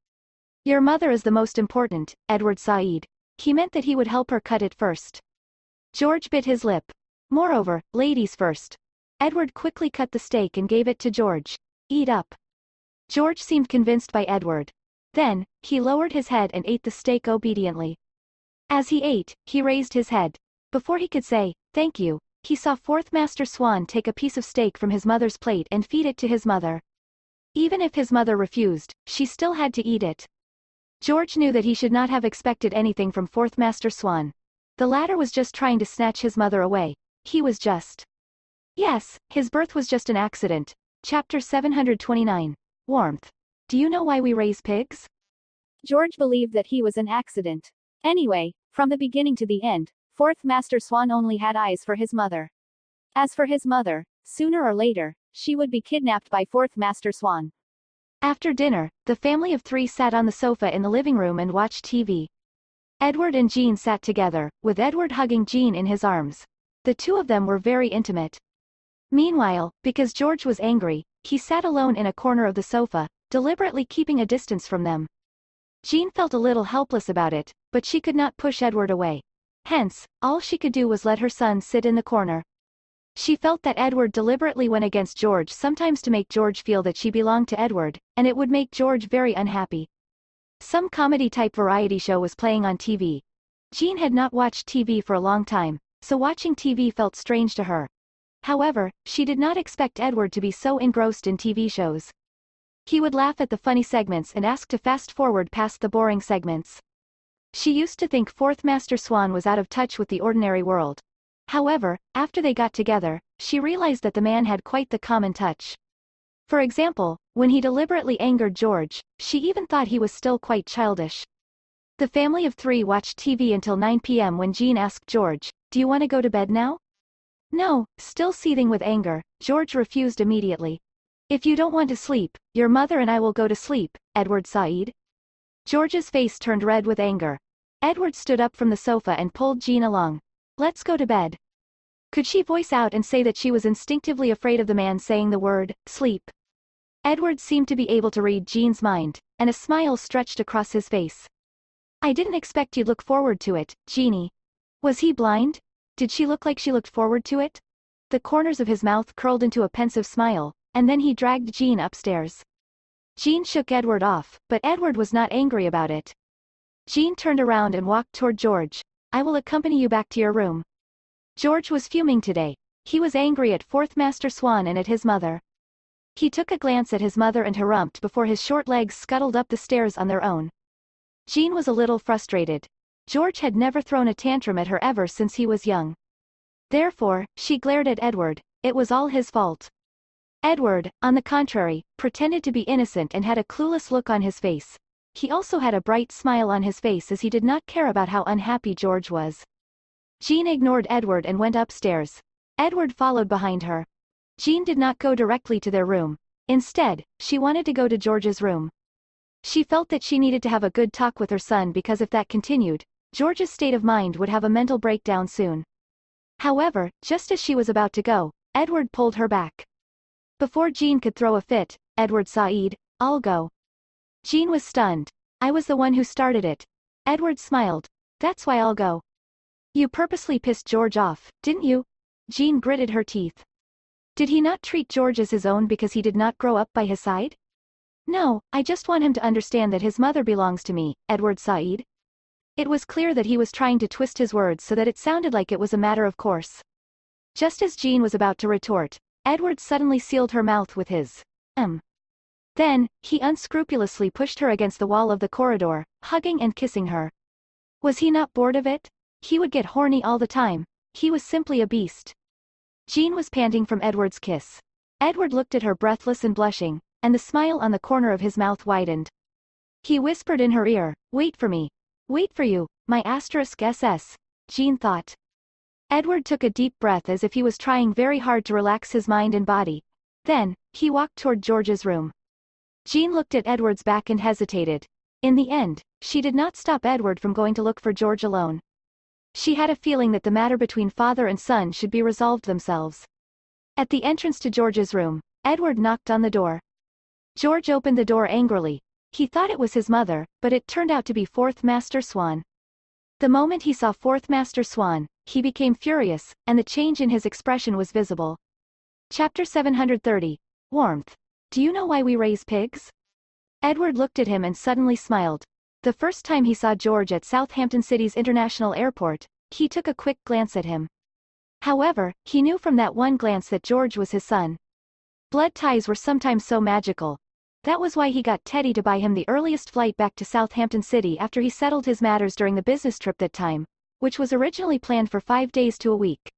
"Your mother is the most important, Edward Said." He meant that he would help her cut it first. George bit his lip. "Moreover, ladies first." Edward quickly cut the steak and gave it to George. "Eat up." George seemed convinced by Edward. Then, he lowered his head and ate the steak obediently. As he ate, he raised his head. Before he could say, "Thank you," he saw Fourth Master Swan take a piece of steak from his mother's plate and feed it to his mother. Even if his mother refused, she still had to eat it. George knew that he should not have expected anything from Fourth Master Swan. The latter was just trying to snatch his mother away. He was just. Yes, his birth was just an accident. Chapter 729. Warmth. Do you know why we raise pigs? George believed that he was an accident. Anyway, from the beginning to the end, Fourth Master Swan only had eyes for his mother. As for his mother, sooner or later, she would be kidnapped by Fourth Master Swan. After dinner, the family of three sat on the sofa in the living room and watched TV. Edward and Jean sat together, with Edward hugging Jean in his arms. The two of them were very intimate. Meanwhile, because George was angry, he sat alone in a corner of the sofa, deliberately keeping a distance from them. Jean felt a little helpless about it, but she could not push Edward away. Hence, all she could do was let her son sit in the corner. She felt that Edward deliberately went against George sometimes to make George feel that she belonged to Edward, and it would make George very unhappy. Some comedy-type variety show was playing on TV. Jean had not watched TV for a long time, so watching TV felt strange to her. However, she did not expect Edward to be so engrossed in TV shows. He would laugh at the funny segments and ask to fast forward past the boring segments. She used to think Fourth Master Swan was out of touch with the ordinary world. However, after they got together, she realized that the man had quite the common touch. For example, when he deliberately angered George, she even thought he was still quite childish. The family of three watched TV until 9 p.m. when Jean asked George, "Do you want to go to bed now?" No, still seething with anger, George refused immediately. "If you don't want to sleep, your mother and I will go to sleep, Edward Said." George's face turned red with anger. Edward stood up from the sofa and pulled Jean along. "Let's go to bed." Could she voice out and say that she was instinctively afraid of the man saying the word, sleep? Edward seemed to be able to read Jean's mind, and a smile stretched across his face. "I didn't expect you'd look forward to it, Jeannie." Was he blind? Did she look like she looked forward to it? The corners of his mouth curled into a pensive smile, and then he dragged Jean upstairs. Jean shook Edward off, but Edward was not angry about it. Jean turned around and walked toward George. "I will accompany you back to your room." George was fuming today. He was angry at Fourth Master Swan and at his mother. He took a glance at his mother and harumphed before his short legs scuttled up the stairs on their own. Jean was a little frustrated. George had never thrown a tantrum at her ever since he was young. Therefore, she glared at Edward. It was all his fault. Edward, on the contrary, pretended to be innocent and had a clueless look on his face. He also had a bright smile on his face as he did not care about how unhappy George was. Jean ignored Edward and went upstairs. Edward followed behind her. Jean did not go directly to their room. Instead, she wanted to go to George's room. She felt that she needed to have a good talk with her son because if that continued, George's state of mind would have a mental breakdown soon. However, just as she was about to go, Edward pulled her back. Before Jean could throw a fit, "Edward Said, I'll go." Jean was stunned. "I was the one who started it." Edward smiled. "That's why I'll go." "You purposely pissed George off, didn't you?" Jean gritted her teeth. "Did he not treat George as his own because he did not grow up by his side?" "No, I just want him to understand that his mother belongs to me, Edward Said." It was clear that he was trying to twist his words so that it sounded like it was a matter of course. Just as Jean was about to retort, Edward suddenly sealed her mouth with his Then, he unscrupulously pushed her against the wall of the corridor, hugging and kissing her. Was he not bored of it? He would get horny all the time. He was simply a beast. Jean was panting from Edward's kiss. Edward looked at her breathless and blushing, and the smile on the corner of his mouth widened. He whispered in her ear, "Wait for me. Wait for you, my *SS, Jean thought. Edward took a deep breath as if he was trying very hard to relax his mind and body. Then, he walked toward George's room. Jean looked at Edward's back and hesitated. In the end, she did not stop Edward from going to look for George alone. She had a feeling that the matter between father and son should be resolved themselves. At the entrance to George's room, Edward knocked on the door. George opened the door angrily. He thought it was his mother, but it turned out to be Fourth Master Swan. The moment he saw Fourth Master Swan, he became furious, and the change in his expression was visible. Chapter 730. Warmth. "Do you know why we raise pigs?" Edward looked at him and suddenly smiled. The first time he saw George at Southampton City's International Airport, he took a quick glance at him. However, he knew from that one glance that George was his son. Blood ties were sometimes so magical. That was why he got Teddy to buy him the earliest flight back to Southampton City after he settled his matters during the business trip that time, which was originally planned for 5 days to a week.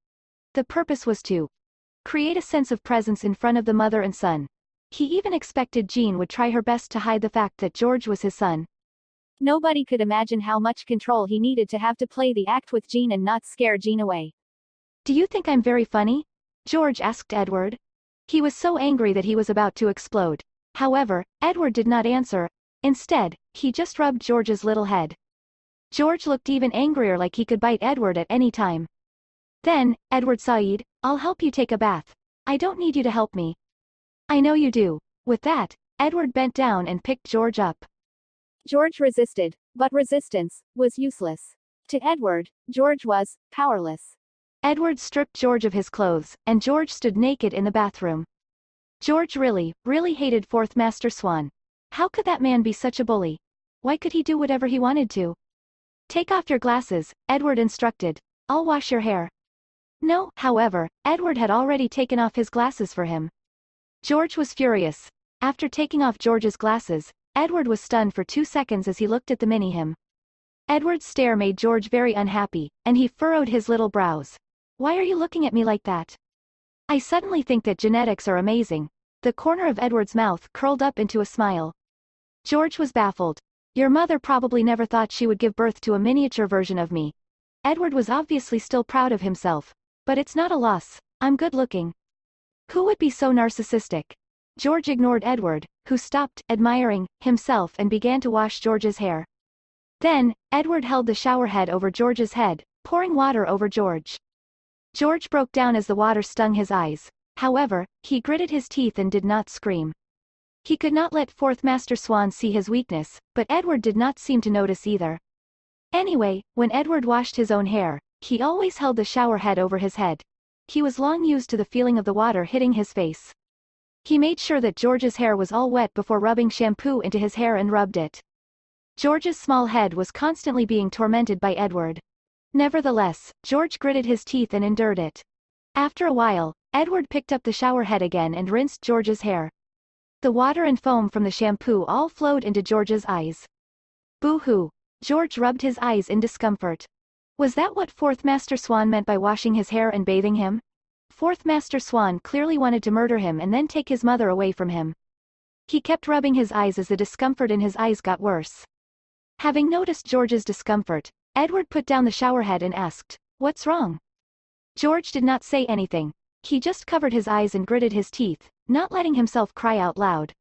The purpose was to create a sense of presence in front of the mother and son. He even expected Jean would try her best to hide the fact that George was his son. Nobody could imagine how much control he needed to have to play the act with Jean and not scare Jean away. Do you think I'm very funny? George asked Edward. He was so angry that he was about to explode. However, Edward did not answer. Instead, he just rubbed George's little head. George looked even angrier, like he could bite Edward at any time. Then, Edward Said, I'll help you take a bath. I don't need you to help me. I know you do. With that, Edward bent down and picked George up. George resisted, but resistance was useless. To Edward, George was powerless. Edward stripped George of his clothes, and George stood naked in the bathroom. George really, really hated Fourth Master Swan. How could that man be such a bully? Why could he do whatever he wanted to? Take off your glasses, Edward instructed. I'll wash your hair. No, however, Edward had already taken off his glasses for him. George was furious. After taking off George's glasses, Edward was stunned for 2 seconds as he looked at the mini-him. Edward's stare made George very unhappy, and he furrowed his little brows. Why are you looking at me like that? I suddenly think that genetics are amazing. The corner of Edward's mouth curled up into a smile. George was baffled. Your mother probably never thought she would give birth to a miniature version of me. Edward was obviously still proud of himself. But it's not a loss, I'm good looking. Who would be so narcissistic? George ignored Edward, who stopped admiring himself and began to wash George's hair. Then, Edward held the shower head over George's head, pouring water over George. George broke down as the water stung his eyes. However, he gritted his teeth and did not scream. He could not let Fourth Master Swan see his weakness, but Edward did not seem to notice either. Anyway, when Edward washed his own hair, he always held the shower head over his head. He was long used to the feeling of the water hitting his face. He made sure that George's hair was all wet before rubbing shampoo into his hair and rubbed it. George's small head was constantly being tormented by Edward. Nevertheless, George gritted his teeth and endured it. After a while, Edward picked up the shower head again and rinsed George's hair. The water and foam from the shampoo all flowed into George's eyes. Boo-hoo! George rubbed his eyes in discomfort. Was that what Fourth Master Swan meant by washing his hair and bathing him? Fourth Master Swan clearly wanted to murder him and then take his mother away from him. He kept rubbing his eyes as the discomfort in his eyes got worse. Having noticed George's discomfort, Edward put down the shower head and asked, "What's wrong?" George did not say anything. He just covered his eyes and gritted his teeth, not letting himself cry out loud.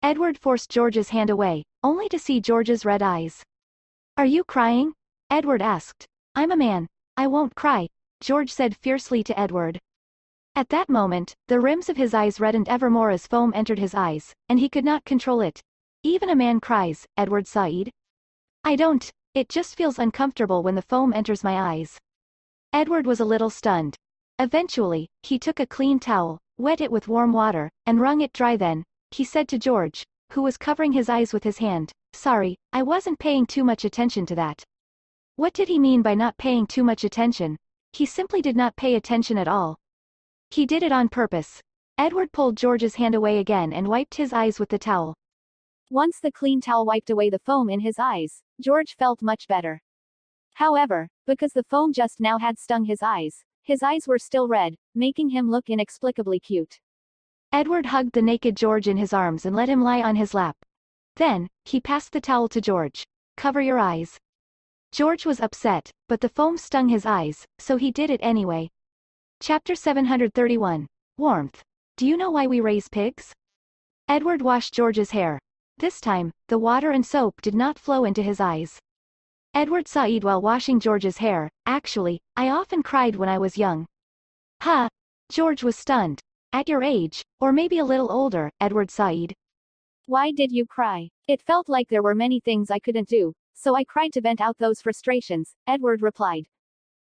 Edward forced George's hand away, only to see George's red eyes. "Are you crying?" Edward asked. "I'm a man. I won't cry," George said fiercely to Edward. At that moment, the rims of his eyes reddened ever more as foam entered his eyes, and he could not control it. "Even a man cries, Edward Said." "I don't, it just feels uncomfortable when the foam enters my eyes." Edward was a little stunned. Eventually, he took a clean towel, wet it with warm water, and wrung it dry. Then, he said to George, who was covering his eyes with his hand, "Sorry, I wasn't paying too much attention to that." What did he mean by not paying too much attention? He simply did not pay attention at all. He did it on purpose. Edward pulled George's hand away again and wiped his eyes with the towel. Once the clean towel wiped away the foam in his eyes, George felt much better. However, because the foam just now had stung his eyes were still red, making him look inexplicably cute. Edward hugged the naked George in his arms and let him lie on his lap. Then, he passed the towel to George. "Cover your eyes." George was upset, but the foam stung his eyes, so he did it anyway. Chapter 731. Warmth. Do you know why we raise pigs? Edward washed George's hair. This time, the water and soap did not flow into his eyes. Edward Said while washing George's hair, "Actually, I often cried when I was young." "Huh?" George was stunned. "At your age, or maybe a little older, Edward Said." "Why did you cry?" "It felt like there were many things I couldn't do, so I cried to vent out those frustrations," Edward replied.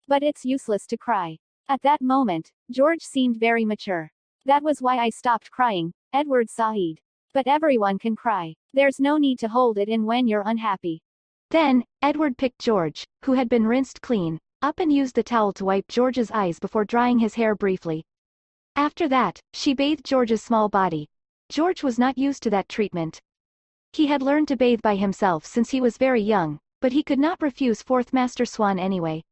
"But it's useless to cry." At that moment, George seemed very mature. "That was why I stopped crying, Edward Said. But everyone can cry. There's no need to hold it in when you're unhappy." Then, Edward picked George, who had been rinsed clean, up and used the towel to wipe George's eyes before drying his hair briefly. After that, she bathed George's small body. George was not used to that treatment. He had learned to bathe by himself since he was very young, but he could not refuse Fourth Master Swan anyway.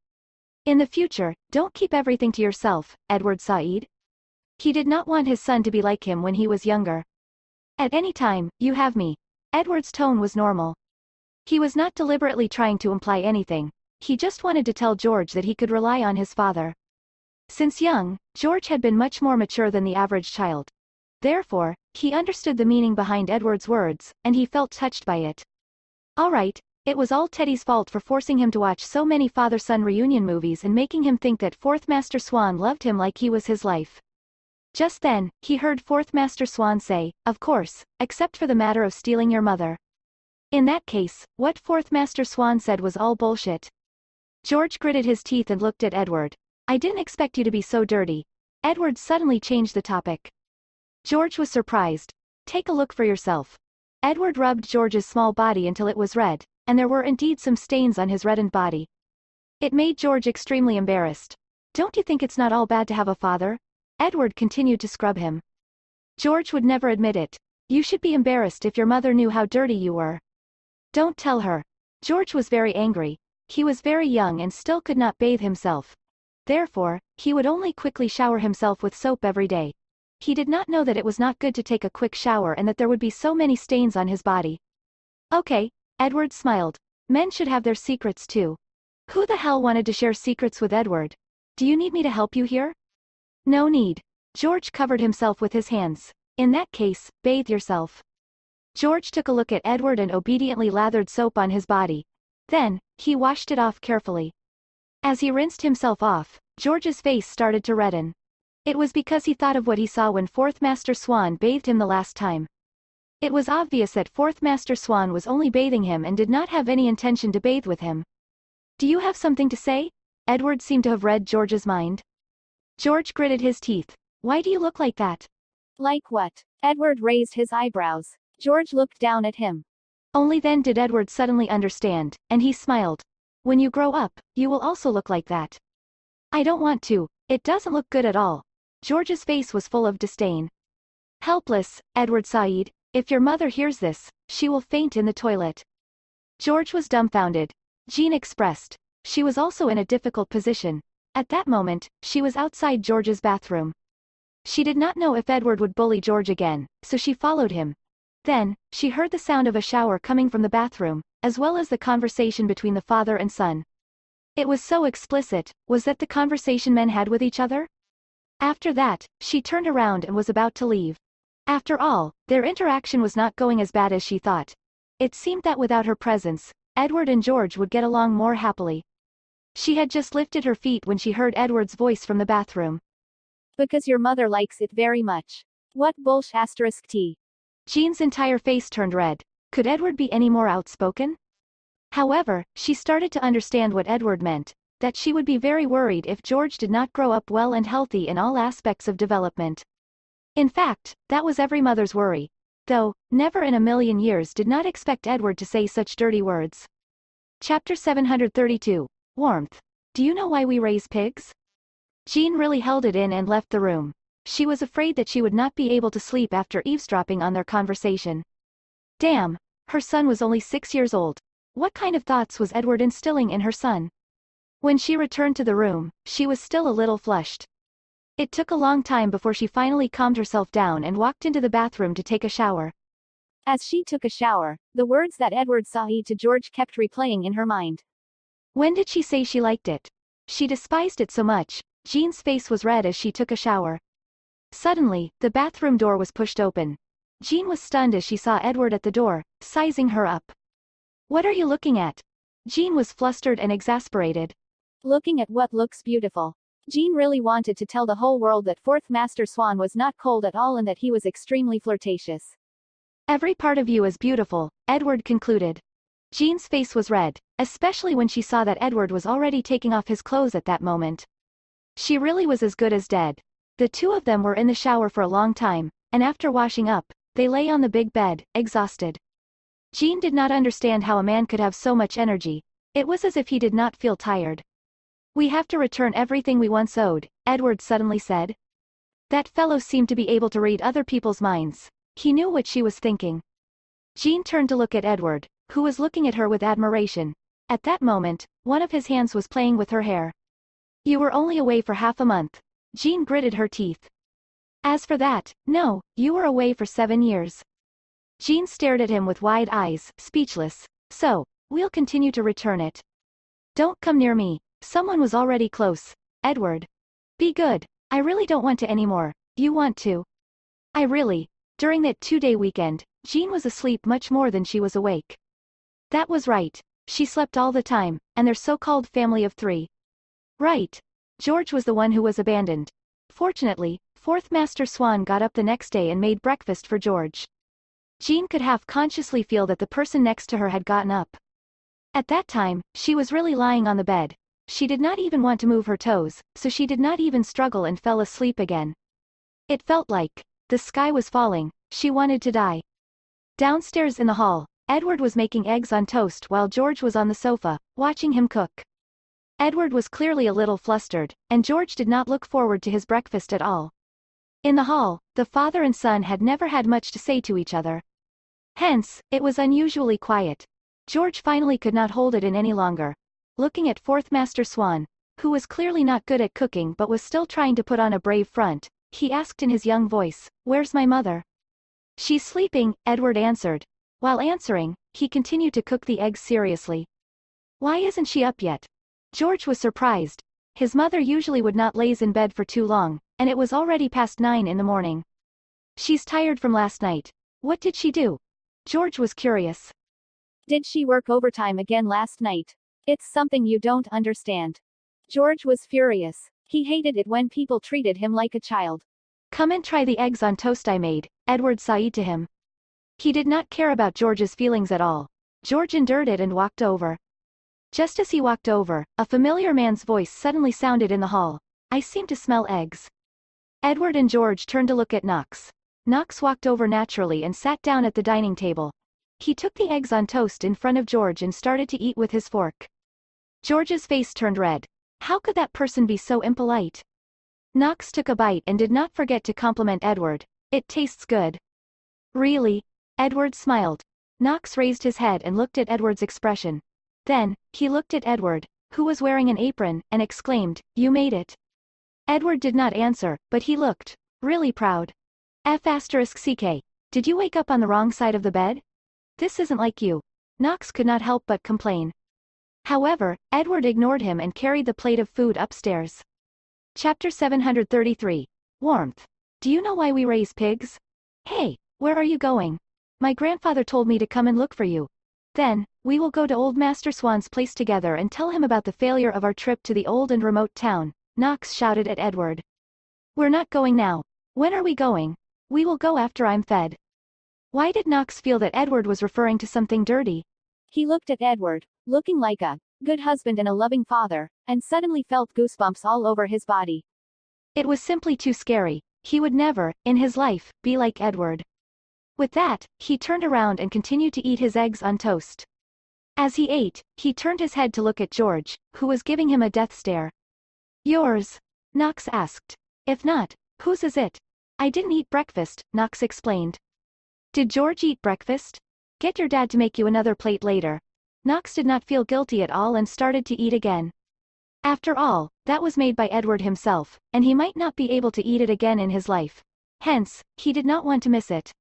In the future, don't keep everything to yourself, Edward Said. He did not want his son to be like him when he was younger. "At any time, you have me." Edward's tone was normal. He was not deliberately trying to imply anything. He just wanted to tell George that he could rely on his father. Since young, George had been much more mature than the average child. Therefore, he understood the meaning behind Edward's words, and he felt touched by it. Alright, it was all Teddy's fault for forcing him to watch so many father-son reunion movies and making him think that Fourth Master Swan loved him like he was his life. Just then, he heard Fourth Master Swan say, "Of course, except for the matter of stealing your mother." In that case, what Fourth Master Swan said was all bullshit. George gritted his teeth and looked at Edward. "I didn't expect you to be so dirty." Edward suddenly changed the topic. George was surprised. "Take a look for yourself." Edward rubbed George's small body until it was red, and there were indeed some stains on his reddened body. It made George extremely embarrassed. "Don't you think it's not all bad to have a father?" Edward continued to scrub him. George would never admit it. "You should be embarrassed if your mother knew how dirty you were." "Don't tell her." George was very angry. He was very young and still could not bathe himself. Therefore, he would only quickly shower himself with soap every day. He did not know that it was not good to take a quick shower and that there would be so many stains on his body. "Okay," Edward smiled. "Men should have their secrets too." Who the hell wanted to share secrets with Edward? "Do you need me to help you here?" "No need." George covered himself with his hands. "In that case, bathe yourself." George took a look at Edward and obediently lathered soap on his body. Then, he washed it off carefully. As he rinsed himself off, George's face started to redden. It was because he thought of what he saw when Fourth Master Swan bathed him the last time. It was obvious that Fourth Master Swan was only bathing him and did not have any intention to bathe with him. "Do you have something to say?" Edward seemed to have read George's mind. George gritted his teeth. "Why do you look like that?" Like what? Edward raised his eyebrows. George looked down at him. Only then did Edward suddenly understand, and he smiled. "When you grow up, you will also look like that." "I don't want to. It doesn't look good at all." George's face was full of disdain. "Helpless, Edward Said. If your mother hears this, she will faint in the toilet." George was dumbfounded. Jean expressed. She was also in a difficult position. At that moment, she was outside George's bathroom. She did not know if Edward would bully George again, so she followed him. Then, she heard the sound of a shower coming from the bathroom, as well as the conversation between the father and son. It was so explicit. Was that the conversation men had with each other? After that, she turned around and was about to leave. After all, their interaction was not going as bad as she thought. It seemed that without her presence, Edward and George would get along more happily. She had just lifted her feet when she heard Edward's voice from the bathroom. "Because your mother likes it very much." What bullsh asterisk T. Jean's entire face turned red. Could Edward be any more outspoken? However, she started to understand what Edward meant, that she would be very worried if George did not grow up well and healthy in all aspects of development. In fact, that was every mother's worry. Though, never in a million years did not expect Edward to say such dirty words. Chapter 732. Warmth. "Do you know why we raise pigs?" Jean really held it in and left the room. She was afraid that she would not be able to sleep after eavesdropping on their conversation. Damn, her son was only 6 years old. What kind of thoughts was Edward instilling in her son? When she returned to the room, she was still a little flushed. It took a long time before she finally calmed herself down and walked into the bathroom to take a shower. As she took a shower, the words that Edward said to George kept replaying in her mind. When did she say she liked it? She despised it so much. Jean's face was red as she took a shower. Suddenly, the bathroom door was pushed open. Jean was stunned as she saw Edward at the door, sizing her up. "What are you looking at?" Jean was flustered and exasperated. Looking at what looks beautiful. Jean really wanted to tell the whole world that Fourth Master Swan was not cold at all and that he was extremely flirtatious. "Every part of you is beautiful," Edward concluded. Jean's face was red, especially when she saw that Edward was already taking off his clothes at that moment. She really was as good as dead. The two of them were in the shower for a long time, and after washing up, they lay on the big bed, exhausted. Jean did not understand how a man could have so much energy. It was as if he did not feel tired. "We have to return everything we once owed," Edward suddenly said. That fellow seemed to be able to read other people's minds. He knew what she was thinking. Jean turned to look at Edward, who was looking at her with admiration. At that moment, one of his hands was playing with her hair. "You were only away for half a month." Jean gritted her teeth. "As for that, no, you were away for 7 years." Jean stared at him with wide eyes, speechless. "So, We'll continue to return it. Don't come near me. Someone was already close. Edward. Be good. I really don't want to anymore. You want to? I really. During that 2-day weekend, Jean was asleep much more than she was awake. That was right. She slept all the time, and their so-called family of 3. Right. George was the one who was abandoned. Fortunately, Fourth Master Swan got up the next day and made breakfast for George. Jean could half-consciously feel that the person next to her had gotten up. At that time, she was really lying on the bed. She did not even want to move her toes, so she did not even struggle and fell asleep again. It felt like the sky was falling. She wanted to die. Downstairs in the hall, Edward was making eggs on toast while George was on the sofa, watching him cook. Edward was clearly a little flustered, and George did not look forward to his breakfast at all. In the hall, the father and son had never had much to say to each other. Hence, it was unusually quiet. George finally could not hold it in any longer. Looking at Fourth Master Swan, who was clearly not good at cooking but was still trying to put on a brave front, he asked in his young voice, "Where's my mother?" "She's sleeping," Edward answered. While answering, he continued to cook the eggs seriously. "Why isn't she up yet?" George was surprised. His mother usually would not laze in bed for too long, and it was already past 9 in the morning. "She's tired from last night." "What did she do?" George was curious. Did she work overtime again last night? It's something you don't understand. George was furious. He hated it when people treated him like a child. "Come and try the eggs on toast I made," Edward sighed to him. He did not care about George's feelings at all. George endured it and walked over. Just as he walked over, a familiar man's voice suddenly sounded in the hall. "I seem to smell eggs." Edward and George turned to look at Knox. Knox walked over naturally and sat down at the dining table. He took the eggs on toast in front of George and started to eat with his fork. George's face turned red. How could that person be so impolite? Knox took a bite and did not forget to compliment Edward. "It tastes good." "Really?" Edward smiled. Knox raised his head and looked at Edward's expression. Then, he looked at Edward, who was wearing an apron, and exclaimed, "You made it." Edward did not answer, but he looked really proud. F***ck. Did you wake up on the wrong side of the bed? This isn't like you. Knox could not help but complain. However, Edward ignored him and carried the plate of food upstairs. Chapter 733. Warmth. "Do you know why we raise pigs?" "Hey, where are you going?" "My grandfather told me to come and look for you." "Then, we will go to old Master Swan's place together and tell him about the failure of our trip to the old and remote town," Knox shouted at Edward. "We're not going now." "When are we going?" "We will go after I'm fed." Why did Knox feel that Edward was referring to something dirty? He looked at Edward, looking like a good husband and a loving father, and suddenly felt goosebumps all over his body. It was simply too scary. He would never, in his life, be like Edward. With that, he turned around and continued to eat his eggs on toast. As he ate, he turned his head to look at George, who was giving him a death stare. "Yours?" Knox asked. "If not, whose is it?" "I didn't eat breakfast," Knox explained. "Did George eat breakfast?" "Get your dad to make you another plate later." Knox did not feel guilty at all and started to eat again. After all, that was made by Edward himself, and he might not be able to eat it again in his life. Hence, he did not want to miss it.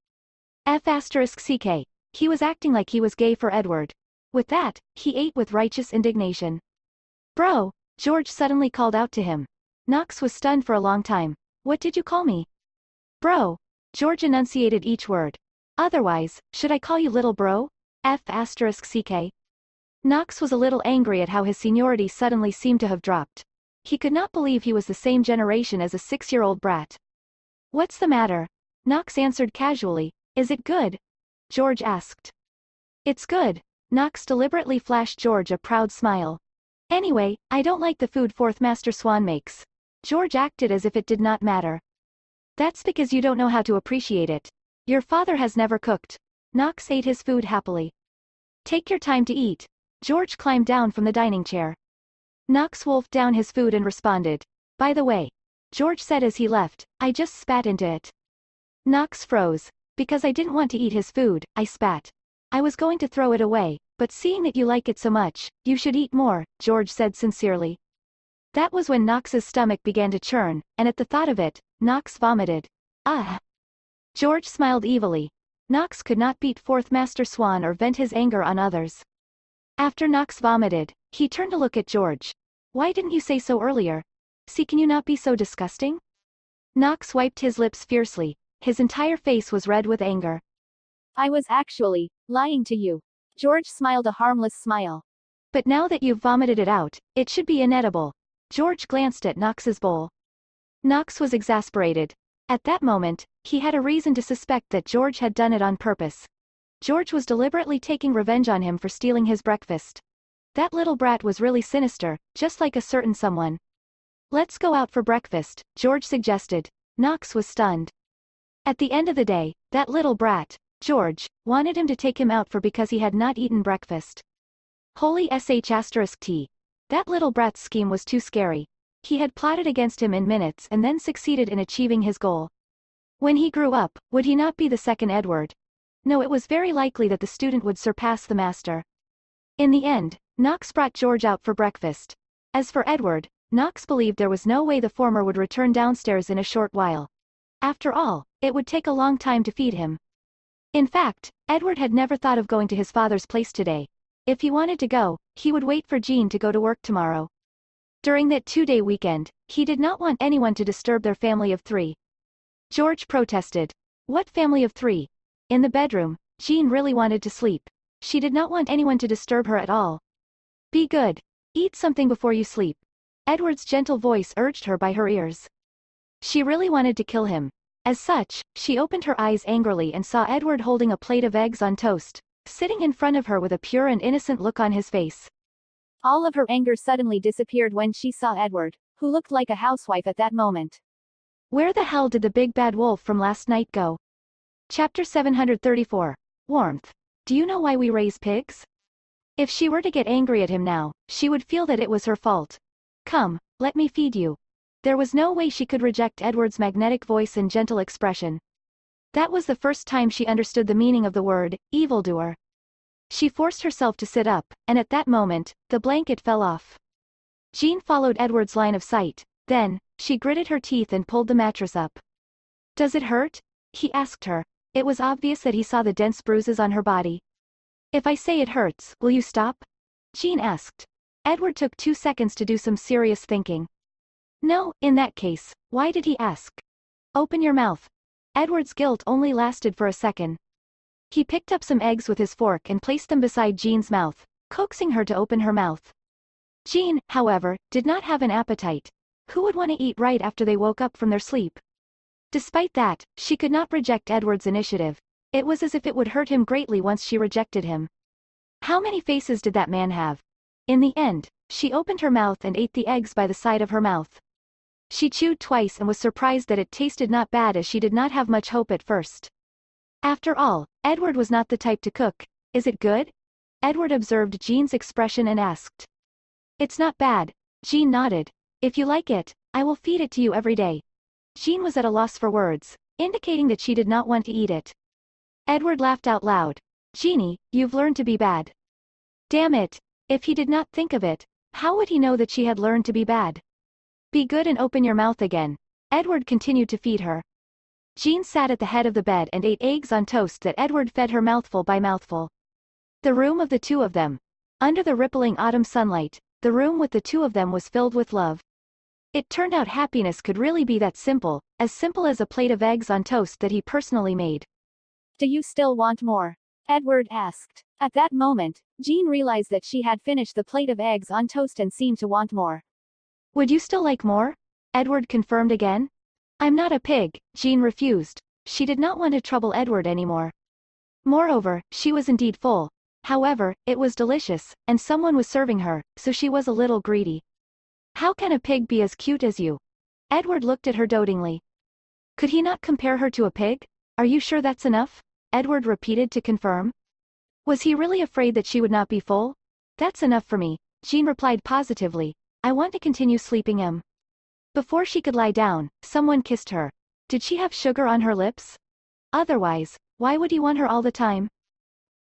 F***ck. He was acting like he was gay for Edward. With that, he ate with righteous indignation. "Bro," George suddenly called out to him. Knox was stunned for a long time. "What did you call me?" "Bro." George enunciated each word. "Otherwise, should I call you little bro? F***ck. Knox was a little angry at how his seniority suddenly seemed to have dropped. He could not believe he was the same generation as a 6-year-old brat. "What's the matter?" Knox answered casually. "Is it good?" George asked. "It's good." Knox deliberately flashed George a proud smile. "Anyway, I don't like the food Fourth Master Swan makes." George acted as if it did not matter. "That's because you don't know how to appreciate it. Your father has never cooked." Knox ate his food happily. "Take your time to eat." George climbed down from the dining chair. Knox wolfed down his food and responded. "By the way," George said as he left, "I just spat into it." Knox froze. "Because I didn't want to eat his food, I spat. I was going to throw it away, but seeing that you like it so much, you should eat more," George said sincerely. That was when Knox's stomach began to churn, and at the thought of it, Knox vomited. "Ah!" George smiled evilly. Knox could not beat Fourth Master Swan or vent his anger on others. After Knox vomited, he turned to look at George. Why didn't you say so earlier? See, can you not be so disgusting? Knox wiped his lips fiercely. His entire face was red with anger. I was actually lying to you. George smiled a harmless smile. But now that you've vomited it out, it should be inedible. George glanced at Knox's bowl. Knox was exasperated. At that moment, he had a reason to suspect that George had done it on purpose. George was deliberately taking revenge on him for stealing his breakfast. That little brat was really sinister, just like a certain someone. Let's go out for breakfast, George suggested. Knox was stunned. At the end of the day, that little brat, George, wanted him to take him out for because he had not eaten breakfast. Holy sh*t. That little brat's scheme was too scary. He had plotted against him in minutes and then succeeded in achieving his goal. When he grew up, would he not be the second Edward? No, it was very likely that the student would surpass the master. In the end, Knox brought George out for breakfast. As for Edward, Knox believed there was no way the former would return downstairs in a short while. After all, it would take a long time to feed him. In fact, Edward had never thought of going to his father's place today. If he wanted to go, he would wait for Jean to go to work tomorrow. During that 2-day weekend, he did not want anyone to disturb their family of 3. George protested. What family of 3? In the bedroom, Jean really wanted to sleep. She did not want anyone to disturb her at all. Be good. Eat something before you sleep. Edward's gentle voice urged her by her ears. She really wanted to kill him. As such, she opened her eyes angrily and saw Edward holding a plate of eggs on toast, sitting in front of her with a pure and innocent look on his face. All of her anger suddenly disappeared when she saw Edward, who looked like a housewife at that moment. Where the hell did the big bad wolf from last night go? Chapter 734. Warmth. Do you know why we raise pigs? If she were to get angry at him now, she would feel that it was her fault. Come, let me feed you. There was no way she could reject Edward's magnetic voice and gentle expression. That was the first time she understood the meaning of the word, evildoer. She forced herself to sit up, and at that moment, the blanket fell off. Jean followed Edward's line of sight, then, she gritted her teeth and pulled the mattress up. Does it hurt? He asked her. It was obvious that he saw the dense bruises on her body. If I say it hurts, will you stop? Jean asked. Edward took 2 seconds to do some serious thinking. No, in that case, why did he ask? Open your mouth. Edward's guilt only lasted for a second. He picked up some eggs with his fork and placed them beside Jean's mouth, coaxing her to open her mouth. Jean, however, did not have an appetite. Who would want to eat right after they woke up from their sleep? Despite that, she could not reject Edward's initiative. It was as if it would hurt him greatly once she rejected him. How many faces did that man have? In the end, she opened her mouth and ate the eggs by the side of her mouth. She chewed twice and was surprised that it tasted not bad, as she did not have much hope at first. After all, Edward was not the type to cook. Is it good? Edward observed Jean's expression and asked. It's not bad. Jean nodded. If you like it, I will feed it to you every day. Jean was at a loss for words, indicating that she did not want to eat it. Edward laughed out loud. Jeannie, you've learned to be bad. Damn it. If he did not think of it, how would he know that she had learned to be bad? Be good and open your mouth again. Edward continued to feed her. Jean sat at the head of the bed and ate eggs on toast that Edward fed her mouthful by mouthful. The room of the two of them. Under the rippling autumn sunlight, the room with the two of them was filled with love. It turned out happiness could really be that simple as a plate of eggs on toast that he personally made. Do you still want more? Edward asked. At that moment, Jean realized that she had finished the plate of eggs on toast and seemed to want more. Would you still like more? Edward confirmed again. I'm not a pig, Jean refused. She did not want to trouble Edward anymore. Moreover, she was indeed full. However, it was delicious, and someone was serving her, so she was a little greedy. How can a pig be as cute as you? Edward looked at her dotingly. Could he not compare her to a pig? Are you sure that's enough? Edward repeated to confirm. Was he really afraid that she would not be full? That's enough for me, Jean replied positively. I want to continue sleeping. Before she could lie down, someone kissed her. Did she have sugar on her lips? Otherwise, why would he want her all the time?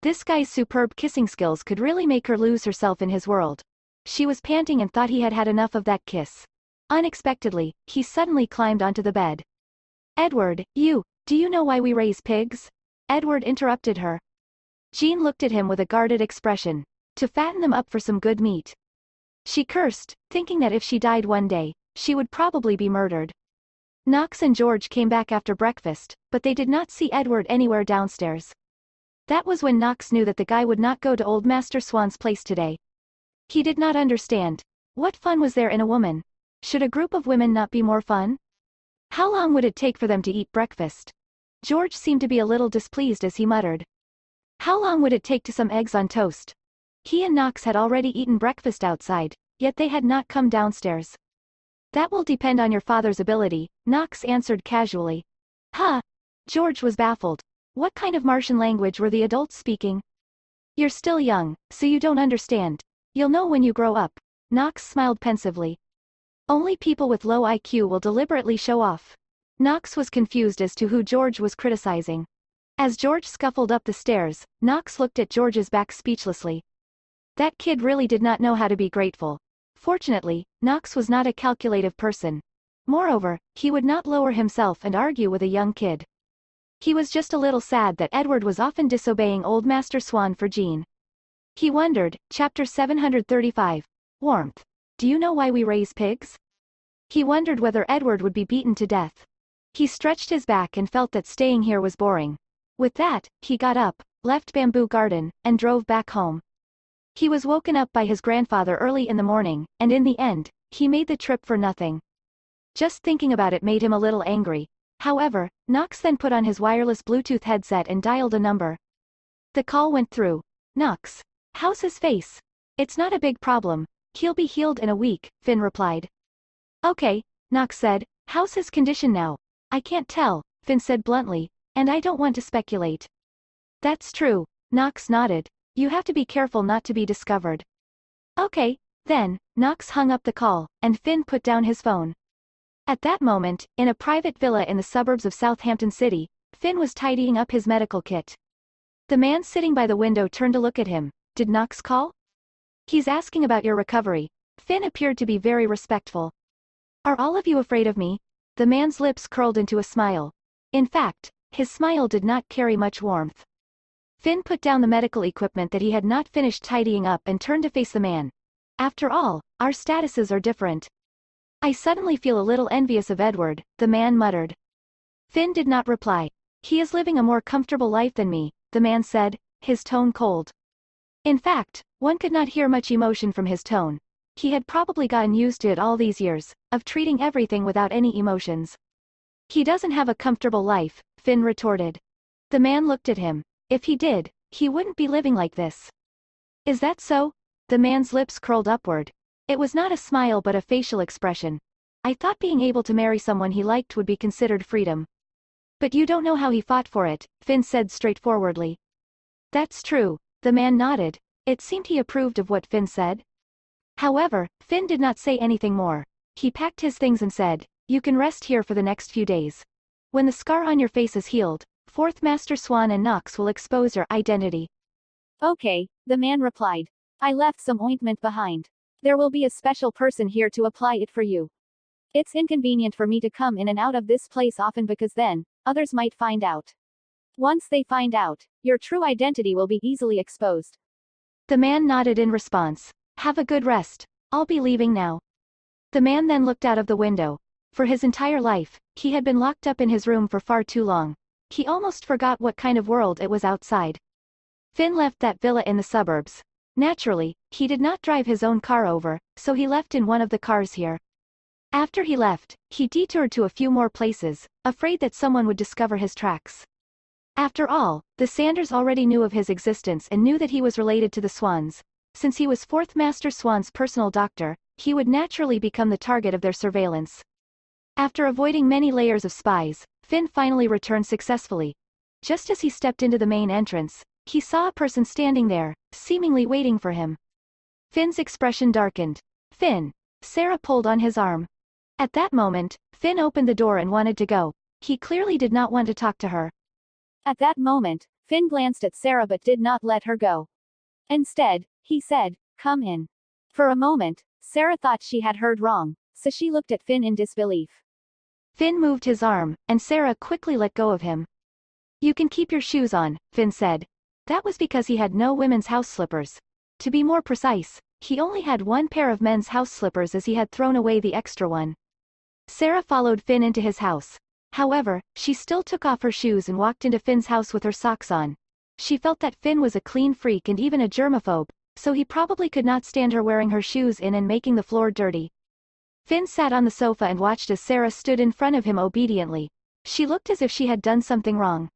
This guy's superb kissing skills could really make her lose herself in his world. She was panting and thought he had had enough of that kiss. Unexpectedly, he suddenly climbed onto the bed. Edward, do you know why we raise pigs? Edward interrupted her. Jean looked at him with a guarded expression. to fatten them up for some good meat. She cursed, thinking that if she died one day, she would probably be murdered. Knox and George came back after breakfast, but they did not see Edward anywhere downstairs. That was when Knox knew that the guy would not go to old Master Swan's place today. He did not understand. What fun was there in a woman? Should a group of women not be more fun? How long would it take for them to eat breakfast? George seemed to be a little displeased as he muttered. How long would it take to some eggs on toast? He and Knox had already eaten breakfast outside, yet they had not come downstairs. That will depend on your father's ability, Knox answered casually. Huh? George was baffled. What kind of Martian language were the adults speaking? You're still young, so you don't understand. You'll know when you grow up. Knox smiled pensively. Only people with low IQ will deliberately show off. Knox was confused as to who George was criticizing. As George scuffled up the stairs, Knox looked at George's back speechlessly. That kid really did not know how to be grateful. Fortunately, Knox was not a calculative person. Moreover, he would not lower himself and argue with a young kid. He was just a little sad that Edward was often disobeying old Master Swan for Jean. He wondered, Chapter 735. Warmth. Do you know why we raise pigs? He wondered whether Edward would be beaten to death. He stretched his back and felt that staying here was boring. With that, he got up, left Bamboo Garden, and drove back home. He was woken up by his grandfather early in the morning, and in the end, he made the trip for nothing. Just thinking about it made him a little angry. However, Knox then put on his wireless Bluetooth headset and dialed a number. The call went through. Knox. How's his face? It's not a big problem. He'll be healed in a week, Finn replied. Okay, Knox said. How's his condition now? I can't tell, Finn said bluntly, and I don't want to speculate. That's true, Knox nodded. You have to be careful not to be discovered. Okay, then, Knox hung up the call, and Finn put down his phone. At that moment, in a private villa in the suburbs of Southampton City, Finn was tidying up his medical kit. The man sitting by the window turned to look at him. Did Knox call? He's asking about your recovery. Finn appeared to be very respectful. Are all of you afraid of me? The man's lips curled into a smile. In fact, his smile did not carry much warmth. Finn put down the medical equipment that he had not finished tidying up and turned to face the man. After all, our statuses are different. I suddenly feel a little envious of Edward, the man muttered. Finn did not reply. He is living a more comfortable life than me, the man said, his tone cold. In fact, one could not hear much emotion from his tone. He had probably gotten used to it all these years, of treating everything without any emotions. He doesn't have a comfortable life, Finn retorted. The man looked at him. If he did, he wouldn't be living like this. Is that so? The man's lips curled upward. It was not a smile but a facial expression. I thought being able to marry someone he liked would be considered freedom. But you don't know how he fought for it, Finn said straightforwardly. That's true, the man nodded. It seemed he approved of what Finn said. However, Finn did not say anything more. He packed his things and said, you can rest here for the next few days. When the scar on your face is healed, Fourth Master Swan and Knox will expose your identity. Okay, the man replied. I left some ointment behind. There will be a special person here to apply it for you. It's inconvenient for me to come in and out of this place often because then, others might find out. Once they find out, your true identity will be easily exposed. The man nodded in response. Have a good rest. I'll be leaving now. The man then looked out of the window. For his entire life, he had been locked up in his room for far too long. He almost forgot what kind of world it was outside. Finn left that villa in the suburbs. Naturally, he did not drive his own car over, so he left in one of the cars here. After he left, he detoured to a few more places, afraid that someone would discover his tracks. After all, the Sanders already knew of his existence and knew that he was related to the Swans. Since he was Fourth Master Swan's personal doctor, he would naturally become the target of their surveillance. After avoiding many layers of spies, Finn finally returned successfully. Just as he stepped into the main entrance, he saw a person standing there, seemingly waiting for him. Finn's expression darkened. Finn. Sarah pulled on his arm. At that moment, Finn opened the door and wanted to go. He clearly did not want to talk to her. At that moment, Finn glanced at Sarah but did not let her go. Instead, he said, come in. For a moment, Sarah thought she had heard wrong, so she looked at Finn in disbelief. Finn moved his arm, and Sarah quickly let go of him. You can keep your shoes on, Finn said. That was because he had no women's house slippers. To be more precise, he only had one pair of men's house slippers as he had thrown away the extra one. Sarah followed Finn into his house. However, she still took off her shoes and walked into Finn's house with her socks on. She felt that Finn was a clean freak and even a germaphobe, so he probably could not stand her wearing her shoes in and making the floor dirty. Finn sat on the sofa and watched as Sarah stood in front of him obediently. She looked as if she had done something wrong.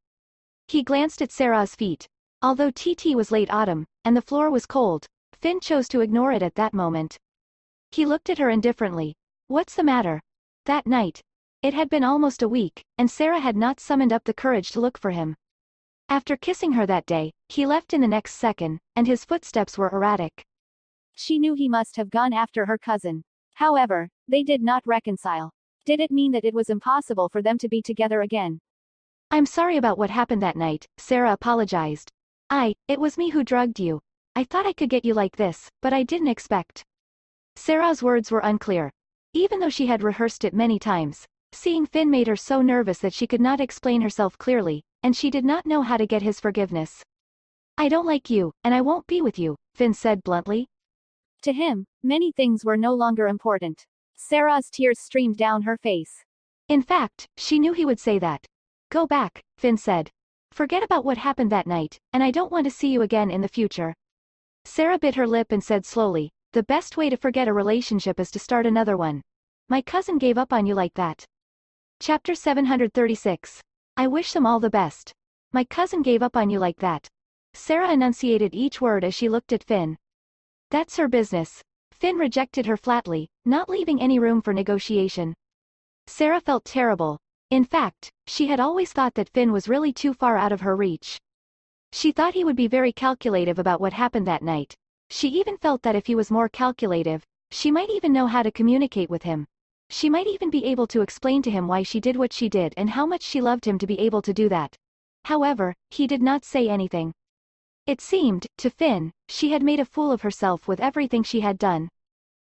He glanced at Sarah's feet. Although TT was late autumn, and the floor was cold, Finn chose to ignore it at that moment. He looked at her indifferently. What's the matter? That night. It had been almost a week, and Sarah had not summoned up the courage to look for him. After kissing her that day, he left in the next second, and his footsteps were erratic. She knew he must have gone after her cousin. However, they did not reconcile. Did it mean that it was impossible for them to be together again? I'm sorry about what happened that night, Sarah apologized. It was me who drugged you. I thought I could get you like this, but I didn't expect. Sarah's words were unclear. Even though she had rehearsed it many times, seeing Finn made her so nervous that she could not explain herself clearly, and she did not know how to get his forgiveness. I don't like you, and I won't be with you, Finn said bluntly. To him, many things were no longer important. Sarah's tears streamed down her face. In fact, she knew he would say that. Go back, Finn said. Forget about what happened that night, and I don't want to see you again in the future. Sarah bit her lip and said slowly, the best way to forget a relationship is to start another one. My cousin gave up on you like that. Chapter 736. I wish them all the best. My cousin gave up on you like that. Sarah enunciated each word as she looked at Finn. That's her business. Finn rejected her flatly, not leaving any room for negotiation. Sarah felt terrible. In fact, she had always thought that Finn was really too far out of her reach. She thought he would be very calculative about what happened that night. She even felt that if he was more calculative, she might even know how to communicate with him. She might even be able to explain to him why she did what she did and how much she loved him to be able to do that. However, he did not say anything. It seemed, to Finn, she had made a fool of herself with everything she had done.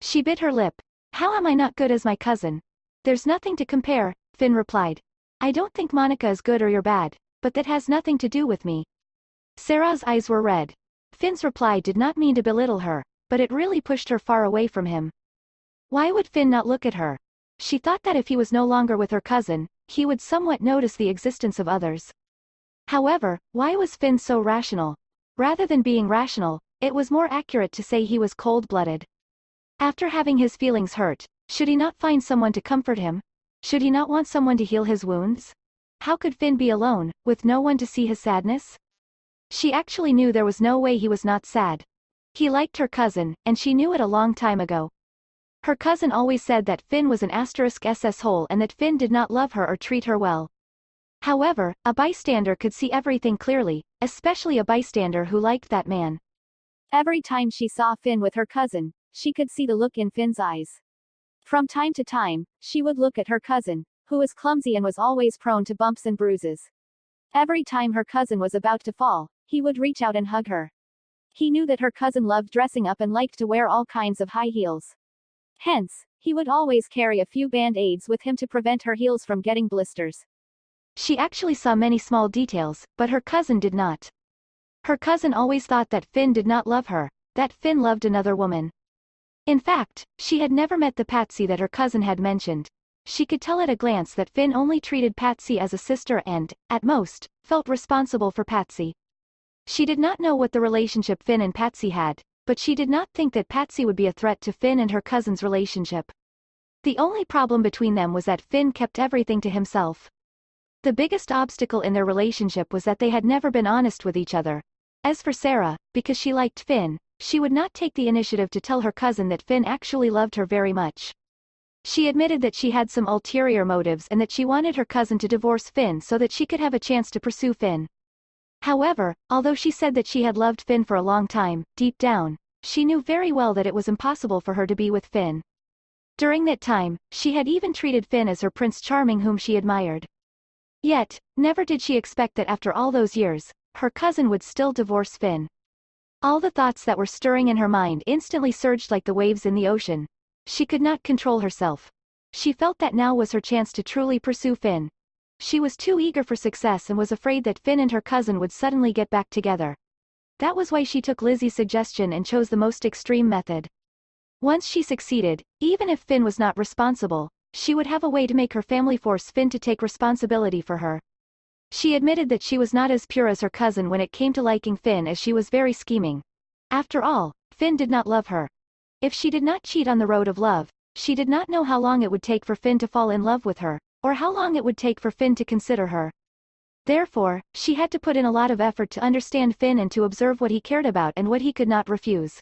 She bit her lip. How am I not good as my cousin? There's nothing to compare, Finn replied. I don't think Monica is good or you're bad, but that has nothing to do with me. Sarah's eyes were red. Finn's reply did not mean to belittle her, but it really pushed her far away from him. Why would Finn not look at her? She thought that if he was no longer with her cousin, he would somewhat notice the existence of others. However, why was Finn so rational? Rather than being rational, it was more accurate to say he was cold-blooded. After having his feelings hurt, should he not find someone to comfort him? Should he not want someone to heal his wounds? How could Finn be alone, with no one to see his sadness? She actually knew there was no way he was not sad. He liked her cousin, and she knew it a long time ago. Her cousin always said that Finn was an *SS hole and that Finn did not love her or treat her well. However, a bystander could see everything clearly, especially a bystander who liked that man. Every time she saw Finn with her cousin, she could see the look in Finn's eyes. From time to time, she would look at her cousin, who was clumsy and was always prone to bumps and bruises. Every time her cousin was about to fall, he would reach out and hug her. He knew that her cousin loved dressing up and liked to wear all kinds of high heels. Hence, he would always carry a few band-aids with him to prevent her heels from getting blisters. She actually saw many small details, but her cousin did not. Her cousin always thought that Finn did not love her, that Finn loved another woman. In fact, she had never met the Patsy that her cousin had mentioned. She could tell at a glance that Finn only treated Patsy as a sister and, at most, felt responsible for Patsy. She did not know what the relationship Finn and Patsy had, but she did not think that Patsy would be a threat to Finn and her cousin's relationship. The only problem between them was that Finn kept everything to himself. The biggest obstacle in their relationship was that they had never been honest with each other. As for Sarah, because she liked Finn, she would not take the initiative to tell her cousin that Finn actually loved her very much. She admitted that she had some ulterior motives and that she wanted her cousin to divorce Finn so that she could have a chance to pursue Finn. However, although she said that she had loved Finn for a long time, deep down, she knew very well that it was impossible for her to be with Finn. During that time, she had even treated Finn as her Prince Charming whom she admired. Yet, never did she expect that after all those years, her cousin would still divorce Finn. All the thoughts that were stirring in her mind instantly surged like the waves in the ocean. She could not control herself. She felt that now was her chance to truly pursue Finn. She was too eager for success and was afraid that Finn and her cousin would suddenly get back together. That was why she took Lizzie's suggestion and chose the most extreme method. Once she succeeded, even if Finn was not responsible, she would have a way to make her family force Finn to take responsibility for her. She admitted that she was not as pure as her cousin when it came to liking Finn, as she was very scheming. After all, Finn did not love her. If she did not cheat on the road of love, she did not know how long it would take for Finn to fall in love with her, or how long it would take for Finn to consider her. Therefore, she had to put in a lot of effort to understand Finn and to observe what he cared about and what he could not refuse.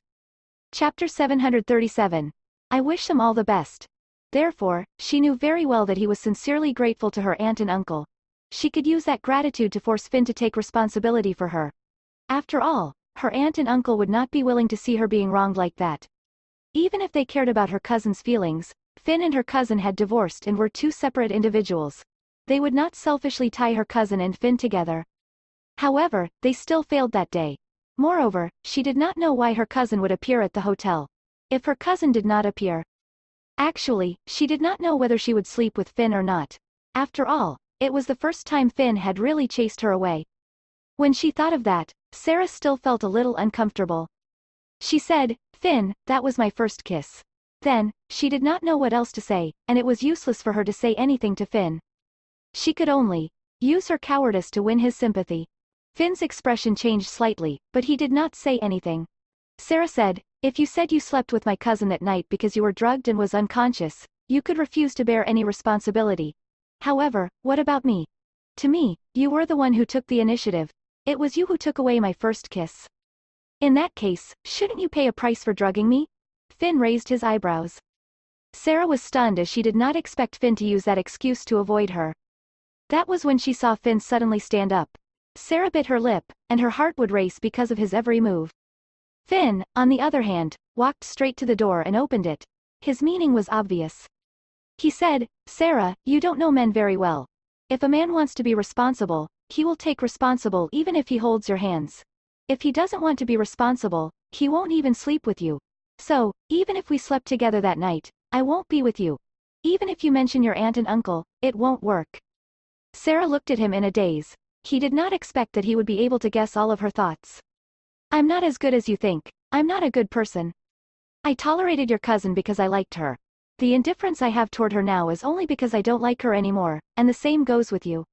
Chapter 737. I wish them all the best. Therefore, she knew very well that he was sincerely grateful to her aunt and uncle. She could use that gratitude to force Finn to take responsibility for her. After all, her aunt and uncle would not be willing to see her being wronged like that. Even if they cared about her cousin's feelings, Finn and her cousin had divorced and were two separate individuals. They would not selfishly tie her cousin and Finn together. However, they still failed that day. Moreover, she did not know why her cousin would appear at the hotel. If her cousin did not appear, actually, she did not know whether she would sleep with Finn or not. After all, it was the first time Finn had really chased her away. When she thought of that, Sarah still felt a little uncomfortable. She said, "Finn, that was my first kiss." Then, she did not know what else to say, and it was useless for her to say anything to Finn. She could only use her cowardice to win his sympathy. Finn's expression changed slightly, but he did not say anything. Sarah said, "If you said you slept with my cousin that night because you were drugged and was unconscious, you could refuse to bear any responsibility. However, what about me? To me, you were the one who took the initiative. It was you who took away my first kiss. In that case, shouldn't you pay a price for drugging me?" Finn raised his eyebrows. Sarah was stunned as she did not expect Finn to use that excuse to avoid her. That was when she saw Finn suddenly stand up. Sarah bit her lip, and her heart would race because of his every move. Finn, on the other hand, walked straight to the door and opened it. His meaning was obvious. He said, "Sarah, you don't know men very well. If a man wants to be responsible, he will take responsible even if he holds your hands. If he doesn't want to be responsible, he won't even sleep with you. So, even if we slept together that night, I won't be with you. Even if you mention your aunt and uncle, it won't work." Sarah looked at him in a daze. He did not expect that he would be able to guess all of her thoughts. "I'm not as good as you think. I'm not a good person. I tolerated your cousin because I liked her. The indifference I have toward her now is only because I don't like her anymore, and the same goes with you.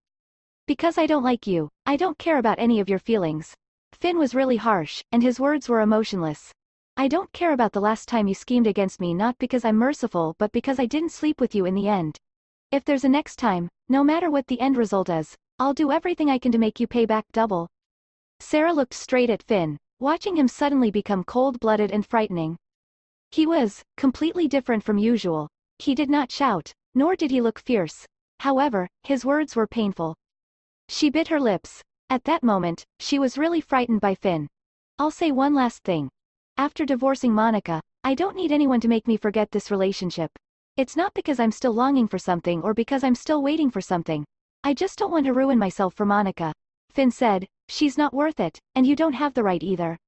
Because I don't like you, I don't care about any of your feelings." Finn was really harsh, and his words were emotionless. "I don't care about the last time you schemed against me, not because I'm merciful but because I didn't sleep with you in the end. If there's a next time, no matter what the end result is, I'll do everything I can to make you pay back double." Sarah looked straight at Finn, watching him suddenly become cold-blooded and frightening. He was completely different from usual. He did not shout, nor did he look fierce. However, his words were painful. She bit her lips. At that moment, she was really frightened by Finn. "I'll say one last thing. After divorcing Monica, I don't need anyone to make me forget this relationship. It's not because I'm still longing for something or because I'm still waiting for something. I just don't want to ruin myself for Monica." Finn said, "She's not worth it, and you don't have the right either."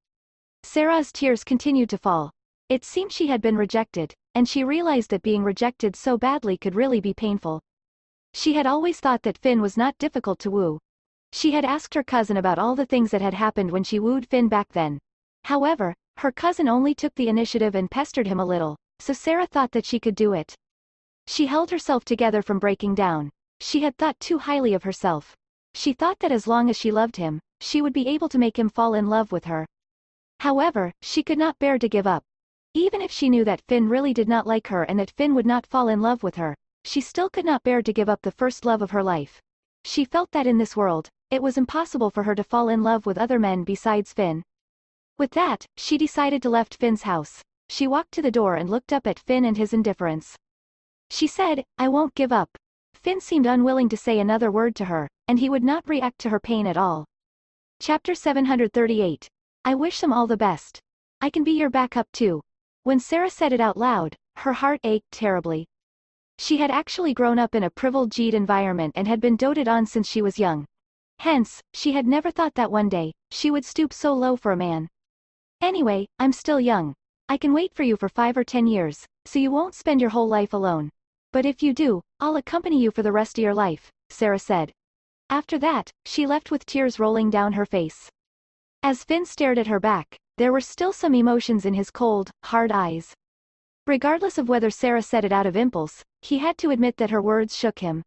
Sarah's tears continued to fall. It seemed she had been rejected, and she realized that being rejected so badly could really be painful. She had always thought that Finn was not difficult to woo. She had asked her cousin about all the things that had happened when she wooed Finn back then. However, her cousin only took the initiative and pestered him a little, so Sarah thought that she could do it. She held herself together from breaking down. She had thought too highly of herself. She thought that as long as she loved him, she would be able to make him fall in love with her. However, she could not bear to give up. Even if she knew that Finn really did not like her and that Finn would not fall in love with her, she still could not bear to give up the first love of her life. She felt that in this world, it was impossible for her to fall in love with other men besides Finn. With that, she decided to leave Finn's house. She walked to the door and looked up at Finn and his indifference. She said, "I won't give up." Finn seemed unwilling to say another word to her, and he would not react to her pain at all. Chapter 738. I wish them all the best. I can be your backup too. When Sarah said it out loud, her heart ached terribly. She had actually grown up in a privileged environment and had been doted on since she was young. Hence, she had never thought that one day, she would stoop so low for a man. "Anyway, I'm still young. I can wait for you for 5 or 10 years, so you won't spend your whole life alone. But if you do, I'll accompany you for the rest of your life," Sarah said. After that, she left with tears rolling down her face. As Finn stared at her back, there were still some emotions in his cold, hard eyes. Regardless of whether Sarah said it out of impulse, he had to admit that her words shook him.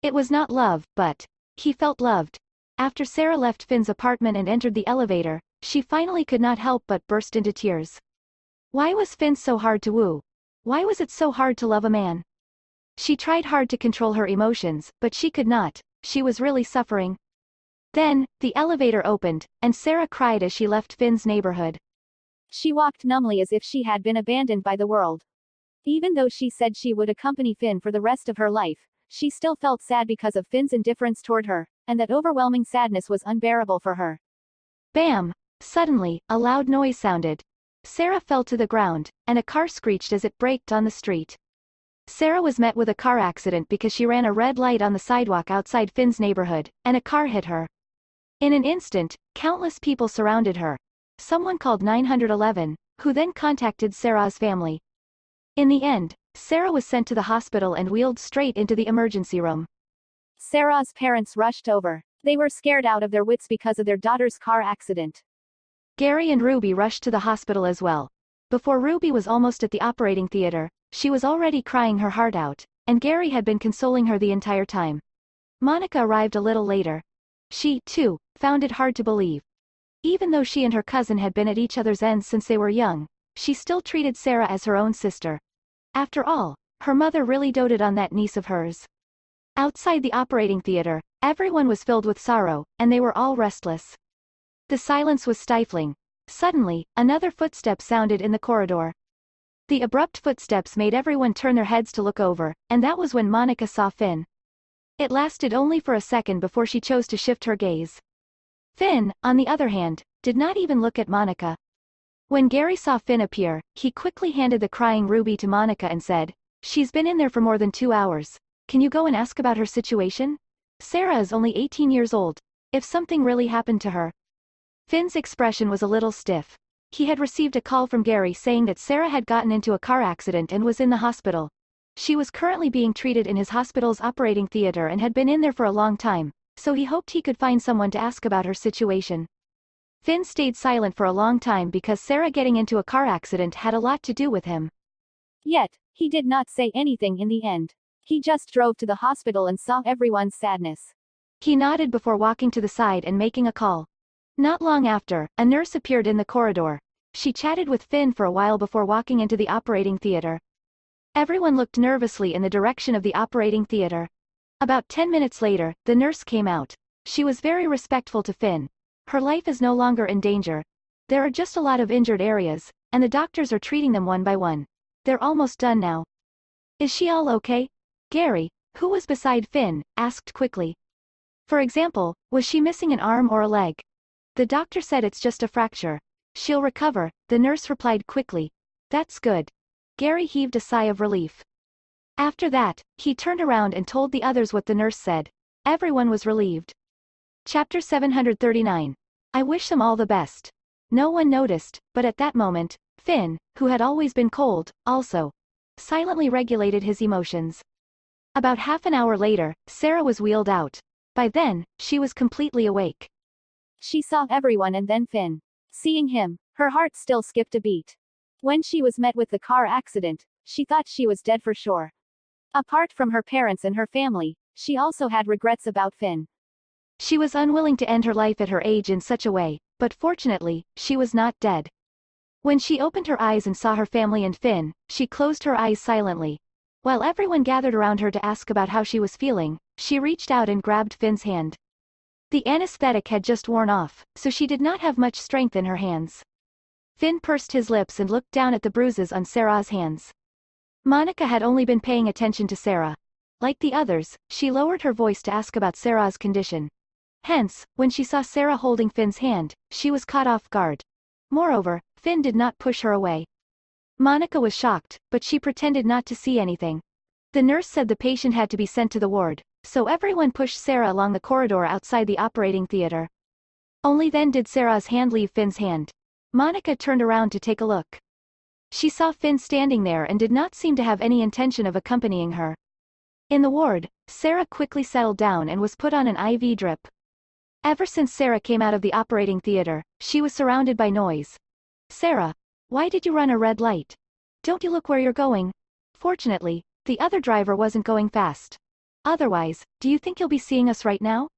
It was not love, but he felt loved. After Sarah left Finn's apartment and entered the elevator, she finally could not help but burst into tears. Why was Finn so hard to woo? Why was it so hard to love a man? She tried hard to control her emotions, but she could not. She was really suffering. Then, the elevator opened, and Sarah cried as she left Finn's neighborhood. She walked numbly as if she had been abandoned by the world. Even though she said she would accompany Finn for the rest of her life, she still felt sad because of Finn's indifference toward her, and that overwhelming sadness was unbearable for her. Bam! Suddenly, a loud noise sounded. Sarah fell to the ground, and a car screeched as it braked on the street. Sarah was met with a car accident because she ran a red light on the sidewalk outside Finn's neighborhood, and a car hit her. In an instant, countless people surrounded her. Someone called 911, who then contacted Sarah's family. In the end, Sarah was sent to the hospital and wheeled straight into the emergency room. Sarah's parents rushed over. They were scared out of their wits because of their daughter's car accident. Gary and Ruby rushed to the hospital as well. Before Ruby was almost at the operating theater, she was already crying her heart out, and Gary had been consoling her the entire time. Monica arrived a little later. She, too, found it hard to believe. Even though she and her cousin had been at each other's ends since they were young, she still treated Sarah as her own sister. After all, her mother really doted on that niece of hers. Outside the operating theater, everyone was filled with sorrow, and they were all restless. The silence was stifling. Suddenly, another footstep sounded in the corridor. The abrupt footsteps made everyone turn their heads to look over, and that was when Monica saw Finn. It lasted only for a second before she chose to shift her gaze. Finn, on the other hand, did not even look at Monica. When Gary saw Finn appear, he quickly handed the crying Ruby to Monica and said, "She's been in there for more than 2 hours. Can you go and ask about her situation? Sarah is only 18 years old. If something really happened to her." Finn's expression was a little stiff. He had received a call from Gary saying that Sarah had gotten into a car accident and was in the hospital. She was currently being treated in his hospital's operating theater and had been in there for a long time, so he hoped he could find someone to ask about her situation. Finn stayed silent for a long time because Sarah getting into a car accident had a lot to do with him. Yet, he did not say anything in the end. He just drove to the hospital and saw everyone's sadness. He nodded before walking to the side and making a call. Not long after, a nurse appeared in the corridor. She chatted with Finn for a while before walking into the operating theater. Everyone looked nervously in the direction of the operating theater. About 10 minutes later, the nurse came out. She was very respectful to Finn. Her life is no longer in danger. There are just a lot of injured areas, and the doctors are treating them one by one. They're almost done now. Is she all okay? Gary, who was beside Finn, asked quickly. For example, was she missing an arm or a leg? The doctor said it's just a fracture. She'll recover, the nurse replied quickly. That's good. Gary heaved a sigh of relief. After that, he turned around and told the others what the nurse said. Everyone was relieved. Chapter 739. I wish them all the best. No one noticed, but at that moment, Finn, who had always been cold, also silently regulated his emotions. About half an hour later, Sarah was wheeled out. By then, she was completely awake. She saw everyone and then Finn. Seeing him, her heart still skipped a beat. When she was met with the car accident, she thought she was dead for sure. Apart from her parents and her family, she also had regrets about Finn. She was unwilling to end her life at her age in such a way, but fortunately, she was not dead. When she opened her eyes and saw her family and Finn, she closed her eyes silently. While everyone gathered around her to ask about how she was feeling, she reached out and grabbed Finn's hand. The anesthetic had just worn off, so she did not have much strength in her hands. Finn pursed his lips and looked down at the bruises on Sarah's hands. Monica had only been paying attention to Sarah. Like the others, she lowered her voice to ask about Sarah's condition. Hence, when she saw Sarah holding Finn's hand, she was caught off guard. Moreover, Finn did not push her away. Monica was shocked, but she pretended not to see anything. The nurse said the patient had to be sent to the ward, so everyone pushed Sarah along the corridor outside the operating theater. Only then did Sarah's hand leave Finn's hand. Monica turned around to take a look. She saw Finn standing there and did not seem to have any intention of accompanying her. In the ward, Sarah quickly settled down and was put on an IV drip. Ever since Sarah came out of the operating theater, she was surrounded by noise. Sarah, why did you run a red light? Don't you look where you're going? Fortunately, the other driver wasn't going fast. Otherwise, do you think you'll be seeing us right now?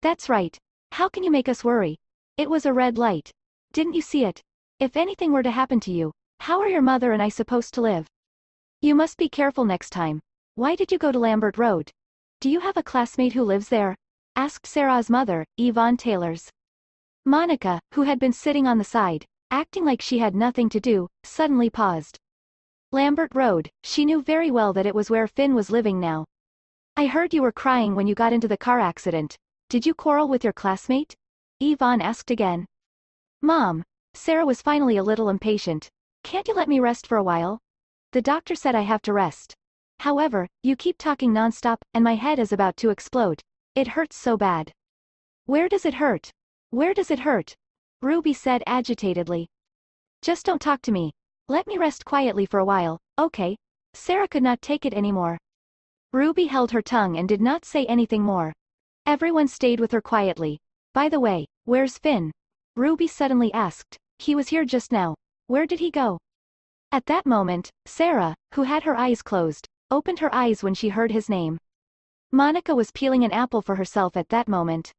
That's right. How can you make us worry? It was a red light. Didn't you see it? If anything were to happen to you, how are your mother and I supposed to live? You must be careful next time. Why did you go to Lambert Road? Do you have a classmate who lives there? Asked Sarah's mother, Yvonne Taylors. Monica, who had been sitting on the side, acting like she had nothing to do, suddenly paused. Lambert Road, she knew very well that it was where Finn was living now. I heard you were crying when you got into the car accident. Did you quarrel with your classmate? Yvonne asked again. Mom. Sarah was finally a little impatient. Can't you let me rest for a while? The doctor said I have to rest. However, you keep talking nonstop, and my head is about to explode. It hurts so bad. Where does it hurt? Where does it hurt? Ruby said agitatedly. Just don't talk to me. Let me rest quietly for a while, okay? Sarah could not take it anymore. Ruby held her tongue and did not say anything more. Everyone stayed with her quietly. By the way, where's Finn? Ruby suddenly asked. He was here just now. Where did he go? At that moment, Sarah, who had her eyes closed, opened her eyes when she heard his name. Monica was peeling an apple for herself at that moment.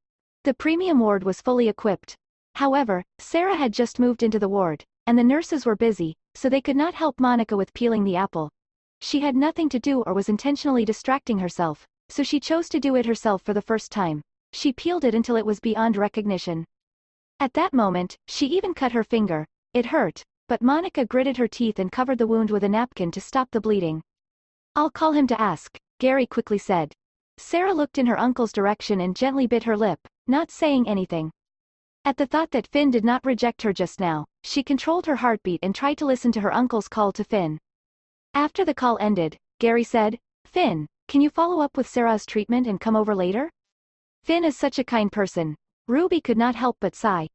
The premium ward was fully equipped. However, Sarah had just moved into the ward, and the nurses were busy, so they could not help Monica with peeling the apple. She had nothing to do or was intentionally distracting herself, so she chose to do it herself for the first time. She peeled it until it was beyond recognition. At that moment, she even cut her finger. It hurt, but Monica gritted her teeth and covered the wound with a napkin to stop the bleeding. I'll call him to ask, Gary quickly said. Sarah looked in her uncle's direction and gently bit her lip, not saying anything. At the thought that Finn did not reject her just now, she controlled her heartbeat and tried to listen to her uncle's call to Finn. After the call ended, Gary said, Finn, can you follow up with Sarah's treatment and come over later? Finn is such a kind person. Ruby could not help but sigh.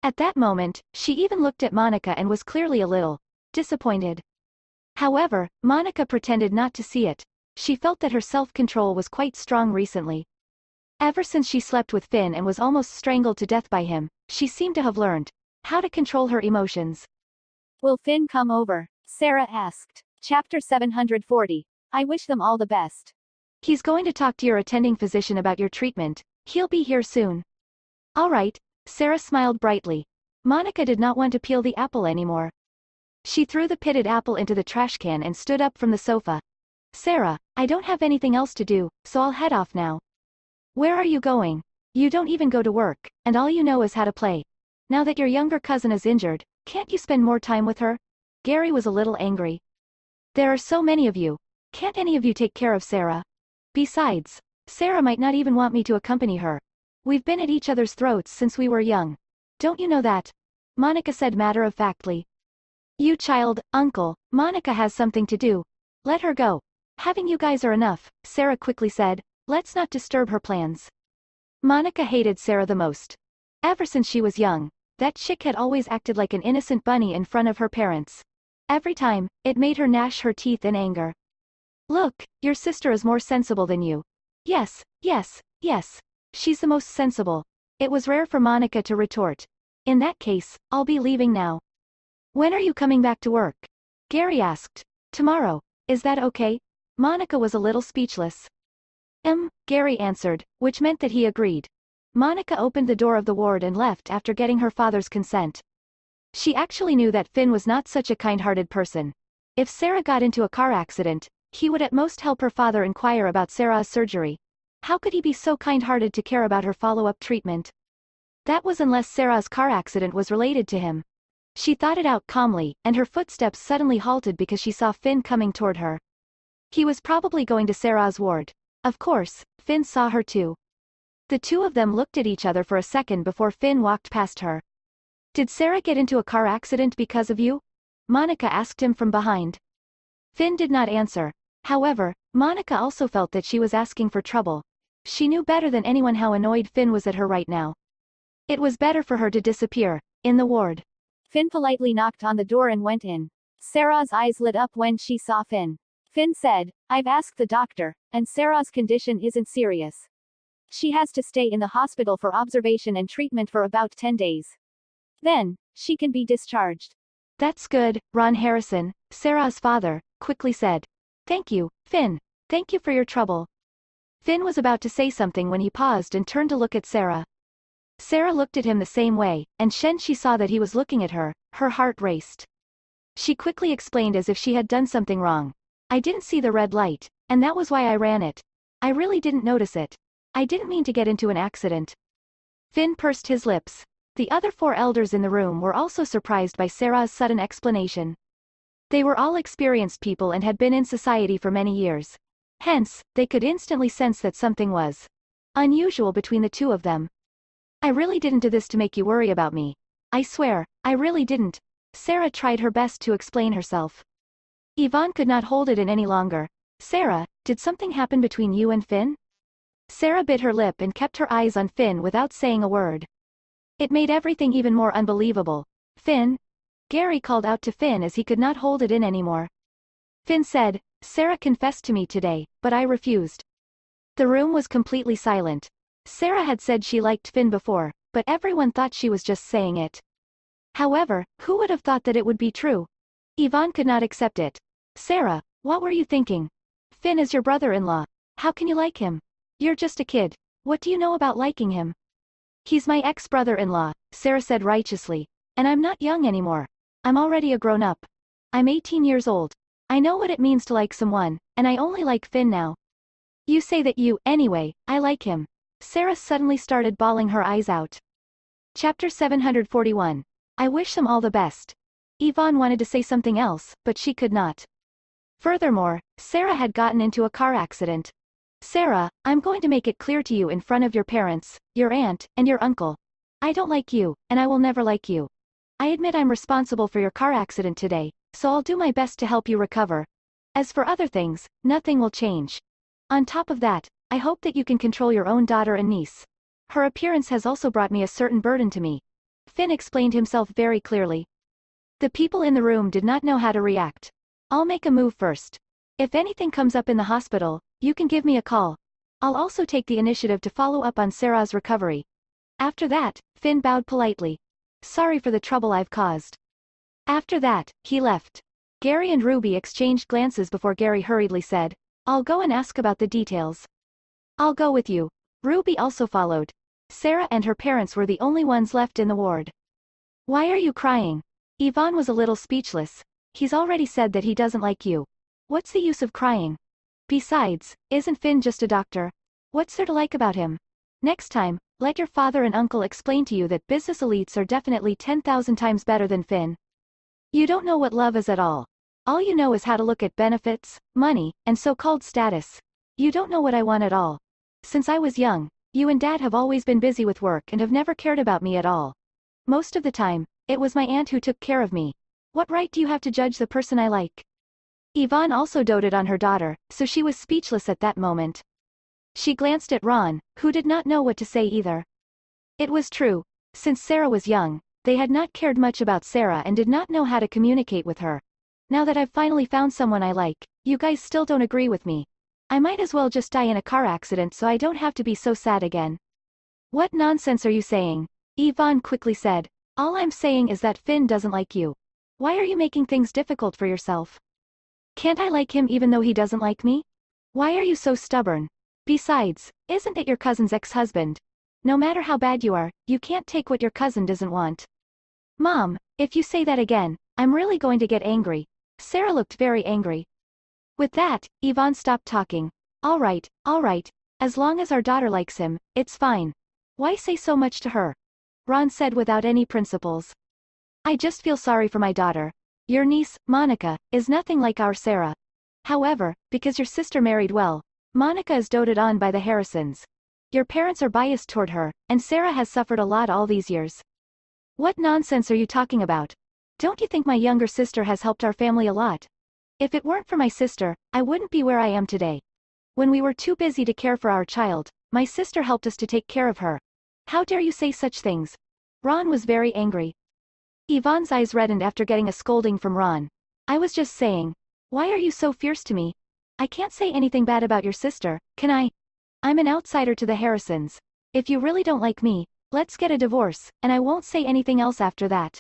At that moment, she even looked at Monica and was clearly a little disappointed. However, Monica pretended not to see it. She felt that her self-control was quite strong recently. Ever since she slept with Finn and was almost strangled to death by him, she seemed to have learned how to control her emotions. Will Finn come over? Sarah asked. Chapter 740. I wish them all the best. He's going to talk to your attending physician about your treatment. He'll be here soon. All right. Sarah smiled brightly. Monica did not want to peel the apple anymore. She threw the pitted apple into the trash can and stood up from the sofa. Sarah, I don't have anything else to do, so I'll head off now. Where are you going? You don't even go to work, and all you know is how to play. Now that your younger cousin is injured, can't you spend more time with her? Gary was a little angry. There are so many of you. Can't any of you take care of Sarah? Besides, Sarah might not even want me to accompany her. We've been at each other's throats since we were young. Don't you know that? Monica said matter-of-factly. You child, uncle, Monica has something to do. Let her go. Having you guys are enough, Sarah quickly said. Let's not disturb her plans. Monica hated Sarah the most. Ever since she was young, that chick had always acted like an innocent bunny in front of her parents. Every time, it made her gnash her teeth in anger. Look, your sister is more sensible than you. Yes, yes, yes. She's the most sensible. It was rare for Monica to retort. In that case, I'll be leaving now. When are you coming back to work? Gary asked. Tomorrow. Is that okay? Monica was a little speechless. Gary answered, which meant that he agreed. Monica opened the door of the ward and left after getting her father's consent. She actually knew that Finn was not such a kind-hearted person. If Sarah got into a car accident, he would at most help her father inquire about Sarah's surgery. How could he be so kind-hearted to care about her follow-up treatment? That was unless Sarah's car accident was related to him. She thought it out calmly, and her footsteps suddenly halted because she saw Finn coming toward her. He was probably going to Sarah's ward. Of course, Finn saw her too. The two of them looked at each other for a second before Finn walked past her. Did Sarah get into a car accident because of you? Monica asked him from behind. Finn did not answer. However, Monica also felt that she was asking for trouble. She knew better than anyone how annoyed Finn was at her right now. It was better for her to disappear, in the ward. Finn politely knocked on the door and went in. Sarah's eyes lit up when she saw Finn. Finn said, I've asked the doctor, and Sarah's condition isn't serious. She has to stay in the hospital for observation and treatment for about 10 days. Then, she can be discharged. That's good, Ron Harrison, Sarah's father, quickly said. Thank you, Finn. Thank you for your trouble. Finn was about to say something when he paused and turned to look at Sarah. Sarah looked at him the same way, and when she saw that he was looking at her, her heart raced. She quickly explained as if she had done something wrong. I didn't see the red light, and that was why I ran it. I really didn't notice it. I didn't mean to get into an accident. Finn pursed his lips. The other 4 elders in the room were also surprised by Sarah's sudden explanation. They were all experienced people and had been in society for many years. Hence, they could instantly sense that something was unusual between the two of them. I really didn't do this to make you worry about me. I swear, I really didn't. Sarah tried her best to explain herself. Yvonne could not hold it in any longer. Sarah, did something happen between you and Finn? Sarah bit her lip and kept her eyes on Finn without saying a word. It made everything even more unbelievable. Finn? Gary called out to Finn as he could not hold it in anymore. Finn said, Sarah confessed to me today, but I refused. The room was completely silent. Sarah had said she liked Finn before, but everyone thought she was just saying it. However, who would have thought that it would be true? Yvonne could not accept it. Sarah, what were you thinking? Finn is your brother-in-law. How can you like him? You're just a kid. What do you know about liking him? He's my ex-brother-in-law, Sarah said righteously. And I'm not young anymore. I'm already a grown-up. I'm 18 years old. I know what it means to like someone, and I only like Finn now. You say that anyway, I like him. Sarah suddenly started bawling her eyes out. Chapter 741. I wish them all the best. Yvonne wanted to say something else, but she could not. Furthermore, Sarah had gotten into a car accident. Sarah, I'm going to make it clear to you in front of your parents, your aunt, and your uncle. I don't like you, and I will never like you. I admit I'm responsible for your car accident today, so I'll do my best to help you recover. As for other things, nothing will change. On top of that, I hope that you can control your own daughter and niece. Her appearance has also brought me a certain burden to me. Finn explained himself very clearly. The people in the room did not know how to react. I'll make a move first. If anything comes up in the hospital, you can give me a call. I'll also take the initiative to follow up on Sarah's recovery. After that, Finn bowed politely. Sorry for the trouble I've caused. After that, he left. Gary and Ruby exchanged glances before Gary hurriedly said, I'll go and ask about the details. I'll go with you. Ruby also followed. Sarah and her parents were the only ones left in the ward. Why are you crying? Yvonne was a little speechless. He's already said that he doesn't like you. What's the use of crying? Besides, isn't Finn just a doctor? What's there to like about him? Next time, let your father and uncle explain to you that business elites are definitely 10,000 times better than Finn. You don't know what love is at all. All you know is how to look at benefits, money, and so-called status. You don't know what I want at all. Since I was young, you and Dad have always been busy with work and have never cared about me at all. Most of the time, it was my aunt who took care of me. What right do you have to judge the person I like? Yvonne also doted on her daughter, so she was speechless at that moment. She glanced at Ron, who did not know what to say either. It was true. Since Sarah was young, they had not cared much about Sarah and did not know how to communicate with her. Now that I've finally found someone I like, you guys still don't agree with me. I might as well just die in a car accident so I don't have to be so sad again. What nonsense are you saying? Yvonne quickly said. All I'm saying is that Finn doesn't like you. Why are you making things difficult for yourself? Can't I like him even though he doesn't like me? Why are you so stubborn? Besides, isn't it your cousin's ex-husband? No matter how bad you are, you can't take what your cousin doesn't want. Mom, if you say that again, I'm really going to get angry. Sarah looked very angry. With that, Yvonne stopped talking. All right, as long as our daughter likes him, it's fine. Why say so much to her? Ron said without any principles. I just feel sorry for my daughter. Your niece, Monica, is nothing like our Sarah. However, because your sister married well, Monica is doted on by the Harrisons. Your parents are biased toward her, and Sarah has suffered a lot all these years. What nonsense are you talking about? Don't you think my younger sister has helped our family a lot? If it weren't for my sister, I wouldn't be where I am today. When we were too busy to care for our child, my sister helped us to take care of her. How dare you say such things? Ron was very angry. Yvonne's eyes reddened after getting a scolding from Ron. I was just saying. Why are you so fierce to me? I can't say anything bad about your sister, can I? I'm an outsider to the Harrisons. If you really don't like me, let's get a divorce, and I won't say anything else after that.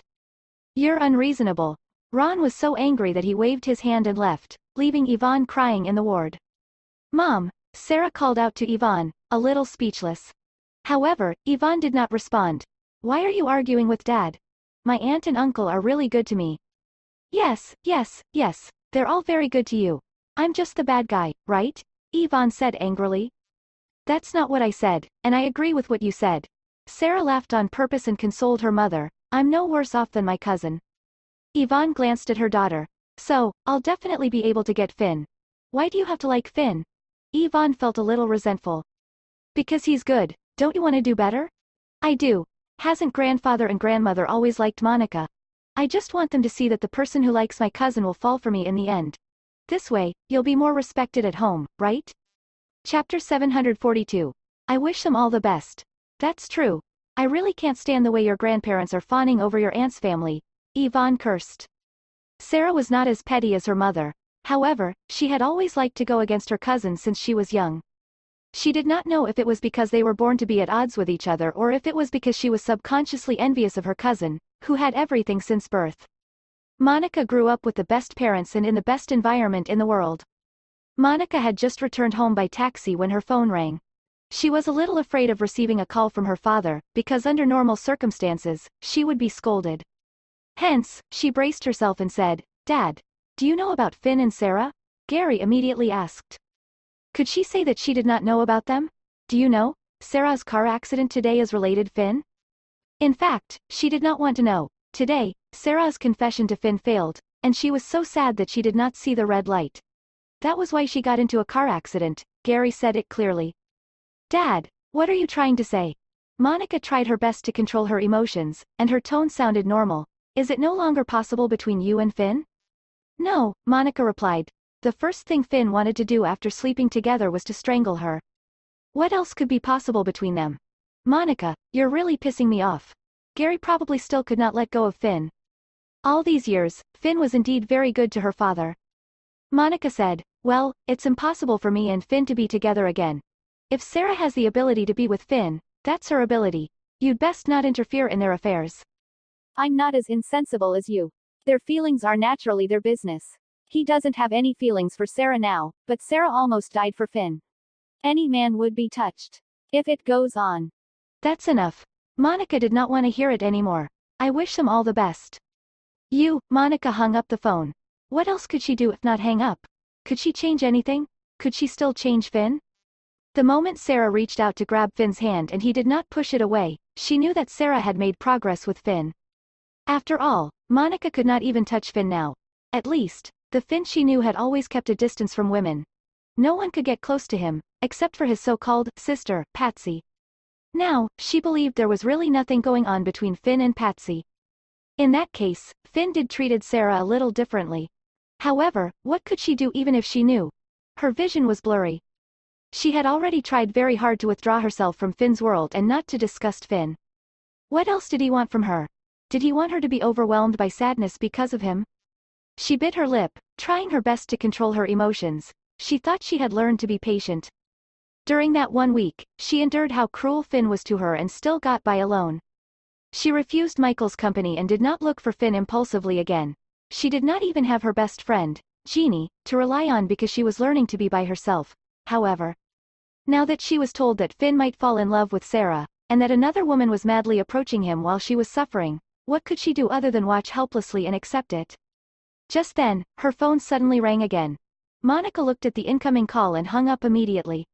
You're unreasonable. Ron was so angry that he waved his hand and left, leaving Yvonne crying in the ward. Mom, Sarah called out to Yvonne, a little speechless. However, Yvonne did not respond. Why are you arguing with Dad? My aunt and uncle are really good to me. Yes, they're all very good to you. I'm just the bad guy, right? Yvonne said angrily. That's not what I said, and I agree with what you said. Sarah laughed on purpose and consoled her mother. I'm no worse off than my cousin. Yvonne glanced at her daughter. So, I'll definitely be able to get Finn. Why do you have to like Finn? Yvonne felt a little resentful. Because he's good, don't you want to do better? I do. Hasn't grandfather and grandmother always liked Monica? I just want them to see that the person who likes my cousin will fall for me in the end. This way, you'll be more respected at home, right? Chapter 742. I wish them all the best. That's true. I really can't stand the way your grandparents are fawning over your aunt's family. Yvonne cursed. Sarah was not as petty as her mother. However, she had always liked to go against her cousin since she was young. She did not know if it was because they were born to be at odds with each other or if it was because she was subconsciously envious of her cousin, who had everything since birth. Monica grew up with the best parents and in the best environment in the world. Monica had just returned home by taxi when her phone rang. She was a little afraid of receiving a call from her father, because under normal circumstances, she would be scolded. Hence, she braced herself and said, Dad, do you know about Finn and Sarah? Gary immediately asked. Could she say that she did not know about them? Do you know, Sarah's car accident today is related Finn? In fact, she did not want to know. Today, Sarah's confession to Finn failed, and she was so sad that she did not see the red light. That was why she got into a car accident, Gary said it clearly. Dad, what are you trying to say? Monica tried her best to control her emotions, and her tone sounded normal. Is it no longer possible between you and Finn? No, Monica replied. The first thing Finn wanted to do after sleeping together was to strangle her. What else could be possible between them? Monica, you're really pissing me off. Gary probably still could not let go of Finn. All these years, Finn was indeed very good to her father. Monica said, well, it's impossible for me and Finn to be together again. If Sarah has the ability to be with Finn, that's her ability. You'd best not interfere in their affairs. I'm not as insensible as you. Their feelings are naturally their business. He doesn't have any feelings for Sarah now, but Sarah almost died for Finn. Any man would be touched. If it goes on. That's enough. Monica did not want to hear it anymore. I wish them all the best. Monica hung up the phone. What else could she do if not hang up? Could she change anything? Could she still change Finn? The moment Sarah reached out to grab Finn's hand and he did not push it away, she knew that Sarah had made progress with Finn. After all, Monica could not even touch Finn now. At least, the Finn she knew had always kept a distance from women. No one could get close to him, except for his so-called sister, Patsy. Now, she believed there was really nothing going on between Finn and Patsy. In that case, Finn did treated Sarah a little differently. However, what could she do even if she knew? Her vision was blurry. She had already tried very hard to withdraw herself from Finn's world and not to disgust Finn. What else did he want from her? Did he want her to be overwhelmed by sadness because of him? She bit her lip, trying her best to control her emotions. She thought she had learned to be patient. During that 1 week, she endured how cruel Finn was to her and still got by alone. She refused Michael's company and did not look for Finn impulsively again. She did not even have her best friend, Jeannie, to rely on because she was learning to be by herself. However, now that she was told that Finn might fall in love with Sarah, and that another woman was madly approaching him while she was suffering, what could she do other than watch helplessly and accept it? Just then, her phone suddenly rang again. Monica looked at the incoming call and hung up immediately.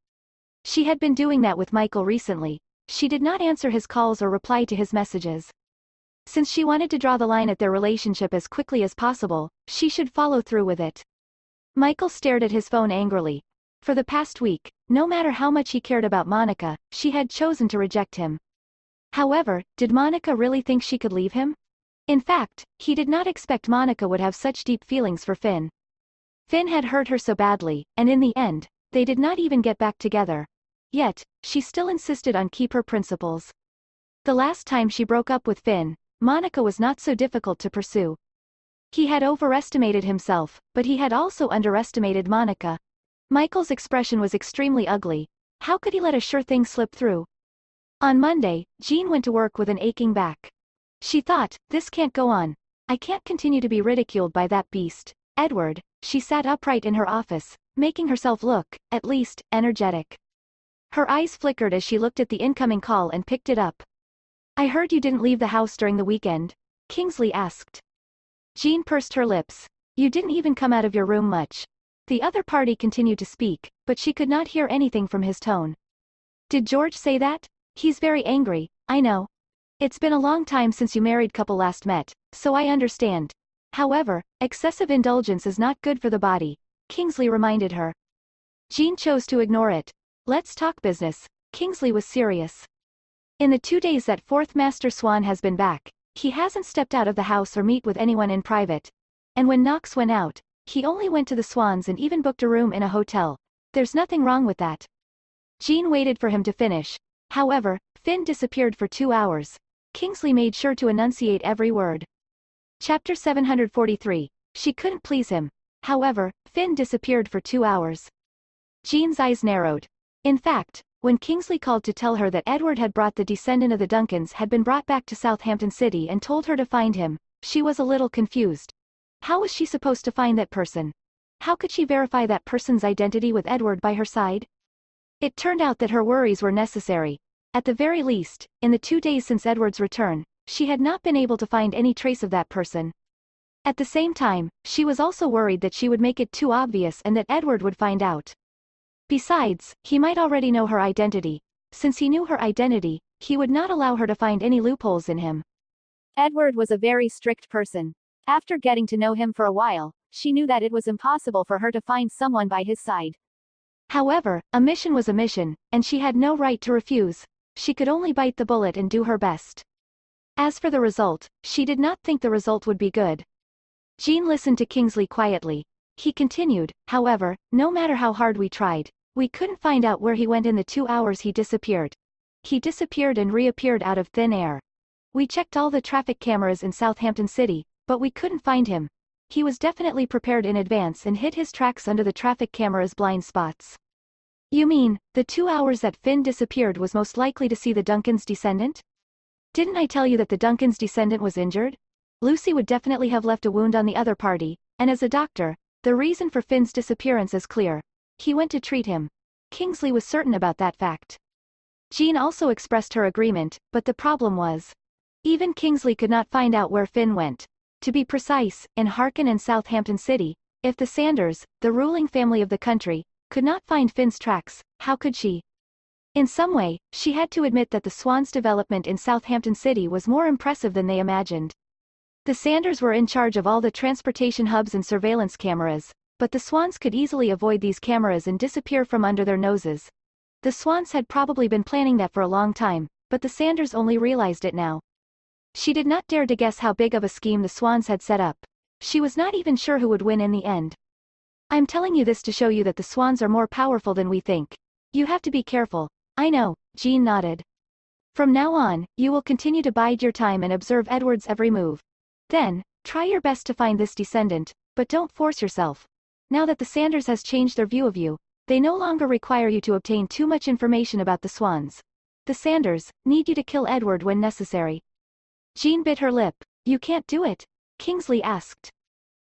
She had been doing that with Michael recently. She did not answer his calls or reply to his messages. Since she wanted to draw the line at their relationship as quickly as possible, she should follow through with it. Michael stared at his phone angrily. For the past week, no matter how much he cared about Monica, she had chosen to reject him. However, did Monica really think she could leave him? In fact, he did not expect Monica would have such deep feelings for Finn. Finn had hurt her so badly, and in the end, they did not even get back together. Yet, she still insisted on keep her principles. The last time she broke up with Finn, Monica was not so difficult to pursue. He had overestimated himself, but he had also underestimated Monica. Michael's expression was extremely ugly. How could he let a sure thing slip through? On Monday, Jean went to work with an aching back. She thought, this can't go on. I can't continue to be ridiculed by that beast, Edward. She sat upright in her office, making herself look, at least, energetic. Her eyes flickered as she looked at the incoming call and picked it up. I heard you didn't leave the house during the weekend, Kingsley asked. Jean pursed her lips. You didn't even come out of your room much. The other party continued to speak, but she could not hear anything from his tone. Did George say that? He's very angry, I know. It's been a long time since you married couple last met, so I understand. However, excessive indulgence is not good for the body, Kingsley reminded her. Jean chose to ignore it. Let's talk business, Kingsley was serious. In the 2 days that fourth Master Swan has been back, he hasn't stepped out of the house or meet with anyone in private. And when Knox went out, he only went to the Swans and even booked a room in a hotel. There's nothing wrong with that. Jean waited for him to finish. However, Finn disappeared for 2 hours. Kingsley made sure to enunciate every word. Chapter 743. She couldn't please him. However, Finn disappeared for 2 hours. Jean's eyes narrowed. In fact, when Kingsley called to tell her that Edward had brought the descendant of the Duncans had been brought back to Southampton City and told her to find him, she was a little confused. How was she supposed to find that person? How could she verify that person's identity with Edward by her side? It turned out that her worries were necessary. At the very least, in the 2 days since Edward's return, she had not been able to find any trace of that person. At the same time, she was also worried that she would make it too obvious and that Edward would find out. Besides, he might already know her identity. Since he knew her identity, he would not allow her to find any loopholes in him. Edward was a very strict person. After getting to know him for a while, she knew that it was impossible for her to find someone by his side. However, a mission was a mission, and she had no right to refuse. She could only bite the bullet and do her best. As for the result, she did not think the result would be good. Jean listened to Kingsley quietly. He continued, however, no matter how hard we tried, we couldn't find out where he went in the 2 hours he disappeared. He disappeared and reappeared out of thin air. We checked all the traffic cameras in Southampton City, but we couldn't find him. He was definitely prepared in advance and hid his tracks under the traffic camera's blind spots. You mean, the 2 hours that Finn disappeared was most likely to see the Duncans' descendant? Didn't I tell you that the Duncans' descendant was injured? Lucy would definitely have left a wound on the other party, and as a doctor, the reason for Finn's disappearance is clear. He went to treat him. Kingsley was certain about that fact. Jean also expressed her agreement, but the problem was, even Kingsley could not find out where Finn went. To be precise, in Harkin and Southampton City, if the Sanders, the ruling family of the country, could not find Finn's tracks, how could she? In some way, she had to admit that the Swans' development in Southampton City was more impressive than they imagined. The Sanders were in charge of all the transportation hubs and surveillance cameras, but the Swans could easily avoid these cameras and disappear from under their noses. The Swans had probably been planning that for a long time, but the Sanders only realized it now. She did not dare to guess how big of a scheme the Swans had set up. She was not even sure who would win in the end. I'm telling you this to show you that the Swans are more powerful than we think. You have to be careful. I know, Jean nodded. From now on, you will continue to bide your time and observe Edward's every move. Then, try your best to find this descendant, but don't force yourself. Now that the Sanders has changed their view of you, they no longer require you to obtain too much information about the Swans. The Sanders need you to kill Edward when necessary. Jean bit her lip. You can't do it? Kingsley asked.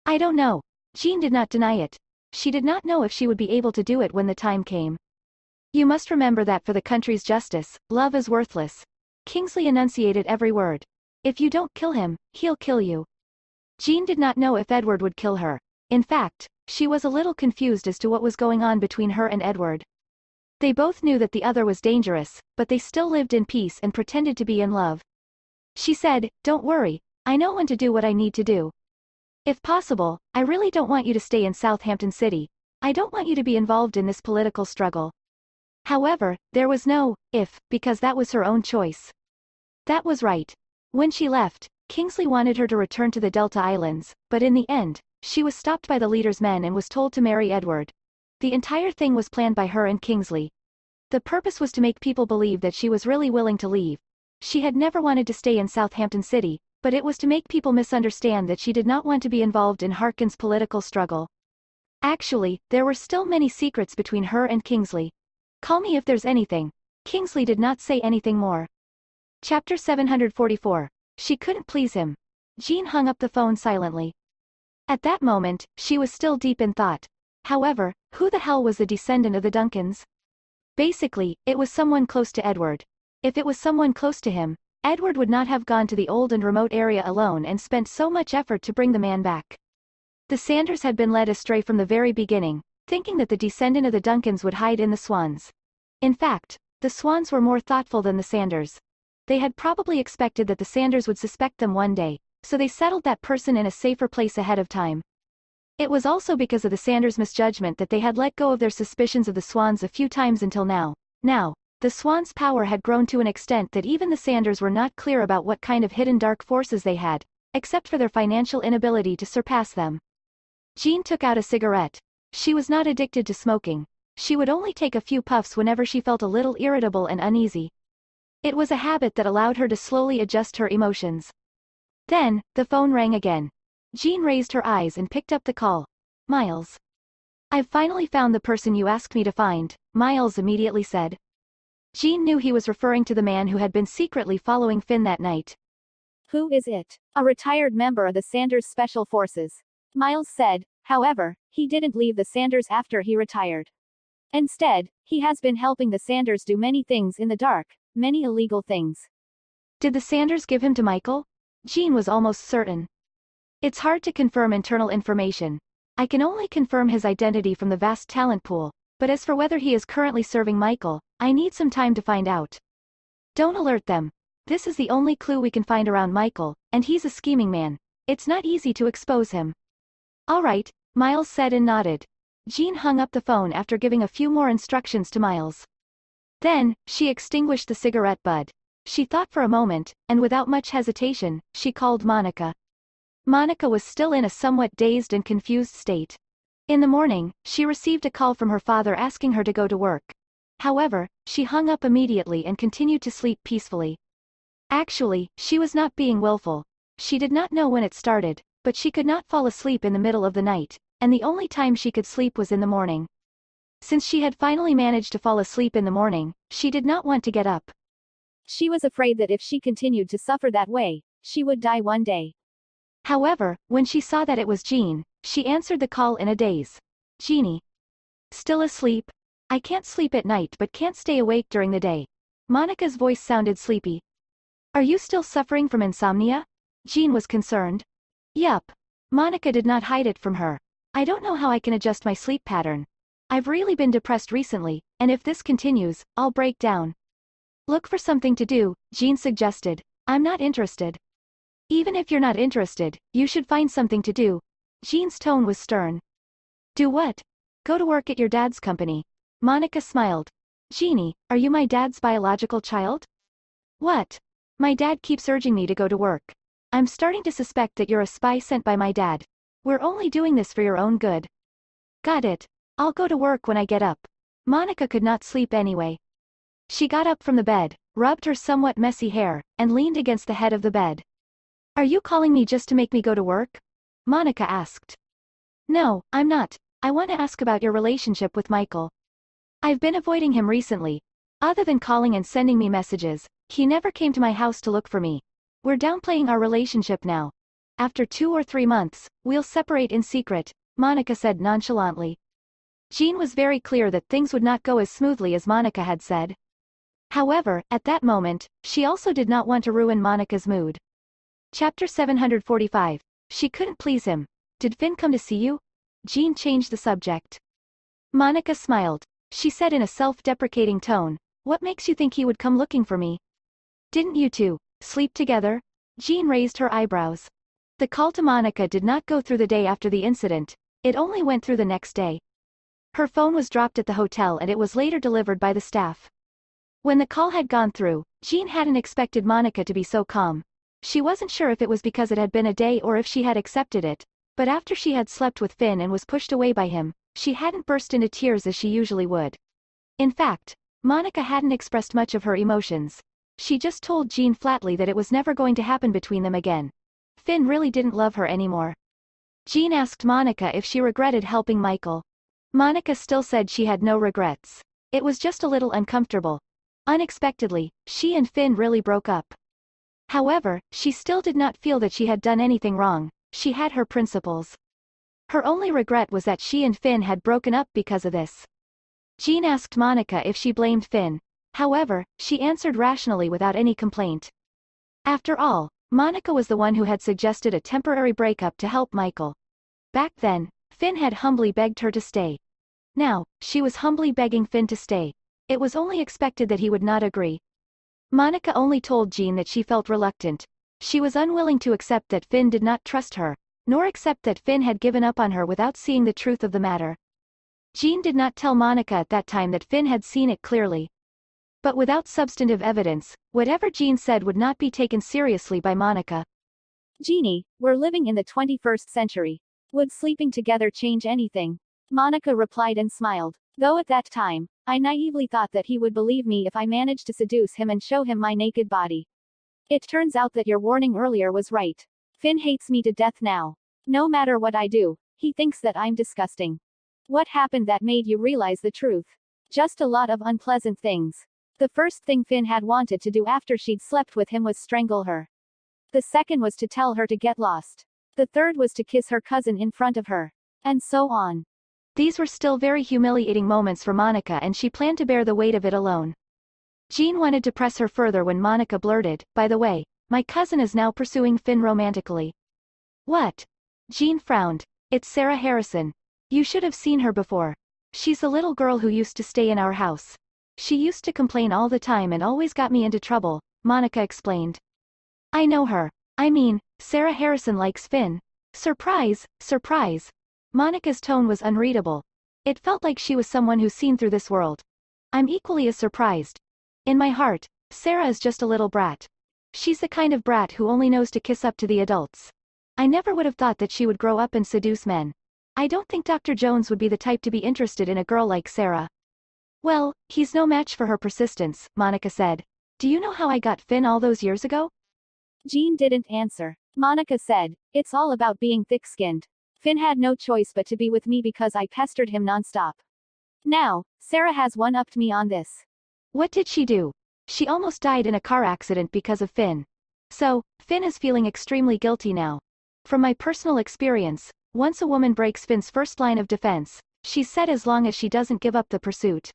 I don't know. Jean did not deny it. She did not know if she would be able to do it when the time came. You must remember that for the country's justice, love is worthless. Kingsley enunciated every word. If you don't kill him, he'll kill you. Jean did not know if Edward would kill her. In fact, she was a little confused as to what was going on between her and Edward. They both knew that the other was dangerous, but they still lived in peace and pretended to be in love. She said, don't worry, I know when to do what I need to do. If possible, I really don't want you to stay in Southampton City. I don't want you to be involved in this political struggle. However, there was no if, because that was her own choice. That was right. When she left, Kingsley wanted her to return to the Delta Islands, but in the end, she was stopped by the leader's men and was told to marry Edward. The entire thing was planned by her and Kingsley. The purpose was to make people believe that she was really willing to leave. She had never wanted to stay in Southampton City, but it was to make people misunderstand that she did not want to be involved in Harkin's political struggle. Actually, there were still many secrets between her and Kingsley. Call me if there's anything. Kingsley did not say anything more. Chapter 744. She couldn't please him. Jean hung up the phone silently. At that moment, she was still deep in thought. However, who the hell was the descendant of the Duncans? Basically, it was someone close to Edward. If it was someone close to him, Edward would not have gone to the old and remote area alone and spent so much effort to bring the man back. The Sanders had been led astray from the very beginning, thinking that the descendant of the Duncans would hide in the Swans. In fact, the Swans were more thoughtful than the Sanders. They had probably expected that the Sanders would suspect them one day, so they settled that person in a safer place ahead of time. It was also because of the Sanders' misjudgment that they had let go of their suspicions of the Swans a few times until now. Now, the Swans' power had grown to an extent that even the Sanders were not clear about what kind of hidden dark forces they had, except for their financial inability to surpass them. Jean took out a cigarette. She was not addicted to smoking. She would only take a few puffs whenever she felt a little irritable and uneasy. It was a habit that allowed her to slowly adjust her emotions. Then, the phone rang again. Jean raised her eyes and picked up the call. Miles. I've finally found the person you asked me to find, Miles immediately said. Jean knew he was referring to the man who had been secretly following Finn that night. Who is it? A retired member of the Sanders Special Forces. Miles said. However, he didn't leave the Sanders after he retired. Instead, he has been helping the Sanders do many things in the dark, many illegal things. Did the Sanders give him to Michael? Jean was almost certain. It's hard to confirm internal information. I can only confirm his identity from the vast talent pool, but as for whether he is currently serving Michael, I need some time to find out. Don't alert them. This is the only clue we can find around Michael, and he's a scheming man. It's not easy to expose him. All right, Miles said and nodded. Jean hung up the phone after giving a few more instructions to Miles. Then, she extinguished the cigarette butt. She thought for a moment, and without much hesitation, she called Monica. Monica was still in a somewhat dazed and confused state. In the morning, she received a call from her father asking her to go to work. However, she hung up immediately and continued to sleep peacefully. Actually, she was not being willful. She did not know when it started, but she could not fall asleep in the middle of the night, and the only time she could sleep was in the morning. Since she had finally managed to fall asleep in the morning, she did not want to get up. She was afraid that if she continued to suffer that way, she would die one day. However, when she saw that it was Jean, she answered the call in a daze. Jeannie. Still asleep? I can't sleep at night but can't stay awake during the day. Monica's voice sounded sleepy. Are you still suffering from insomnia? Jean was concerned. Yup. Monica did not hide it from her. I don't know how I can adjust my sleep pattern. I've really been depressed recently, and if this continues, I'll break down. Look for something to do, Jean suggested. I'm not interested. Even if you're not interested, you should find something to do. Jean's tone was stern. Do what? Go to work at your dad's company. Monica smiled. Jeannie, are you my dad's biological child? What? My dad keeps urging me to go to work. I'm starting to suspect that you're a spy sent by my dad. We're only doing this for your own good. Got it. I'll go to work when I get up. Monica could not sleep anyway. She got up from the bed, rubbed her somewhat messy hair, and leaned against the head of the bed. Are you calling me just to make me go to work? Monica asked. No, I'm not. I want to ask about your relationship with Michael. I've been avoiding him recently. Other than calling and sending me messages, he never came to my house to look for me. We're downplaying our relationship now. After 2 or 3 months, we'll separate in secret, Monica said nonchalantly. Jean was very clear that things would not go as smoothly as Monica had said. However, at that moment, she also did not want to ruin Monica's mood. Chapter 745. She couldn't please him. Did Finn come to see you? Jean changed the subject. Monica smiled. She said in a self-deprecating tone, what makes you think he would come looking for me? Didn't you two sleep together? Jean raised her eyebrows. The call to Monica did not go through the day after the incident, it only went through the next day. Her phone was dropped at the hotel and it was later delivered by the staff. When the call had gone through, Jean hadn't expected Monica to be so calm. She wasn't sure if it was because it had been a day or if she had accepted it, but after she had slept with Finn and was pushed away by him, she hadn't burst into tears as she usually would. In fact, Monica hadn't expressed much of her emotions. She just told Jean flatly that it was never going to happen between them again. Finn really didn't love her anymore. Jean asked Monica if she regretted helping Michael. Monica still said she had no regrets. It was just a little uncomfortable. Unexpectedly, she and Finn really broke up. However, she still did not feel that she had done anything wrong. She had her principles. Her only regret was that she and Finn had broken up because of this. Jean asked Monica if she blamed Finn. However, she answered rationally without any complaint. After all, Monica was the one who had suggested a temporary breakup to help Michael. Back then, Finn had humbly begged her to stay. Now, she was humbly begging Finn to stay. It was only expected that he would not agree. Monica only told Jean that she felt reluctant. She was unwilling to accept that Finn did not trust her, nor accept that Finn had given up on her without seeing the truth of the matter. Jean did not tell Monica at that time that Finn had seen it clearly. But without substantive evidence, whatever Jean said would not be taken seriously by Monica. Jeannie, we're living in the 21st century. Would sleeping together change anything? Monica replied and smiled. Though at that time, I naively thought that he would believe me if I managed to seduce him and show him my naked body. It turns out that your warning earlier was right. Finn hates me to death now. No matter what I do, he thinks that I'm disgusting. What happened that made you realize the truth? Just a lot of unpleasant things. The first thing Finn had wanted to do after she'd slept with him was strangle her. The second was to tell her to get lost. The third was to kiss her cousin in front of her. And so on. These were still very humiliating moments for Monica, and she planned to bear the weight of it alone. Jean wanted to press her further when Monica blurted, "By the way, my cousin is now pursuing Finn romantically." What? Jean frowned. It's Sarah Harrison. You should have seen her before. She's the little girl who used to stay in our house. She used to complain all the time and always got me into trouble, Monica explained. I know her. I mean, Sarah Harrison likes Finn. Surprise, surprise. Monica's tone was unreadable. It felt like she was someone who's seen through this world. I'm equally as surprised. In my heart, Sarah is just a little brat. She's the kind of brat who only knows to kiss up to the adults. I never would have thought that she would grow up and seduce men. I don't think Dr. Jones would be the type to be interested in a girl like Sarah. Well, he's no match for her persistence, Monica said. Do you know how I got Finn all those years ago? Jean didn't answer. Monica said, it's all about being thick-skinned. Finn had no choice but to be with me because I pestered him nonstop. Now, Sarah has one-upped me on this. What did she do? She almost died in a car accident because of Finn. So, Finn is feeling extremely guilty now. From my personal experience, once a woman breaks Finn's first line of defense, she's said as long as she doesn't give up the pursuit.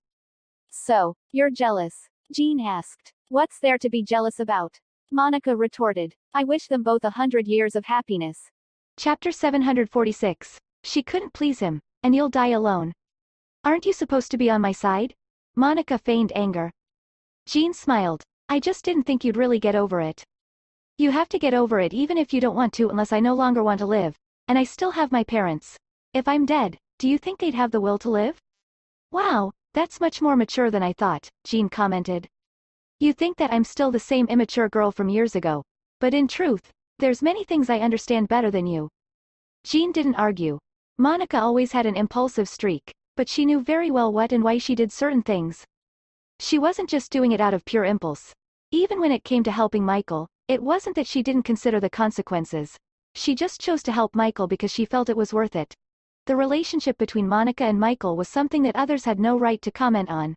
So, you're jealous? Jean asked. What's there to be jealous about? Monica retorted. I wish them both 100 years of happiness. Chapter 746. She couldn't please him, and you'll die alone. Aren't you supposed to be on my side? Monica feigned anger. Jean smiled. I just didn't think you'd really get over it. You have to get over it even if you don't want to, unless I no longer want to live. And I still have my parents. If I'm dead, do you think they'd have the will to live? Wow, that's much more mature than I thought, Jean commented. You think that I'm still the same immature girl from years ago. But in truth, there's many things I understand better than you. Jean didn't argue. Monica always had an impulsive streak, but she knew very well what and why she did certain things. She wasn't just doing it out of pure impulse. Even when it came to helping Michael, it wasn't that she didn't consider the consequences. She just chose to help Michael because she felt it was worth it. The relationship between Monica and Michael was something that others had no right to comment on.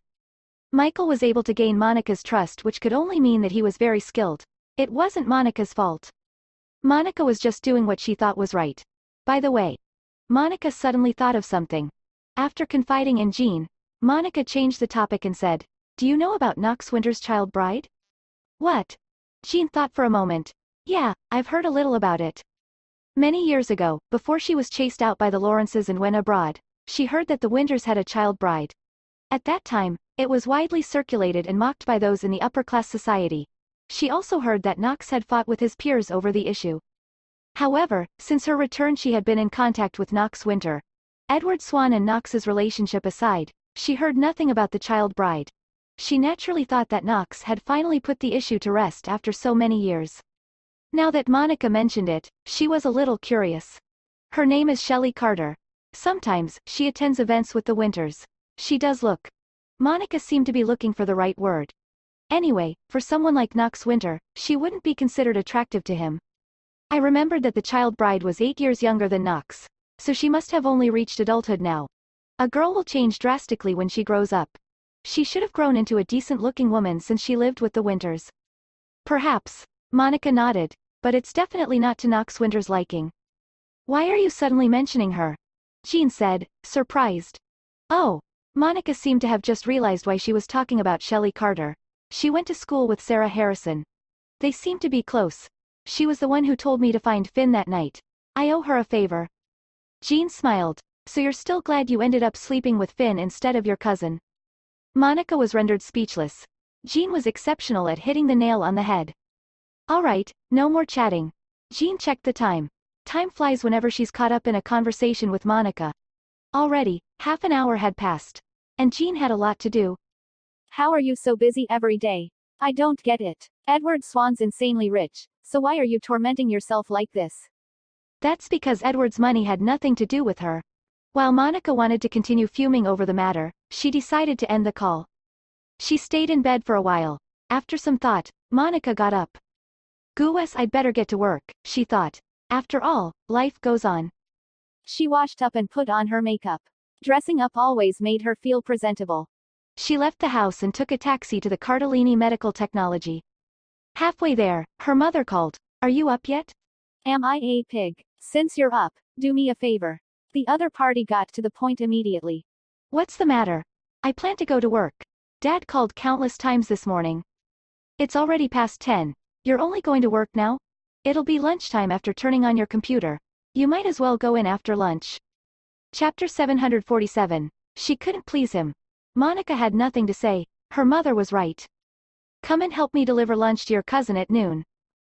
Michael was able to gain Monica's trust, which could only mean that he was very skilled. It wasn't Monica's fault. Monica was just doing what she thought was right. By the way, Monica suddenly thought of something. After confiding in Jean, Monica changed the topic and said, Do you know about Knox Winter's child bride? What? Jean thought for a moment. Yeah, I've heard a little about it. Many years ago, before she was chased out by the Lawrences and went abroad, she heard that the Winters had a child bride. At that time, it was widely circulated and mocked by those in the upper-class society. She also heard that Knox had fought with his peers over the issue. However, since her return she had been in contact with Knox Winter. Edward Swan and Knox's relationship aside, she heard nothing about the child bride. She naturally thought that Knox had finally put the issue to rest after so many years. Now that Monica mentioned it, she was a little curious. Her name is Shelley Carter. Sometimes, she attends events with the Winters. She does look. Monica seemed to be looking for the right word. Anyway, for someone like Knox Winter, she wouldn't be considered attractive to him. I remembered that the child bride was 8 years younger than Knox, so she must have only reached adulthood now. A girl will change drastically when she grows up. She should have grown into a decent-looking woman since she lived with the Winters. Perhaps. Monica nodded, but it's definitely not to Knox Winter's liking. Why are you suddenly mentioning her? Jean said, surprised. Oh. Monica seemed to have just realized why she was talking about Shelley Carter. She went to school with Sarah Harrison. They seemed to be close. She was the one who told me to find Finn that night. I owe her a favor. Jean smiled. So you're still glad you ended up sleeping with Finn instead of your cousin? Monica was rendered speechless. Jean was exceptional at hitting the nail on the head. All right, no more chatting. Jean checked the time. Time flies whenever she's caught up in a conversation with Monica. Already, half an hour had passed. And Jean had a lot to do. How are you so busy every day? I don't get it. Edward Swan's insanely rich, so why are you tormenting yourself like this? That's because Edward's money had nothing to do with her. While Monica wanted to continue fuming over the matter, she decided to end the call. She stayed in bed for a while. After some thought, Monica got up. Goos, I'd better get to work, she thought. After all, life goes on. She washed up and put on her makeup. Dressing up always made her feel presentable. She left the house and took a taxi to the Cardellini Medical Technology. Halfway there, her mother called. Are you up yet? Am I a pig? Since you're up, do me a favor. The other party got to the point immediately. What's the matter? I plan to go to work. Dad called countless times this morning. It's already past 10. You're only going to work now? It'll be lunchtime after turning on your computer. You might as well go in after lunch. Chapter 747. She couldn't please him. Monica had nothing to say. Her mother was right. Come and help me deliver lunch to your cousin at noon.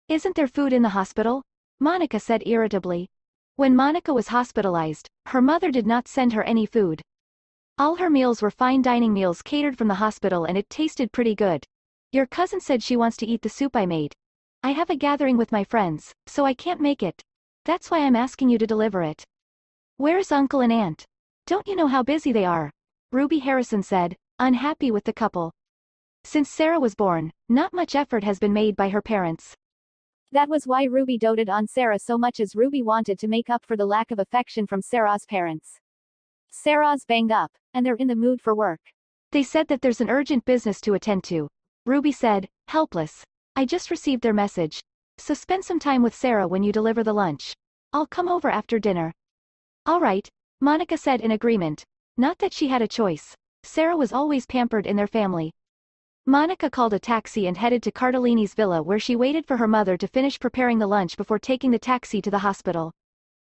Isn't there food in the hospital? Monica said irritably. When Monica was hospitalized, her mother did not send her any food. All her meals were fine dining meals catered from the hospital and it tasted pretty good. Your cousin said she wants to eat the soup I made. I have a gathering with my friends, so I can't make it. That's why I'm asking you to deliver it. Where's Uncle and Aunt? Don't you know how busy they are? Ruby Harrison said, unhappy with the couple. Since Sarah was born, not much effort has been made by her parents. That was why Ruby doted on Sarah so much, as Ruby wanted to make up for the lack of affection from Sarah's parents. Sarah's banged up, and they're in the mood for work. They said that there's an urgent business to attend to. Ruby said, helpless. I just received their message. So spend some time with Sarah when you deliver the lunch. I'll come over after dinner. All right, Monica said in agreement. Not that she had a choice. Sarah was always pampered in their family. Monica called a taxi and headed to Cardellini's villa, where she waited for her mother to finish preparing the lunch before taking the taxi to the hospital.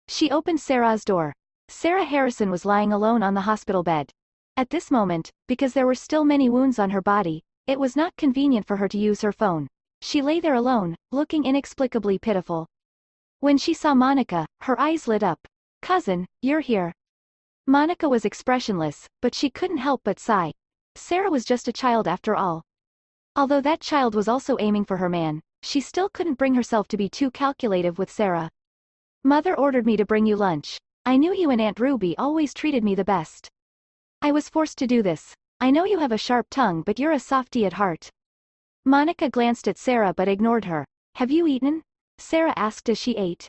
She opened Sarah's door. Sarah Harrison was lying alone on the hospital bed. At this moment, because there were still many wounds on her body, it was not convenient for her to use her phone. She lay there alone, looking inexplicably pitiful. When she saw Monica, her eyes lit up. Cousin, you're here. Monica was expressionless, but she couldn't help but sigh. Sarah was just a child after all. Although that child was also aiming for her man, she still couldn't bring herself to be too calculative with Sarah. Mother ordered me to bring you lunch. I knew you and Aunt Ruby always treated me the best. I was forced to do this. I know you have a sharp tongue, but you're a softie at heart. Monica glanced at Sarah but ignored her. Have you eaten? Sarah asked as she ate.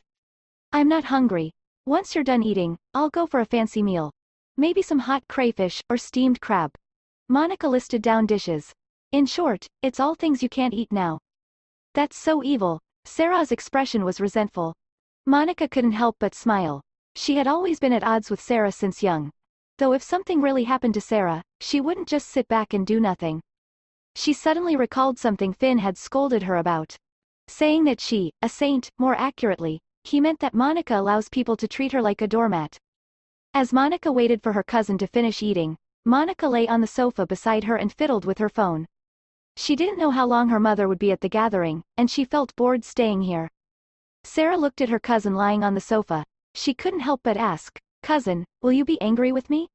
I'm not hungry. Once you're done eating, I'll go for a fancy meal. Maybe some hot crayfish or steamed crab. Monica listed down dishes. In short, it's all things you can't eat now. That's so evil. Sarah's expression was resentful. Monica couldn't help but smile. She had always been at odds with Sarah since young. Though if something really happened to Sarah, she wouldn't just sit back and do nothing. She suddenly recalled something Finn had scolded her about. Saying that she, a saint, more accurately, he meant that Monica allows people to treat her like a doormat. As Monica waited for her cousin to finish eating, Monica lay on the sofa beside her and fiddled with her phone. She didn't know how long her mother would be at the gathering, and she felt bored staying here. Sarah looked at her cousin lying on the sofa. She couldn't help but ask, Cousin, will you be angry with me?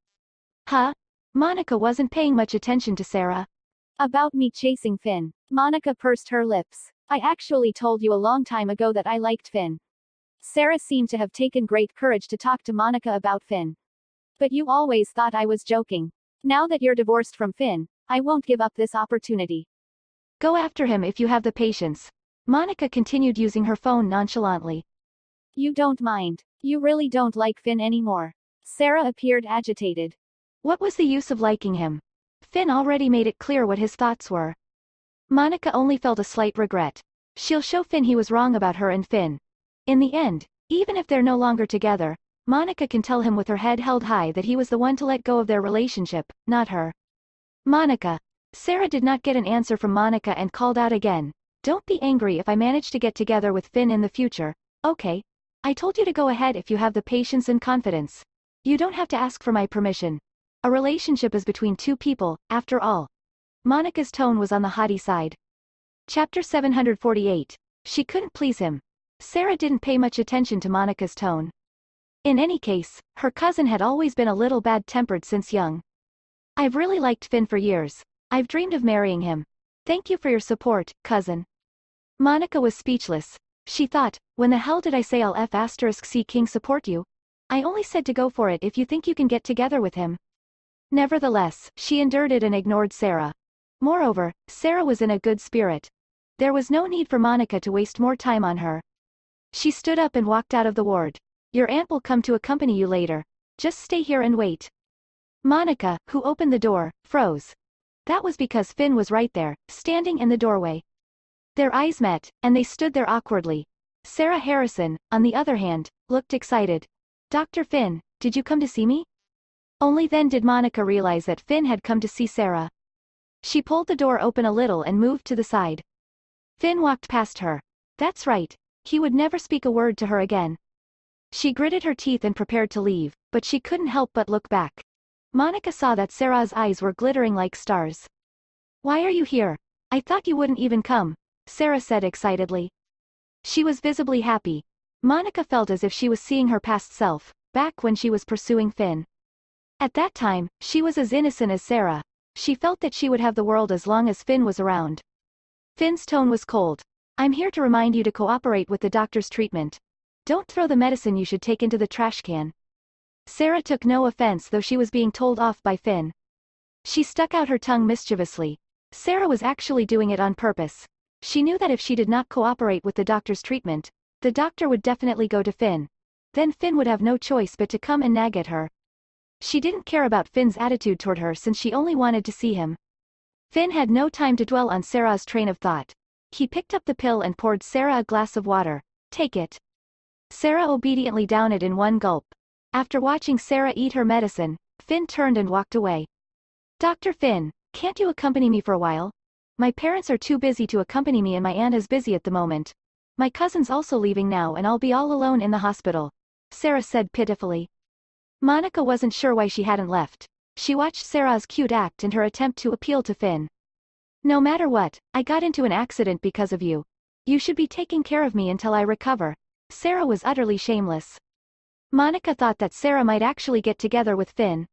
Huh? Monica wasn't paying much attention to Sarah. About me chasing Finn. Monica pursed her lips. I actually told you a long time ago that I liked Finn. Sarah seemed to have taken great courage to talk to Monica about Finn. But you always thought I was joking. Now that you're divorced from Finn, I won't give up this opportunity. Go after him if you have the patience. Monica continued using her phone nonchalantly. You don't mind. You really don't like Finn anymore. Sarah appeared agitated. What was the use of liking him? Finn already made it clear what his thoughts were. Monica only felt a slight regret. She'll show Finn he was wrong about her and Finn. In the end, even if they're no longer together, Monica can tell him with her head held high that he was the one to let go of their relationship, not her. Monica. Sarah did not get an answer from Monica and called out again. Don't be angry if I manage to get together with Finn in the future, okay? I told you to go ahead if you have the patience and confidence. You don't have to ask for my permission. A relationship is between two people, after all. Monica's tone was on the haughty side. Chapter 748. She couldn't please him. Sarah didn't pay much attention to Monica's tone. In any case, her cousin had always been a little bad-tempered since young. I've really liked Finn for years. I've dreamed of marrying him. Thank you for your support, cousin. Monica was speechless. She thought, when the hell did I say I'll f***c king support you? I only said to go for it if you think you can get together with him. Nevertheless, she endured it and ignored Sarah. Moreover, Sarah was in a good spirit. There was no need for Monica to waste more time on her. She stood up and walked out of the ward. Your aunt will come to accompany you later. Just stay here and wait. Monica, who opened the door, froze. That was because Finn was right there, standing in the doorway. Their eyes met, and they stood there awkwardly. Sarah Harrison, on the other hand, looked excited. Dr. Finn, did you come to see me? Only then did Monica realize that Finn had come to see Sarah. She pulled the door open a little and moved to the side. Finn walked past her. That's right. He would never speak a word to her again. She gritted her teeth and prepared to leave, but she couldn't help but look back. Monica saw that Sarah's eyes were glittering like stars. Why are you here? I thought you wouldn't even come, Sarah said excitedly. She was visibly happy. Monica felt as if she was seeing her past self, back when she was pursuing Finn. At that time, she was as innocent as Sarah. She felt that she would have the world as long as Finn was around. Finn's tone was cold. I'm here to remind you to cooperate with the doctor's treatment. Don't throw the medicine you should take into the trash can. Sarah took no offense though she was being told off by Finn. She stuck out her tongue mischievously. Sarah was actually doing it on purpose. She knew that if she did not cooperate with the doctor's treatment, the doctor would definitely go to Finn. Then Finn would have no choice but to come and nag at her. She didn't care about Finn's attitude toward her since she only wanted to see him. Finn had no time to dwell on Sarah's train of thought. He picked up the pill and poured Sarah a glass of water. Take it. Sarah obediently downed it in one gulp. After watching Sarah eat her medicine, Finn turned and walked away. Dr. Finn, can't you accompany me for a while? My parents are too busy to accompany me and my aunt is busy at the moment. My cousin's also leaving now and I'll be all alone in the hospital, Sarah said pitifully. Monica wasn't sure why she hadn't left. She watched Sarah's cute act in her attempt to appeal to Finn. No matter what, I got into an accident because of you. You should be taking care of me until I recover. Sarah was utterly shameless. Monica thought that Sarah might actually get together with Finn.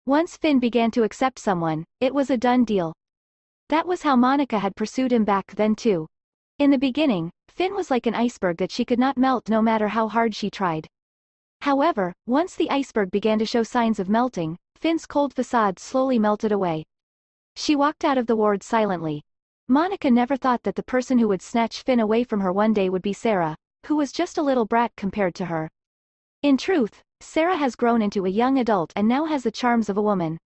Once Finn began to accept someone, it was a done deal. That was how Monica had pursued him back then too. In the beginning, Finn was like an iceberg that she could not melt no matter how hard she tried. However, once the iceberg began to show signs of melting, Finn's cold facade slowly melted away. She walked out of the ward silently. Monica never thought that the person who would snatch Finn away from her one day would be Sarah, who was just a little brat compared to her. In truth, Sarah has grown into a young adult and now has the charms of a woman.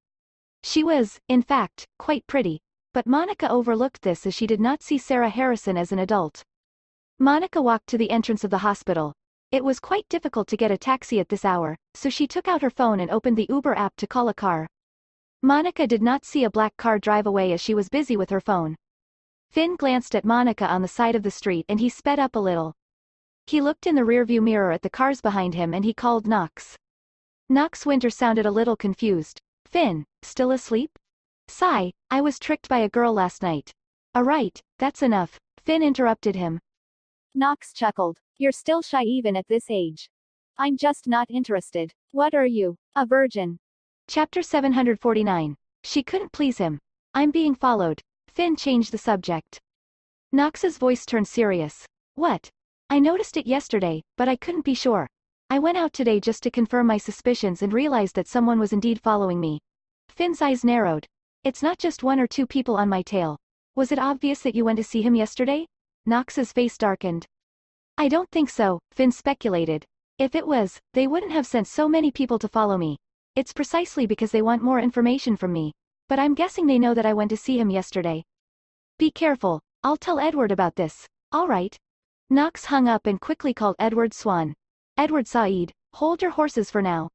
She was, in fact, quite pretty, but Monica overlooked this as she did not see Sarah Harrison as an adult. Monica walked to the entrance of the hospital. It was quite difficult to get a taxi at this hour, so she took out her phone and opened the Uber app to call a car. Monica did not see a black car drive away as she was busy with her phone. Finn glanced at Monica on the side of the street and he sped up a little. He looked in the rearview mirror at the cars behind him and he called Knox. Knox Winter sounded a little confused. Finn, still asleep? Sigh, I was tricked by a girl last night. Alright, that's enough, Finn interrupted him. Knox chuckled. You're still shy even at this age. I'm just not interested. What are you, a virgin? Chapter 749. She couldn't please him. I'm being followed. Finn changed the subject. Knox's voice turned serious. What? I noticed it yesterday, but I couldn't be sure. I went out today just to confirm my suspicions and realized that someone was indeed following me. Finn's eyes narrowed. It's not just one or two people on my tail. Was it obvious that you went to see him yesterday? Knox's face darkened. I don't think so, Finn speculated. If it was, they wouldn't have sent so many people to follow me. It's precisely because they want more information from me. but I'm guessing they know that I went to see him yesterday. Be careful, I'll tell Edward about this. All right. Knox hung up and quickly called Edward Swan. Edward Said, hold your horses for now.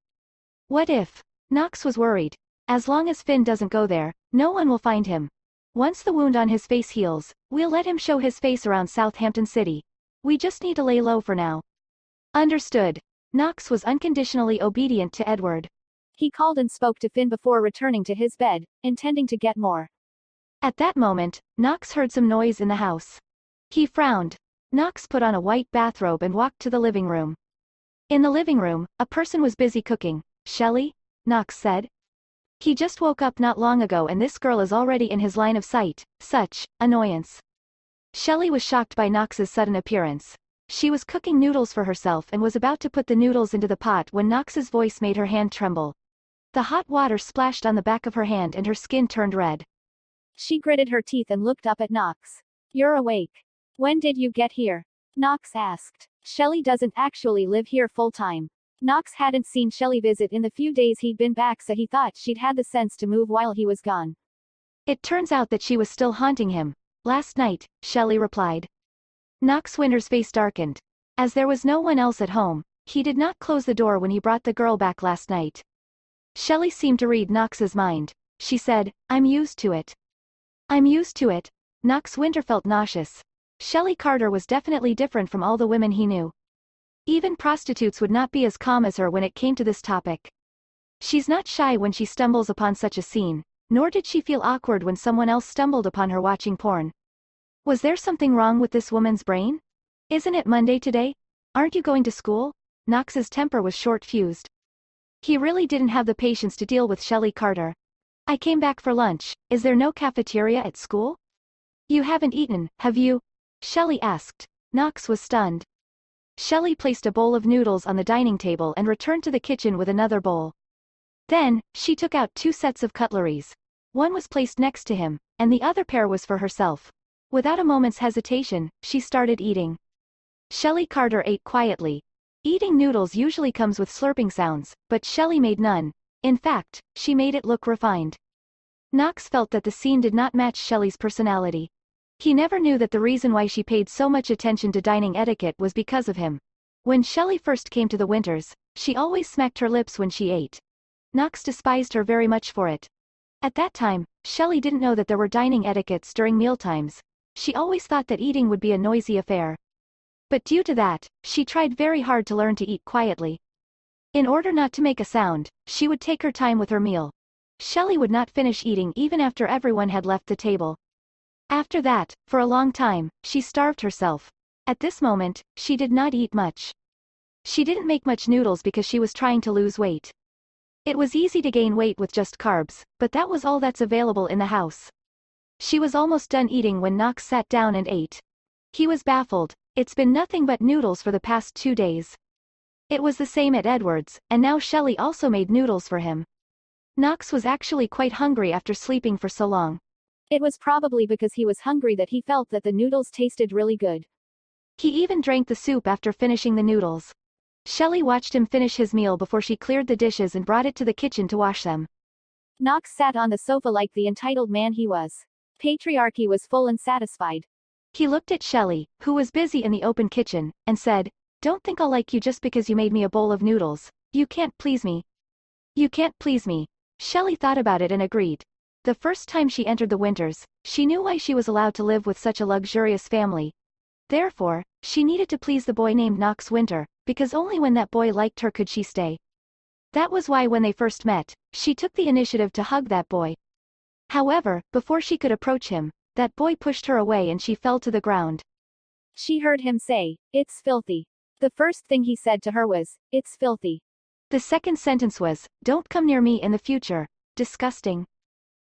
What if? Knox was worried. As long as Finn doesn't go there, no one will find him. Once the wound on his face heals, we'll let him show his face around Southampton City. We just need to lay low for now. Understood. Knox was unconditionally obedient to Edward. He called and spoke to Finn before returning to his bed, intending to get more. At that moment, Knox heard some noise in the house. He frowned. Knox put on a white bathrobe and walked to the living room. In the living room, a person was busy cooking. Shelley? Knox said. He just woke up not long ago and this girl is already in his line of sight. Such annoyance. Shelley was shocked by Knox's sudden appearance. She was cooking noodles for herself and was about to put the noodles into the pot when Knox's voice made her hand tremble. The hot water splashed on the back of her hand and her skin turned red. She gritted her teeth and looked up at Knox. You're awake. When did you get here? Knox asked. Shelley doesn't actually live here full-time. Knox hadn't seen Shelley visit in the few days he'd been back, so he thought she'd had the sense to move while he was gone. It turns out that she was still haunting him. Last night, Shelley replied. Knox Winter's face darkened. As there was no one else at home, he did not close the door when he brought the girl back last night. Shelley seemed to read Knox's mind. She said, I'm used to it. I'm used to it. Knox Winter felt nauseous. Shelley Carter was definitely different from all the women he knew. Even prostitutes would not be as calm as her when it came to this topic. She's not shy when she stumbles upon such a scene, nor did she feel awkward when someone else stumbled upon her watching porn. Was there something wrong with this woman's brain? Isn't it Monday today? Aren't you going to school? Knox's temper was short-fused. He really didn't have the patience to deal with Shelley Carter. I came back for lunch. Is there no cafeteria at school? You haven't eaten, have you? Shelley asked. Knox was stunned. Shelley placed a bowl of noodles on the dining table and returned to the kitchen with another bowl. Then, she took out 2 sets of cutleries. One was placed next to him, and the other pair was for herself. Without a moment's hesitation, she started eating. Shelley Carter ate quietly. Eating noodles usually comes with slurping sounds, but Shelley made none. In fact, she made it look refined. Knox felt that the scene did not match Shelley's personality. He never knew that the reason why she paid so much attention to dining etiquette was because of him. When Shelley first came to the Winters, she always smacked her lips when she ate. Knox despised her very much for it. At that time, Shelley didn't know that there were dining etiquettes during mealtimes. She always thought that eating would be a noisy affair. But due to that, she tried very hard to learn to eat quietly. In order not to make a sound, she would take her time with her meal. Shelley would not finish eating even after everyone had left the table. After that, for a long time, she starved herself. At this moment, she did not eat much. She didn't make much noodles because she was trying to lose weight. It was easy to gain weight with just carbs, but that was all that's available in the house. She was almost done eating when Knox sat down and ate. He was baffled. It's been nothing but noodles for the past 2 days. It was the same at Edward's, and now Shelley also made noodles for him. Knox was actually quite hungry after sleeping for so long. It was probably because he was hungry that he felt that the noodles tasted really good. He even drank the soup after finishing the noodles. Shelley watched him finish his meal before she cleared the dishes and brought it to the kitchen to wash them. Knox sat on the sofa like the entitled man he was. Patriarchy was full and satisfied. He looked at Shelley, who was busy in the open kitchen, and said, "Don't think I'll like you just because you made me a bowl of noodles. You can't please me." You can't please me. Shelley thought about it and agreed. The first time she entered the Winters, she knew why she was allowed to live with such a luxurious family. Therefore, she needed to please the boy named Knox Winter, because only when that boy liked her could she stay. That was why when they first met, she took the initiative to hug that boy. However, before she could approach him, that boy pushed her away and she fell to the ground. She heard him say, "It's filthy." The first thing he said to her was, "It's filthy." The second sentence was, "Don't come near me in the future. Disgusting."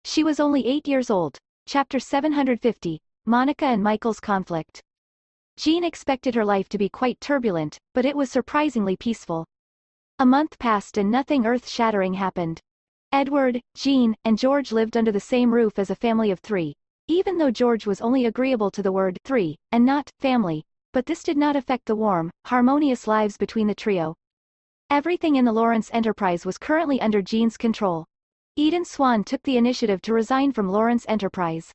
She was only 8 years old. Chapter 750, Monica and Michael's conflict. Jean expected her life to be quite turbulent, but it was surprisingly peaceful. A month passed and nothing earth-shattering happened. Edward, Jean, and George lived under the same roof as a family of 3. Even though George was only agreeable to the word 3, and not family, but this did not affect the warm, harmonious lives between the trio. Everything in the Lawrence enterprise was currently under Jean's control. Eden Swan took the initiative to resign from Lawrence Enterprise.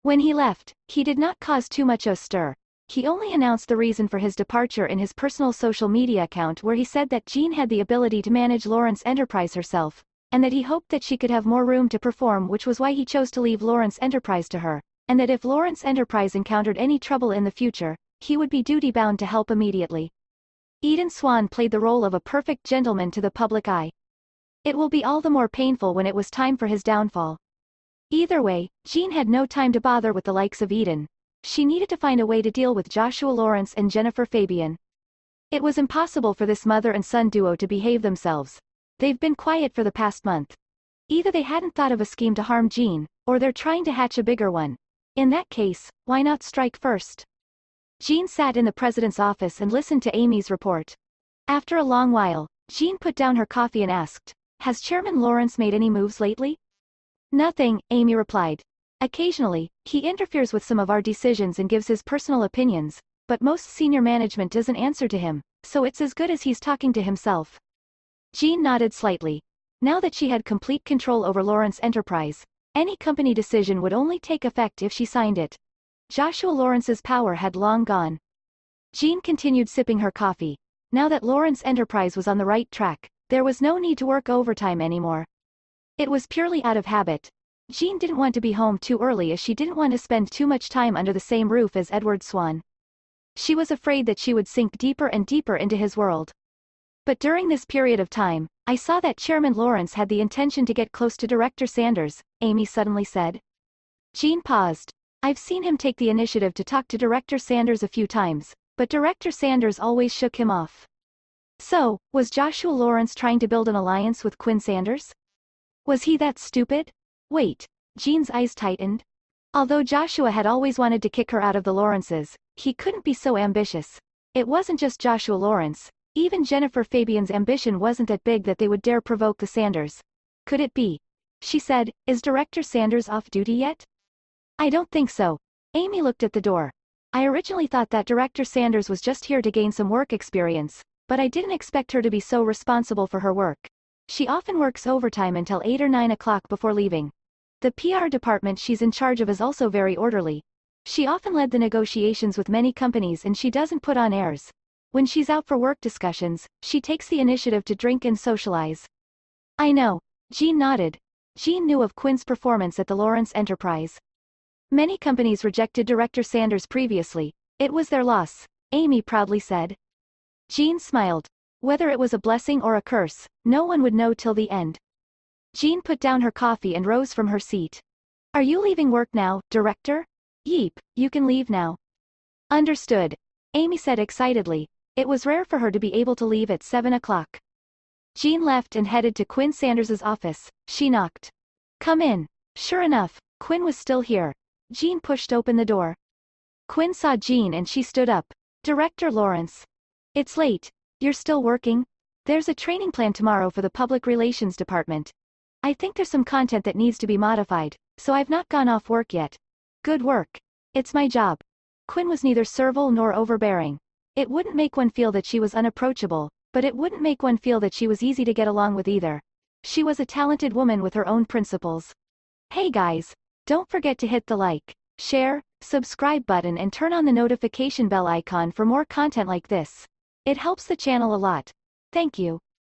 When he left, he did not cause too much a stir. He only announced the reason for his departure in his personal social media account, where he said that Jean had the ability to manage Lawrence Enterprise herself, and that he hoped that she could have more room to perform, which was why he chose to leave Lawrence Enterprise to her, and that if Lawrence Enterprise encountered any trouble in the future, he would be duty-bound to help immediately. Eden Swan played the role of a perfect gentleman to the public eye. It will be all the more painful when it was time for his downfall. Either way, Jean had no time to bother with the likes of Eden. She needed to find a way to deal with Joshua Lawrence and Jennifer Fabian. It was impossible for this mother and son duo to behave themselves. They've been quiet for the past month. Either they hadn't thought of a scheme to harm Jean, or they're trying to hatch a bigger one. In that case, why not strike first? Jean sat in the president's office and listened to Amy's report. After a long while, Jean put down her coffee and asked, "Has Chairman Lawrence made any moves lately?" "Nothing," Amy replied. "Occasionally, he interferes with some of our decisions and gives his personal opinions, but most senior management doesn't answer to him, so it's as good as he's talking to himself." Jean nodded slightly. Now that she had complete control over Lawrence Enterprise, any company decision would only take effect if she signed it. Joshua Lawrence's power had long gone. Jean continued sipping her coffee. Now that Lawrence Enterprise was on the right track, there was no need to work overtime anymore. It was purely out of habit. Jean didn't want to be home too early, as she didn't want to spend too much time under the same roof as Edward Swan. She was afraid that she would sink deeper and deeper into his world. But during this period of time, I saw that Chairman Lawrence had the intention to get close to Director Sanders, Amy suddenly said. Jean paused. I've seen him take the initiative to talk to Director Sanders a few times, but Director Sanders always shook him off. So, was Joshua Lawrence trying to build an alliance with Quinn Sanders? Was he that stupid? Wait. Jean's eyes tightened. Although Joshua had always wanted to kick her out of the Lawrences, he couldn't be so ambitious. It wasn't just Joshua Lawrence. Even Jennifer Fabian's ambition wasn't that big that they would dare provoke the Sanders. Could it be? She said, "Is Director Sanders off duty yet?" "I don't think so." Amy looked at the door. "I originally thought that Director Sanders was just here to gain some work experience, but I didn't expect her to be so responsible for her work. She often works overtime until 8 or 9 o'clock before leaving. The PR department she's in charge of is also very orderly. She often led the negotiations with many companies, and she doesn't put on airs. When she's out for work discussions, she takes the initiative to drink and socialize." "I know." Jean nodded. Jean knew of Quinn's performance at the Lawrence Enterprise. Many companies rejected Director Sanders previously. It was their loss, Amy proudly said. Jean smiled. Whether it was a blessing or a curse, no one would know till the end. Jean put down her coffee and rose from her seat. "Are you leaving work now, Director?" "Yeep, you can leave now." "Understood," Amy said excitedly. It was rare for her to be able to leave at 7 o'clock. Jean left and headed to Quinn Sanders's office. She knocked. "Come in." Sure enough, Quinn was still here. Jean pushed open the door. Quinn saw Jean and she stood up. "Director Lawrence. It's late. You're still working?" "There's a training plan tomorrow for the Public Relations Department. I think there's some content that needs to be modified, so I've not gone off work yet." "Good work. It's my job." Quinn was neither servile nor overbearing. It wouldn't make one feel that she was unapproachable, but it wouldn't make one feel that she was easy to get along with either. She was a talented woman with her own principles. Hey guys! Don't forget to hit the like, share, subscribe button and turn on the notification bell icon for more content like this. It helps the channel a lot. Thank you.